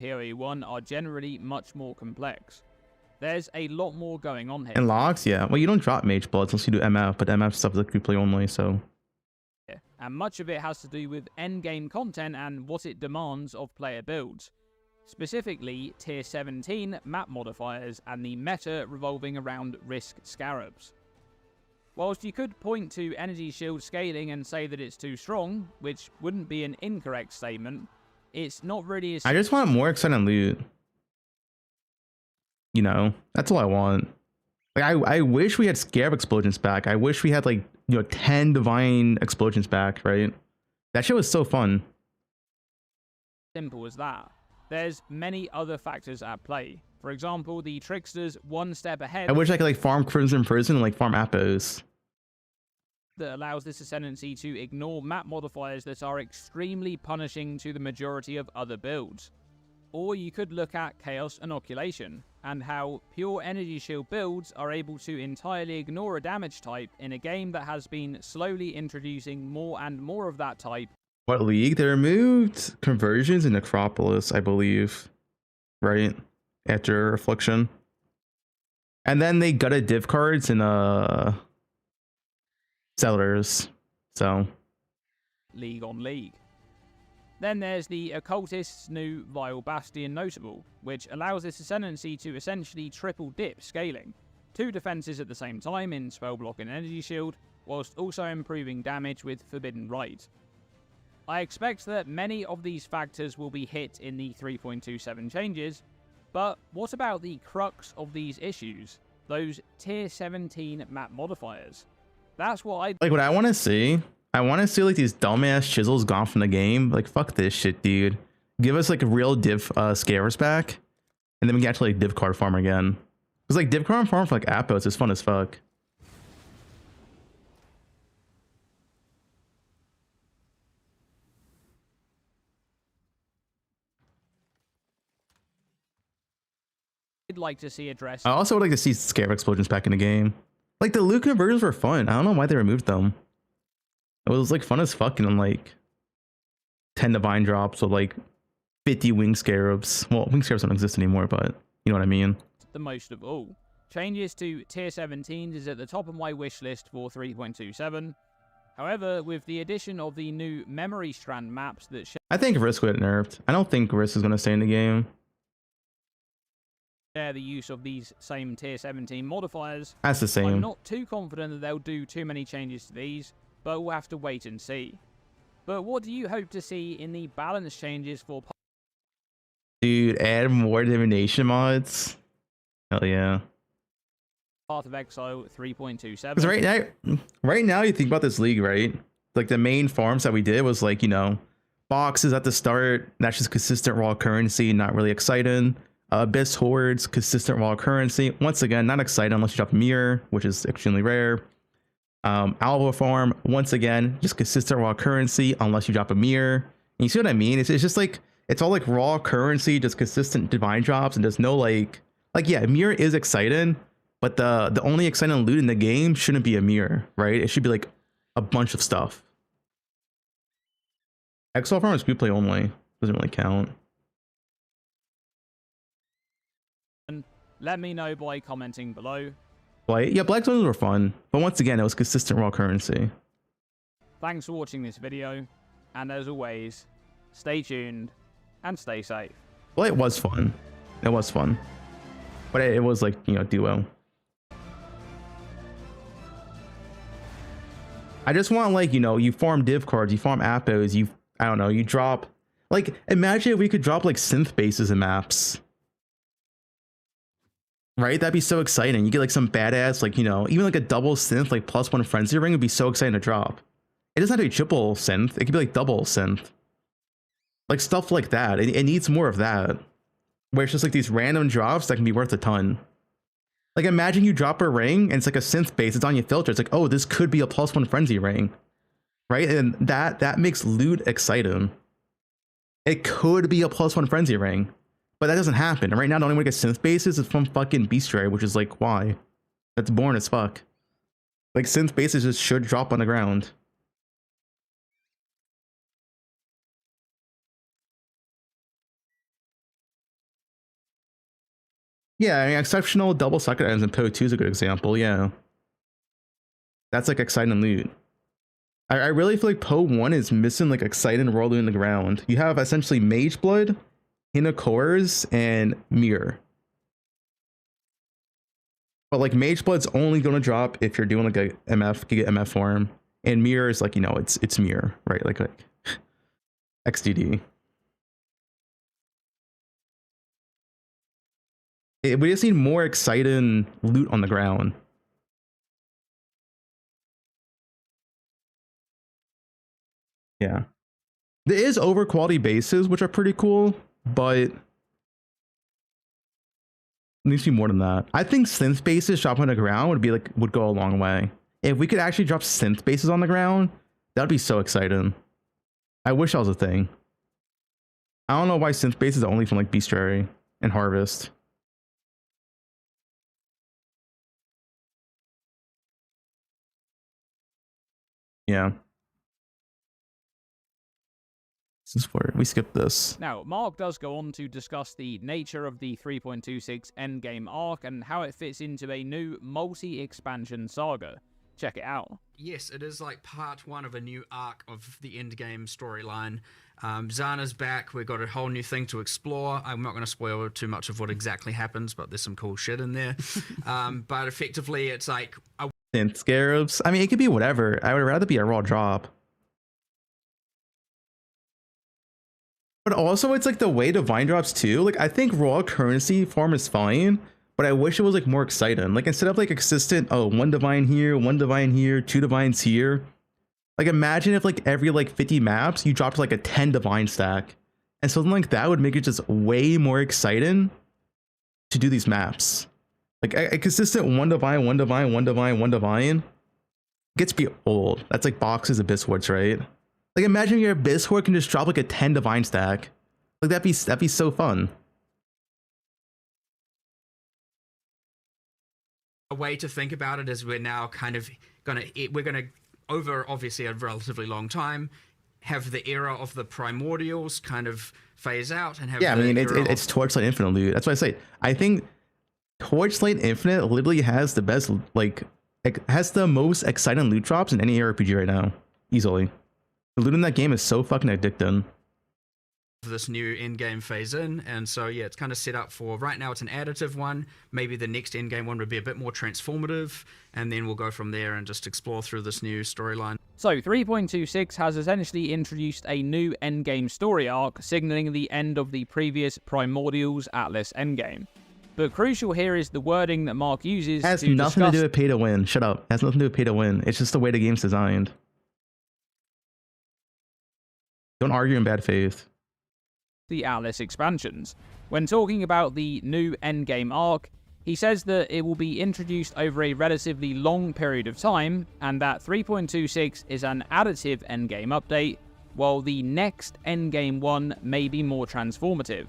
PoE 1 are generally much more complex. There's a lot more going on here. And locks, yeah. Well, you don't drop mage bloods unless you do MF, but MF stuff is like replay only, so. And much of it has to do with endgame content and what it demands of player builds. Specifically, tier 17 map modifiers and the meta revolving around risk scarabs. Whilst you could point to energy shield scaling and say that it's too strong, which wouldn't be an incorrect statement, it's not really as... I just want more exciting loot. You know, that's all I want. Like I wish we had scarab explosions back. I wish we had like, you know, 10 divine explosions back, right? That shit was so fun. Simple as that. There's many other factors at play. For example, the Trickster's one step ahead... I wish I could like farm Crimson Prison and like farm Appos. That allows this ascendancy to ignore map modifiers that are extremely punishing to the majority of other builds. Or you could look at Chaos Inoculation, and how pure energy shield builds are able to entirely ignore a damage type in a game that has been slowly introducing more and more of that type. What league? They removed conversions in Necropolis, I believe, right? After Affliction. And then they gutted div cards in Settlers, so. League on League. Then there's the Occultist's new Vile Bastion Notable, which allows this ascendancy to essentially triple dip scaling. 2 defenses at the same time in Spellblock and Energy Shield, whilst also improving damage with Forbidden Rite. I expect that many of these factors will be hit in the 3.27 changes, but what about the crux of these issues? Those tier 17 map modifiers. That's what what I want to see. I want to see like these dumbass chisels gone from the game. Like fuck this shit, dude. Give us like a real div scares back, and then we can actually like div card farm again. Because like div card farm for like Appos is fun as fuck. I'd like to see addressed. I also would like to see scare explosions back in the game. Like the loot conversions were fun. I don't know why they removed them. It was like fun as fucking on like 10 divine drops with like 50 wing scarabs. Well, wing scarabs don't exist anymore, but you know what I mean. The most of all. Changes to tier 17s is at the top of my wish list for 3.27. However, with the addition of the new memory strand maps that I think Risk would get nerfed. I don't think Risk is going to stay in the game. Share the use of these same tier 17 modifiers. That's the same. I'm not too confident that they'll do too many changes to these, but we'll have to wait and see. But what do you hope to see in the balance changes for... Dude, add more divination mods. Hell yeah. Path of Exile 3.27. Because right now you think about this league, right? Like the main farms that we did was like, you know, boxes at the start. That's just consistent raw currency, not really exciting. Abyss hordes, consistent raw currency. Once again, not exciting unless you drop a mirror, which is extremely rare. Alba farm, once again, just consistent raw currency unless you drop a mirror. And you see what I mean? It's just like, it's all like raw currency, just consistent divine drops, and there's no like yeah, mirror is exciting, but the only exciting loot in the game shouldn't be a mirror, right? It should be like a bunch of stuff. Exile Farm is speed play only. Doesn't really count. Let me know by commenting below. Yeah, Black Zones were fun, but once again, it was consistent raw currency. Thanks for watching this video, and as always, stay tuned and stay safe. Well, it was fun. It was fun. But it was like, you know, duo. I just want, like, you know, you farm div cards, you farm appos, I don't know, you drop, like, imagine if we could drop like synth bases and maps. Right? That'd be so exciting. You get like some badass, like, you know, even like a double synth, like +1 frenzy ring would be so exciting to drop. It doesn't have to be triple synth, it could be like double synth. Like stuff like that. It needs more of that. Where it's just like these random drops that can be worth a ton. Like imagine you drop a ring and it's like a synth base, it's on your filter. It's like, oh, this could be a +1 frenzy ring. Right? And that makes loot exciting. It could be a +1 frenzy ring. But that doesn't happen. And right now the only way to get synth bases is from fucking Bestiary, which is like, why? That's boring as fuck. Like synth bases just should drop on the ground. Yeah, I mean, exceptional double second items in poe1 is a good example, yeah. That's like exciting loot. I really feel like poe1 is missing like exciting raw loot in the ground. You have essentially Mage Blood, Hinokors, and Mirror. But like Mage Blood's only gonna drop if you're doing like a MF, Giga MF farm. And Mirror is like, you know, it's Mirror, right? Like XDD. We just need more exciting loot on the ground. Yeah. There is over quality bases, which are pretty cool, but it needs to be more than that. I think synth bases dropping on the ground would go a long way. If we could actually drop synth bases on the ground, that'd be so exciting. I wish that was a thing. I don't know why synth bases are only from like Bestiary and Harvest. Yeah. This is for we skipped this. Now, Mark does go on to discuss the nature of the 3.26 endgame arc and how it fits into a new multi-expansion saga. Check it out. Yes, it is like part one of a new arc of the endgame storyline. Zana's back. We've got a whole new thing to explore. I'm not going to spoil too much of what exactly happens, but there's some cool shit in there. But effectively, it's like synth scarabs. I mean, it could be whatever. I would rather be a raw drop. But also, it's like the way divine drops too. Like, I think raw currency farm is fine, but I wish it was like more exciting. Like, instead of like a consistent, oh, 1 divine here, 1 divine here, 2 divines here. Like, imagine if like every like 50 maps you dropped like a 10 divine stack, and something like that would make it just way more exciting to do these maps. Like a consistent 1 divine, 1 divine, 1 divine, 1 divine gets to be old. That's like boxes of Abyss Hordes, right? Like imagine your Abyss Horde can just drop like a 10 divine stack. Like that'd be so fun. a way to think about it is we're now kind of we're gonna over obviously a relatively long time have the era of the primordials kind of phase out and have I mean it's Torchlight Infinite loot. That's why I say I think Torchlight Infinite literally has the best, like, it has the most exciting loot drops in any RPG right now, easily. The loot in that game is so fucking addicting. This new endgame phase in, and so yeah, it's kind of set up for right now. It's an additive one. Maybe the next endgame one would be a bit more transformative, and then we'll go from there and just explore through this new storyline. So 3.26 has essentially introduced a new endgame story arc, signaling the end of the previous Primordials Atlas endgame. But crucial here is the wording that Mark uses. It has nothing to do with pay to win. Shut up. It has nothing to do with pay to win. It's just the way the game's designed. Don't argue in bad faith. The Atlas expansions. When talking about the new endgame arc, he says that it will be introduced over a relatively long period of time, and that 3.26 is an additive endgame update, while the next endgame one may be more transformative.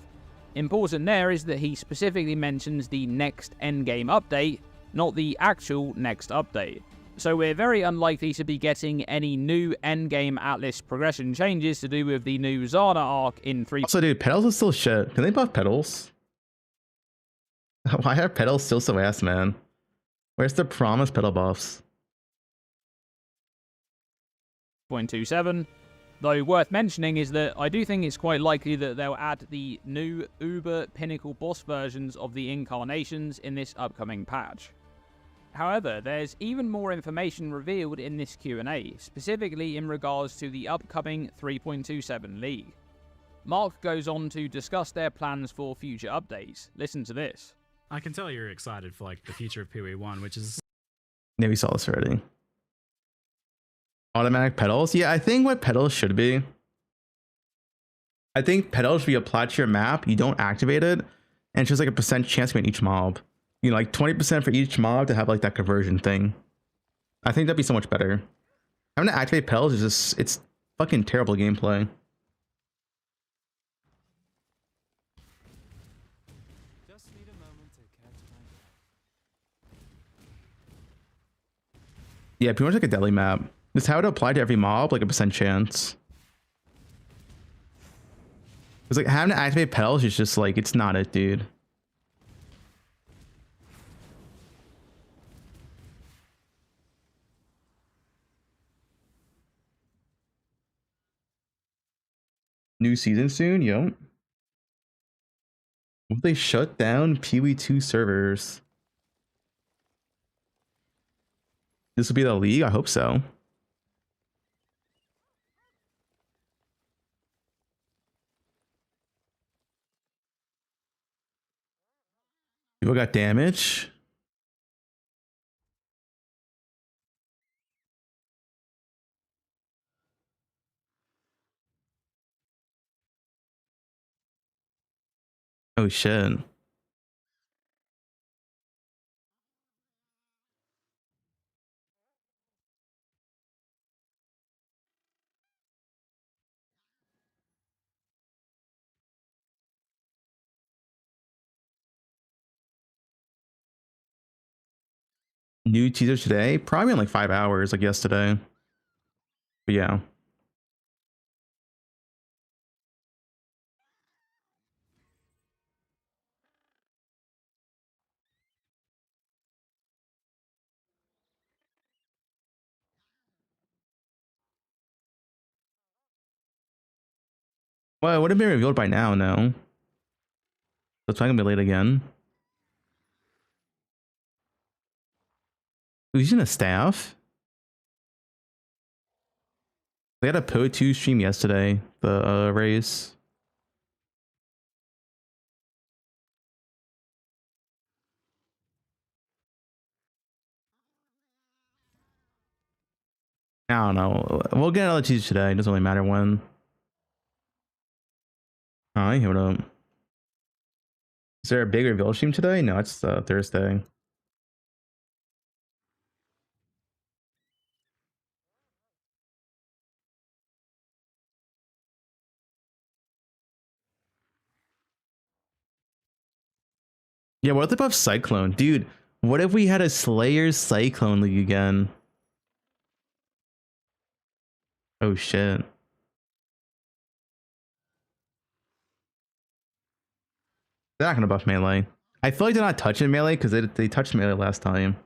Important there is that he specifically mentions the next endgame update, not the actual next update. So we're very unlikely to be getting any new endgame Atlas progression changes to do with the new Zana arc in 3. Also, dude, pedals are still shit. Can they buff pedals? Why are pedals still so ass, man? Where's the promised pedal buffs? 0.27. Though worth mentioning is that I do think it's quite likely that they'll add the new Uber Pinnacle boss versions of the incarnations in this upcoming patch. However, there's even more information revealed in this Q&A, specifically in regards to the upcoming 3.27 League. Mark goes on to discuss their plans for future updates. Listen to this. I can tell you're excited for like the future of poe1, which is... Yeah, we saw this already. Automatic pedals? Yeah, I think what pedals should be, I think pedals should be applied to your map, you don't activate it, and it's just like a % chance to win each mob. You know, like 20% for each mob to have like that conversion thing. I think that'd be so much better. Having to activate pedals is just, it's fucking terrible gameplay. Yeah, pretty much like a deli map. Just how it applied to every mob, like a % chance. It's like having to activate pedals is just like, it's not it, dude. New season soon, yo. Will they shut down PoE2 servers? This will be the league? I hope so. People got damage. Oh shit. New teasers today? Probably in like 5 hours, like yesterday. But yeah. Well, it would have been revealed by now, no? So it's not gonna be late again. Who's using a staff? They had a poe2 stream yesterday, the race. I don't know. We'll get another teaser today. It doesn't really matter when. Hi, what up? Is there a big reveal stream today? No, it's Thursday. Yeah, what about Cyclone? Dude, what if we had a Slayer Cyclone League again? Oh shit. They're not gonna buff melee. I feel like they're not touching melee because they touched melee last time.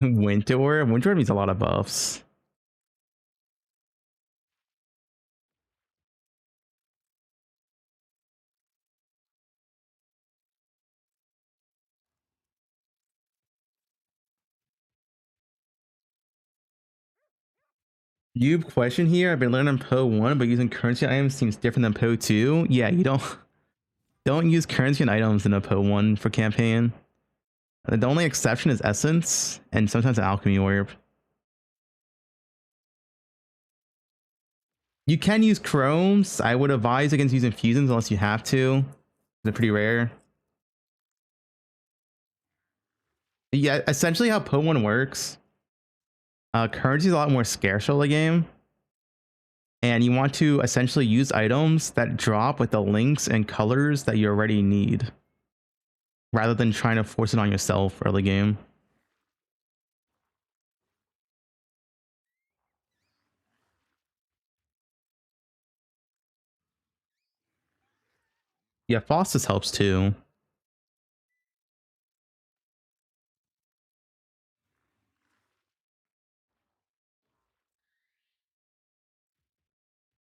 Winter means a lot of buffs. You question here. I've been learning poe1, but using currency items seems different than poe2. Yeah, you don't use currency and items in a poe1 for campaign. The only exception is essence and sometimes an alchemy orb. You can use chromes. I would advise against using fusions unless you have to. They're pretty rare. Yeah, essentially how poe1 works. Currency is a lot more scarce in the game. And you want to essentially use items that drop with the links and colors that you already need, rather than trying to force it on yourself early game. Yeah, Fossis helps too.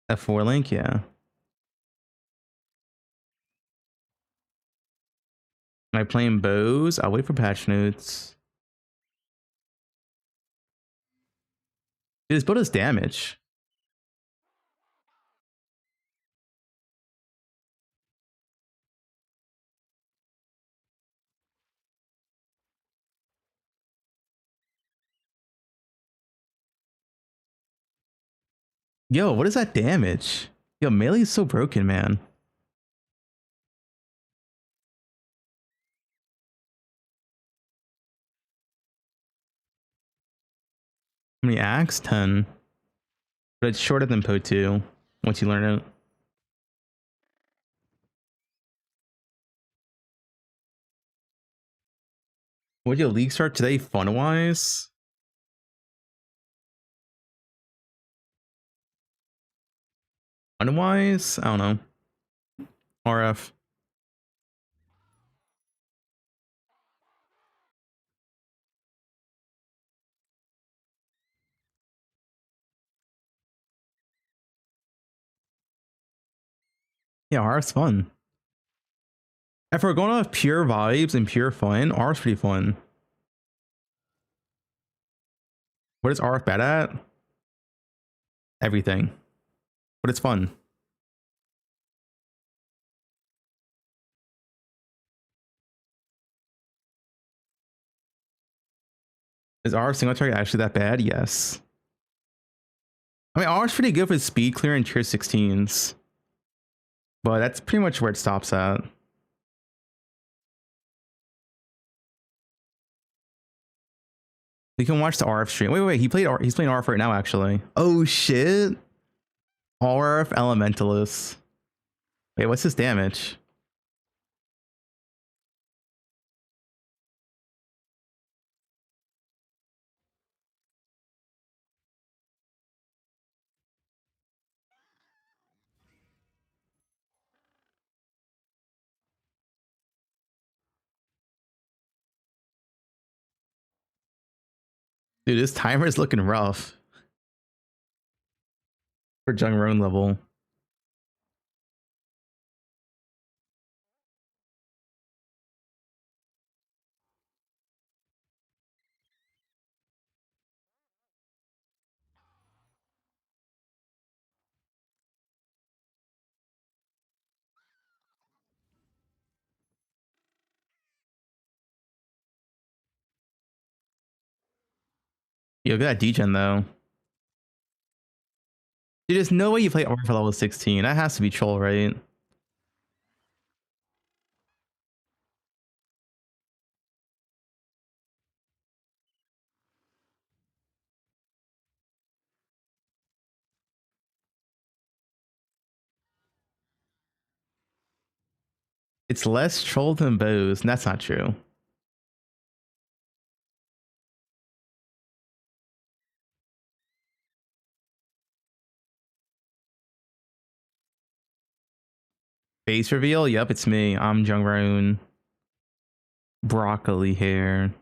F4 link, yeah. Am I playing bows? I'll wait for patch notes. Dude, this build is damage. Yo, what is that damage? Yo, melee is so broken, man. How many axe? 10. But it's shorter than poe2 once you learn it. Would your league start today fun-wise? Fun-wise? I don't know. RF. Yeah, RF's fun. If we're going off pure vibes and pure fun, RF's pretty fun. What is RF bad at? Everything. But it's fun. Is RF single target actually that bad? Yes. I mean, RF's pretty good for speed clear in tier 16s. But that's pretty much where it stops at. We can watch the RF stream. Wait, he's playing RF right now, actually. Oh shit. RF Elementalist. Wait, what's his damage? Dude, this timer is looking rough for Jung Roan level. Yo, good at degen though. Dude, there's no way you play RF for level 16. That has to be troll, right? It's less troll than bows, and that's not true. Face reveal? Yep, it's me. I'm Jung Roan. Broccoli hair.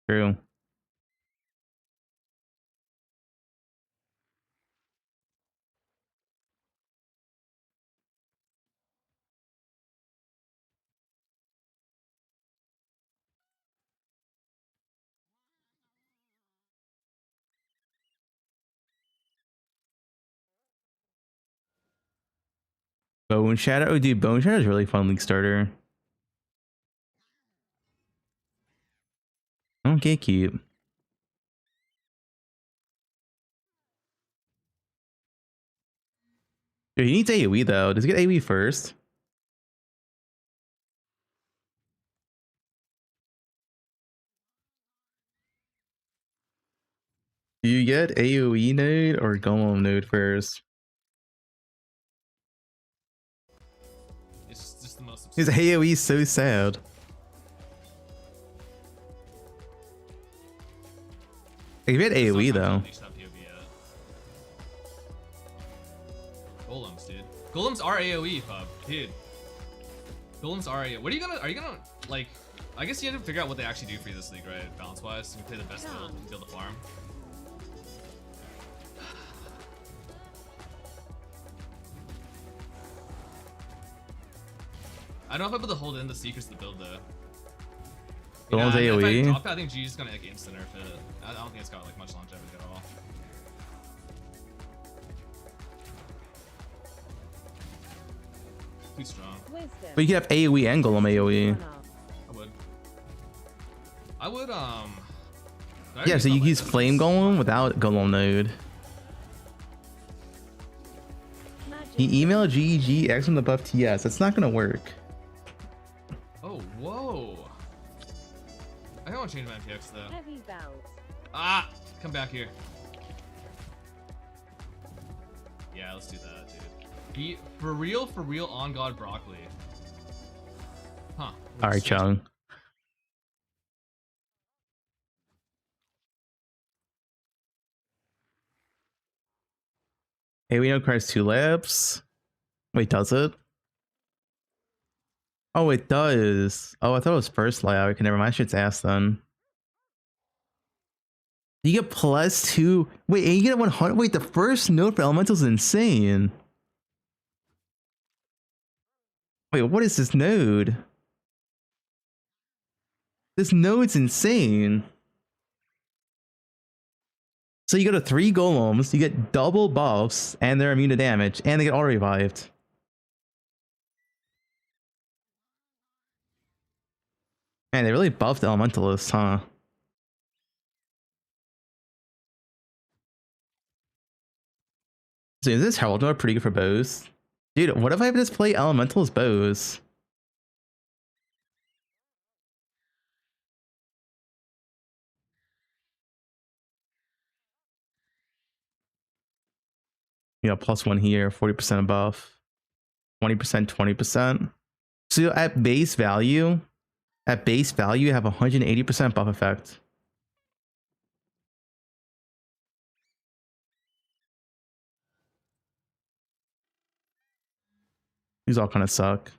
True. Bone Shadow? Oh, dude, Bone Shadow is really fun league starter. don't gatekeep. Dude, he needs AoE though. Does he get AoE first? Do you get AoE node or Golem node first? It's just the most. His AoE is so sad. Like, if you had AoE though. Golems, dude. Golems are AoE, Pub. Dude. Golems are AoE. What are you gonna, like, I guess you have to figure out what they actually do for you this league, right? Balance-wise. You play the best build and build the farm. I don't know if I'm able to hold in the secrets of the build, though. Golem's If I AoE? drop it, I think G's gonna, like, instant nerf it. I don't think it's got, like, much longevity at all. Too strong. But you could have AoE and Golem AoE. I would, Yeah, so you use Flame Golem without Golem node. He emailed GEG, asked him to buff TS. That's not gonna work. Oh, whoa. I don't want to change my MPX though. Heavy belt. Ah, come back here. Yeah, let's do that, dude. Be for real on God broccoli. Huh. Alright, Chung. Hey, we know requires 2 laps. Wait, does it? Oh, it does. Oh, I thought it was first lap. Okay, never mind. Shit's ass then. You get +2. Wait, and you get 100. Wait, the first node for elemental is insane. Wait, what is this node? This node's insane. So you go to 3 golems, you get double buffs, and they're immune to damage, and they get auto revived. Man, they really buffed the elementalists, huh? So is this Herald mode pretty good for bows? Dude, what if I just play elementals bows? Yeah, +1 here, 40% buff, 20%, 20%. So at base value, you have 180% buff effect. These all kind of suck.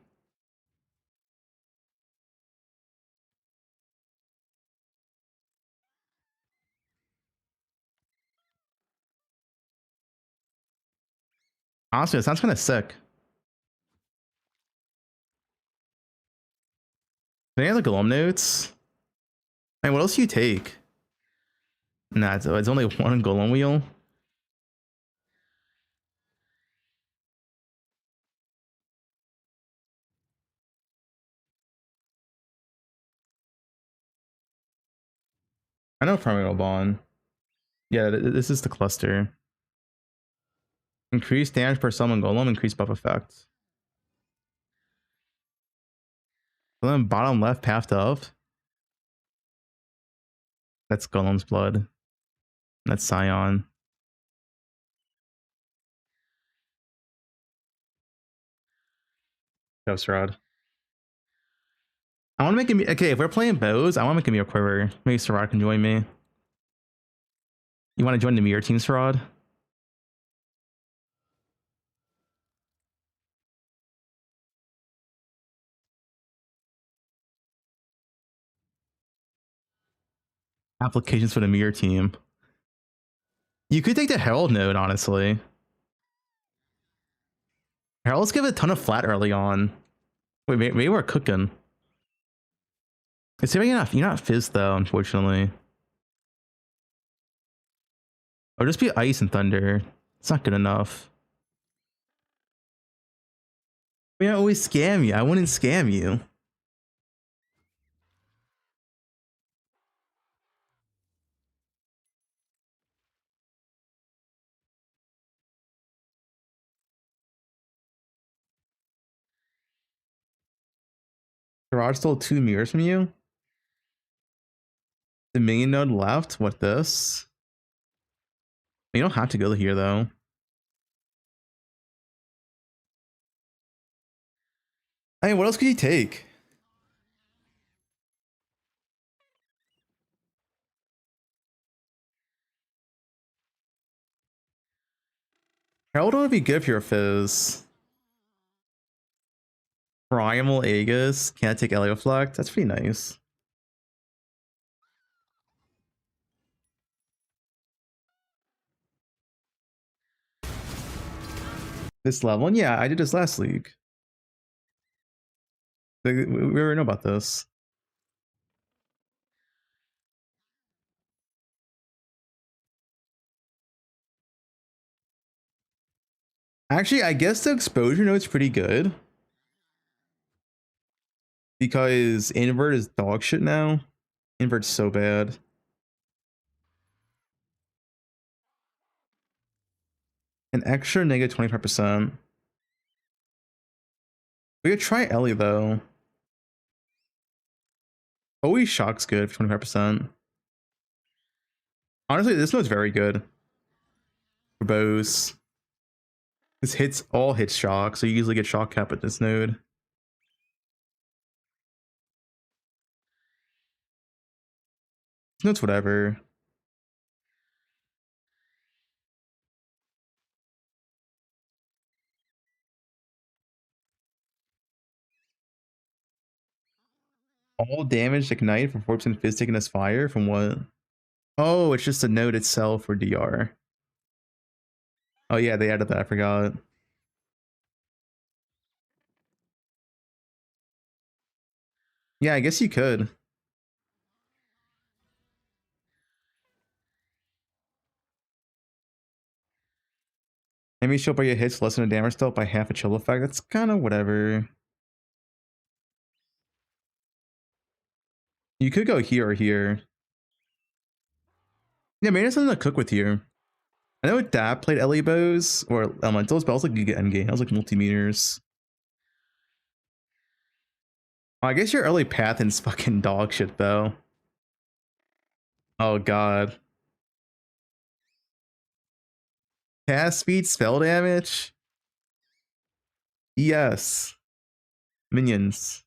Honestly, it sounds kind of sick. Any other golem notes? And what else do you take? Nah, it's only 1 golem wheel. I know Primordial Bond. Yeah, this is the cluster. Increase damage per summon golem, increase buff effect. So then bottom left path up. That's Golem's blood. That's Scion. Ghost Rod. I want to make him. Okay, if we're playing bows, I want to make him your quiver. Maybe Sarad can join me. You want to join the mirror team, Sarad? Applications for the mirror team. You could take the Herald node, honestly. Herald's give it a ton of flat early on. Wait, maybe we're cooking. It's you're not Fizz though, unfortunately. Or just be Ice and Thunder. It's not good enough. I mean, I always scam you. I wouldn't scam you. Garage stole 2 mirrors from you. The minion node left. What this? You don't have to go here though. I mean, what else could you take? Herald would be good if you're a Fizz. Primal Aegis. Can't take Elioflect. That's pretty nice. This level? And yeah, I did this last league. We already know about this. Actually, I guess the exposure note's pretty good. Because invert is dog shit now. Invert's so bad. An extra negative 25%. We could try Ellie though. Always shock's good for 25%. Honestly, this note's very good. For bows. This hits all hits shock, so you usually get shock cap at this node. This note's whatever. All damage ignite for 4% fizz taken as fire from what? Oh, it's just a node itself for DR. Oh yeah, they added that, I forgot. Yeah, I guess you could. Maybe show up by your hits less than a damage dealt by half a chill effect. That's kind of whatever. You could go here or here. Yeah, maybe there's something to cook with here. I know Dap played LE bows or elementals, but I was like, you get endgame. I was like multimeters. Oh, I guess your early Pathin's fucking dog shit though. Oh god. Cast speed, spell damage. Yes. Minions.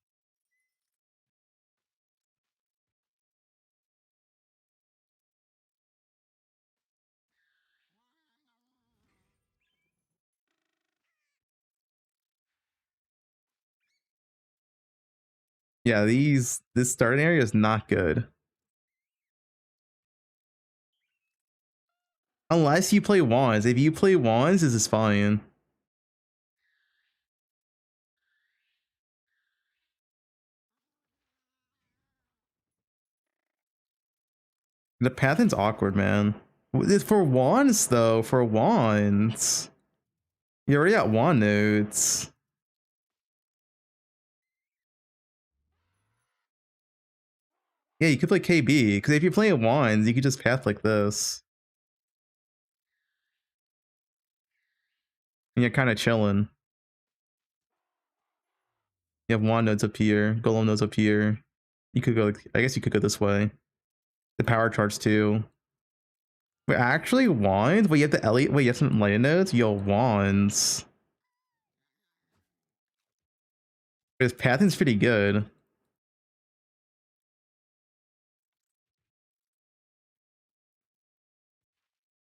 Yeah, this starting area is not good. Unless you play wands. If you play wands, this is fine. The Pathin's awkward, man. For wands though, for wands. You already got wand nodes. Yeah, you could play KB, because if you're playing wands, you could just path like this. And you're kind of chilling. You have wand nodes up here, golem nodes up here. You could go, I guess you could go this way. The power charge too. Wait, actually wands? Wait, you have the Elliot, wait, you have some light nodes? Yo, wands. This Pathin's pretty good.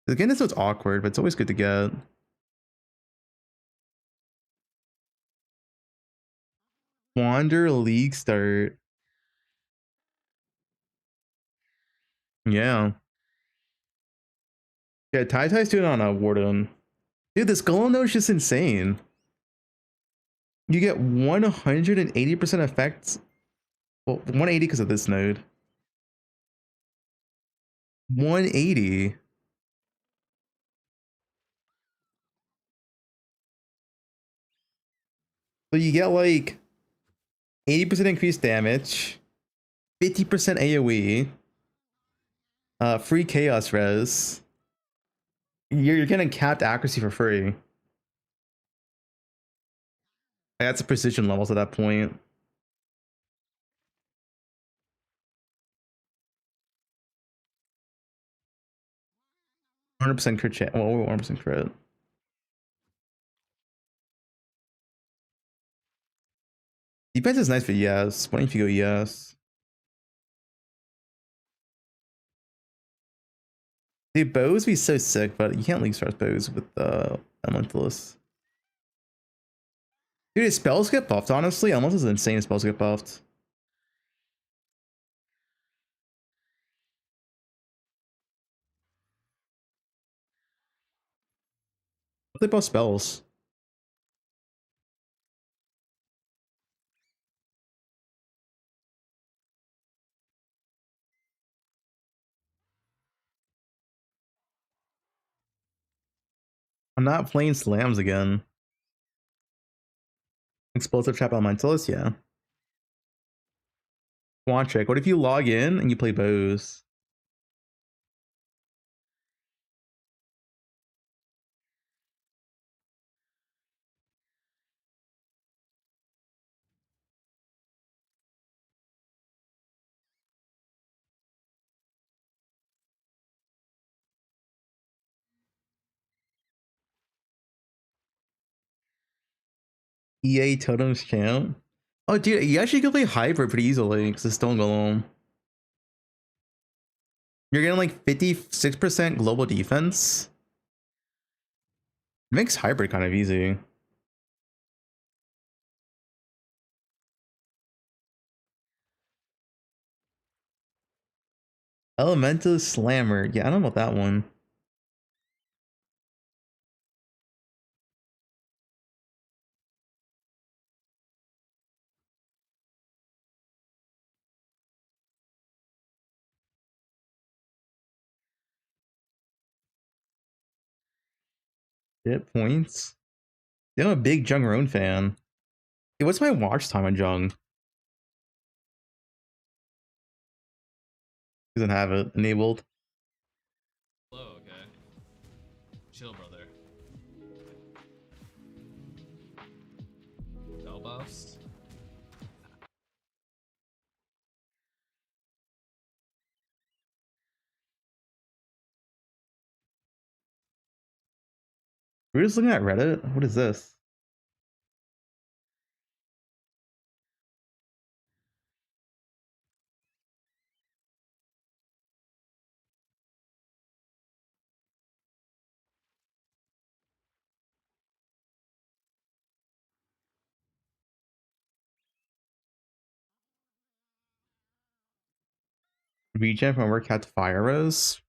Again, this one's awkward, but it's always good to get. Wander League start. Yeah. Yeah, Tai's doing it on a Warden. Dude, this golem node is just insane. You get 180% effects. Well, 180 because of this node. 180. So you get like 80% increased damage, 50% AoE, free chaos res. You're getting capped accuracy for free. That's a precision levels at that point. 100% crit chance. Well, 100% crit. Defense is nice for yes. Why don't you go yes? Dude, bows be so sick, but you can't league start bows with Elementalist. Dude, his spells get buffed, honestly. Elementalist is insane, his spells get buffed. What they buff spells? I'm not playing slams again. Explosive trap elementalist, yeah. One trick. What if you log in and you play bows? EA totems count. Oh, dude, you actually can play hybrid pretty easily because it's Stone Golem. You're getting like 56% global defense. It makes hybrid kind of easy. Elemental Slammer. Yeah, I don't know about that one. Hit points. Yeah, I'm a big Jung fan. Hey, what's my watch time on Jung? Doesn't have it enabled. Hello, okay. Chill, brother. Bell buffs. We're just looking at Reddit. What is this? Regen from workout to fire rose.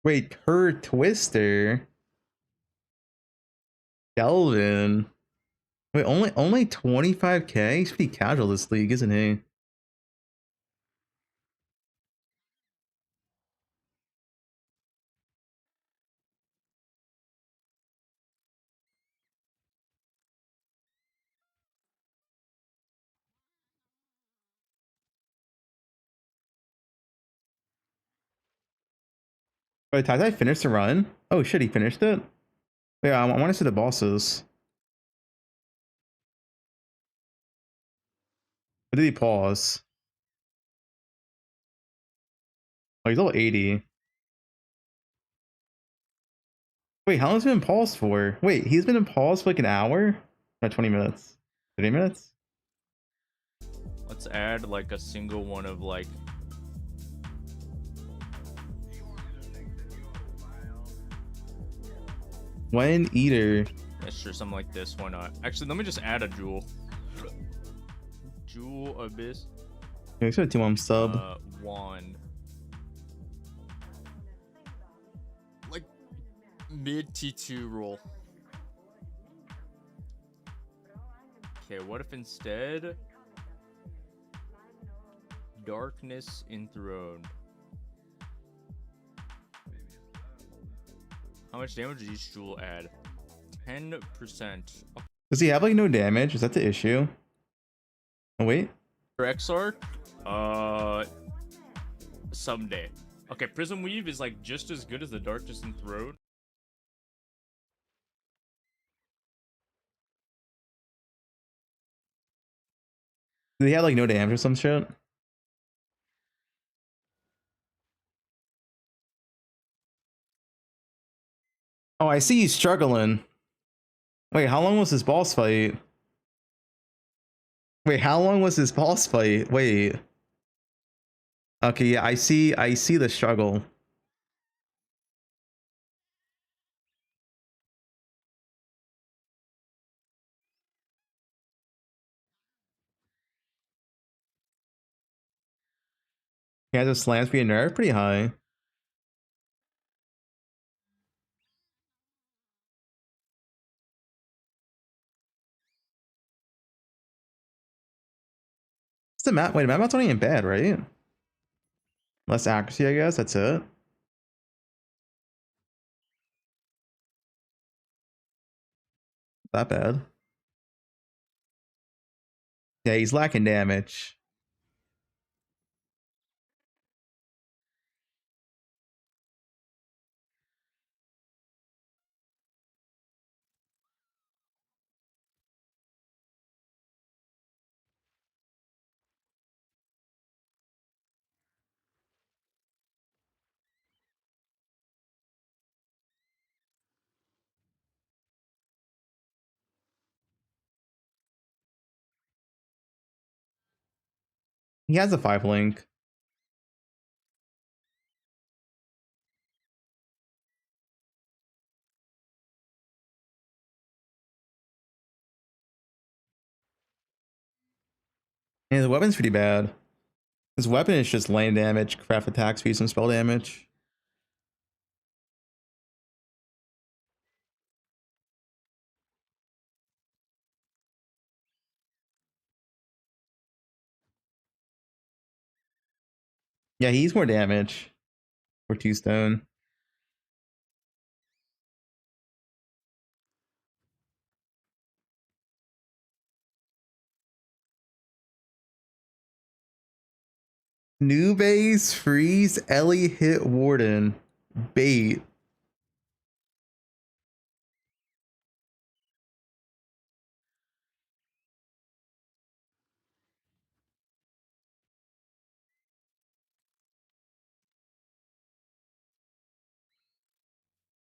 Wait, Kurt Twister. Delvin. Wait, only 25k? He's pretty casual this league, isn't he? Wait, Tai finished the run? Oh shit, he finished it? Wait, I want to see the bosses. Or did he pause? Oh, he's all 80. Wait, how long has he been paused for? Wait, he's been in pause for like an hour? No, 20 minutes. 30 minutes? Let's add like a single one of like When Eater. yeah, sure, something like this. Why not? Actually, let me just add a jewel. Jewel Abyss. Yeah, he's got a 2-1 sub. One. Like mid T2 roll. Okay, what if instead Darkness Enthroned? How much damage does each jewel add? 10%. Does he have like no damage? Is that the issue? Oh wait. For Exarch? Someday. Okay, Prism Weave is like just as good as the Dark Distant Throat. Do they have like no damage or some shit? Oh, I see he's struggling. Wait, how long was this boss fight? Wait, how long was this boss fight? Wait. Okay, yeah, I see the struggle. Yeah, the slams being nerfed pretty high. It's the map. Wait, the map's not even bad, right? Less accuracy, I guess. That's it. Not bad. Yeah, he's lacking damage. He has a 5 link. Yeah, the weapon's pretty bad. His weapon is just land damage, craft attack speed, and spell damage. Yeah, he's more damage for 2 stone. New base, freeze, Ellie hit Warden. Bait.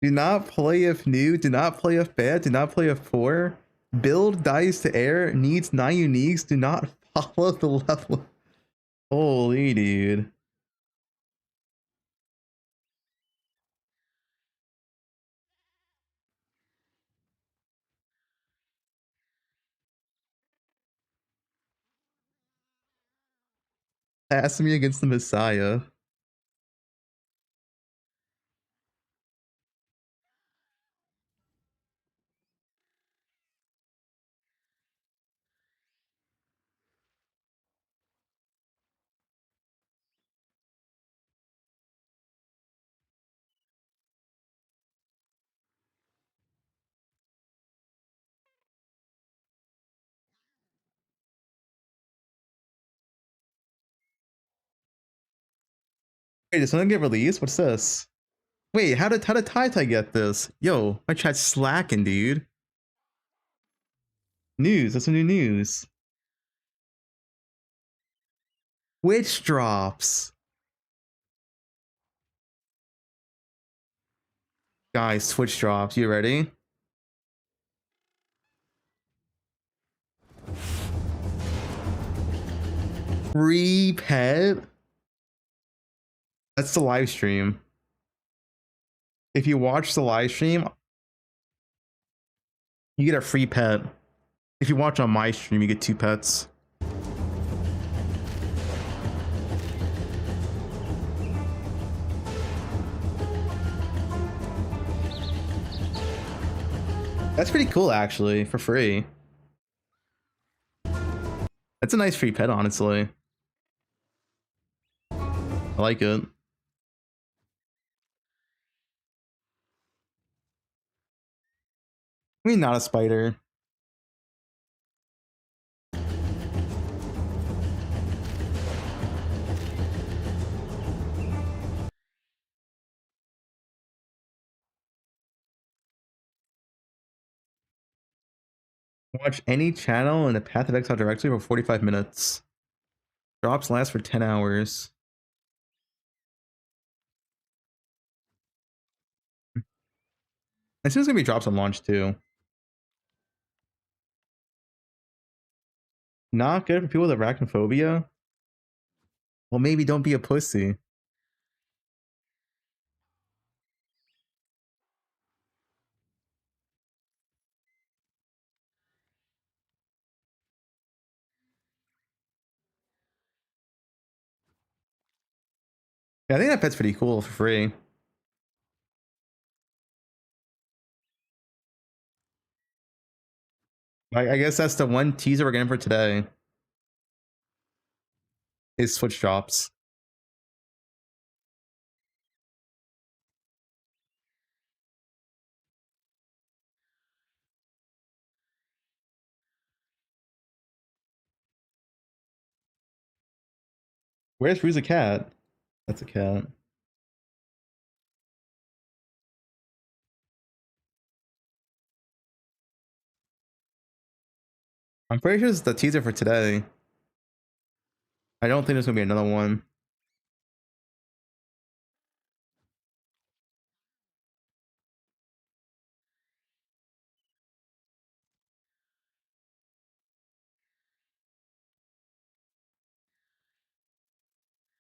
Do not play if new, do not play if bad, do not play if poor. Build dice to air, needs 9 uniques, do not follow the level. Holy dude. Pass me against the Messiah. Wait, did something get released? What's this? Wait, how did Tai get this? Yo, my chat's slacking, dude. News, that's some new news. Witch drops. Guys, Twitch drops. You ready? Free pet? That's the live stream. If you watch the live stream, you get a free pet. If you watch on my stream, you get 2 pets. That's pretty cool, actually, for free. That's a nice free pet, honestly. I like it. I mean, not a spider. Watch any channel in the Path of Exile directly for 45 minutes. Drops last for 10 hours. This is gonna be drops on launch too. Not good for people with arachnophobia. Well, maybe don't be a pussy. Yeah, I think that pet's pretty cool for free. I guess that's the one teaser we're getting for today. Is Switch drops. Where's Rue's a cat? That's a cat. I'm pretty sure it's the teaser for today. I don't think there's gonna be another one.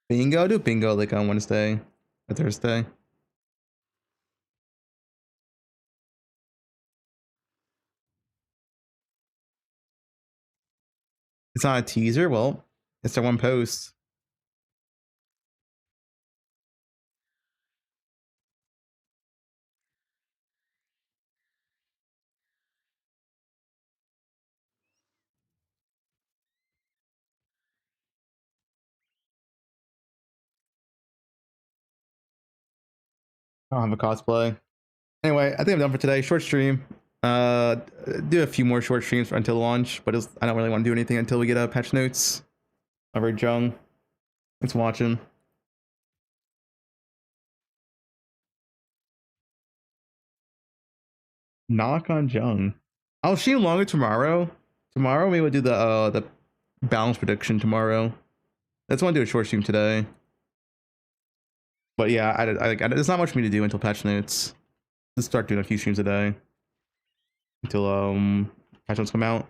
Bingo? I'll do bingo like on Wednesday or Thursday. It's not a teaser? Well, it's the one post. I don't have a cosplay. Anyway, I think I'm done for today. Short stream. Do a few more short streams until launch, but I don't really want to do anything until we get patch notes. Over Jung. Thanks for watching. Knock on Jung. I'll stream longer tomorrow. Tomorrow maybe we'll do the balance prediction tomorrow. That's why I want to do a short stream today. But yeah, there's not much for me to do until patch notes. Let's start doing a few streams a day until patch notes come out.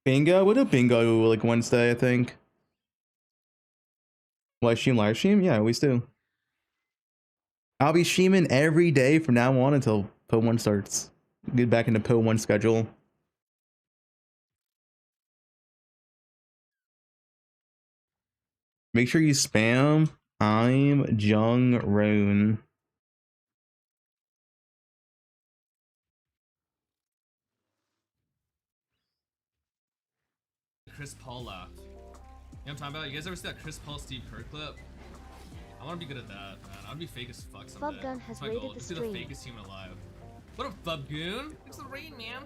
Bingo? We'll do bingo like Wednesday, I think. Live stream? Yeah, we do. I'll be streaming every day from now on until poe1 starts. Get back into poe1 schedule. Make sure you spam I'm Jung Roan. Chris Paul laugh. You know what I'm talking about? You guys ever see that Chris Paul Steve Kerr clip? I want to be good at that, man. I want to be fake as fuck someday. Fubgun has That's my raided goal. the Just be the stream. fakest human alive. What up, Fubgun? Thanks for the raid, man.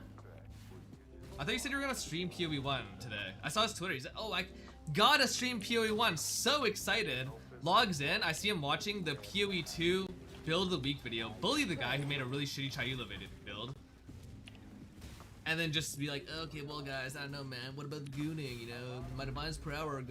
I thought you said you were gonna stream PoE1 today. I saw his Twitter. He's like, oh, I gotta stream PoE1. So excited. Logs in. I see him watching the PoE2 build of the week video. Bully the guy who made a really shitty Chayula build. And then just be like, okay, well, guys, I don't know, man. What about the gooning? You know, my demands per hour are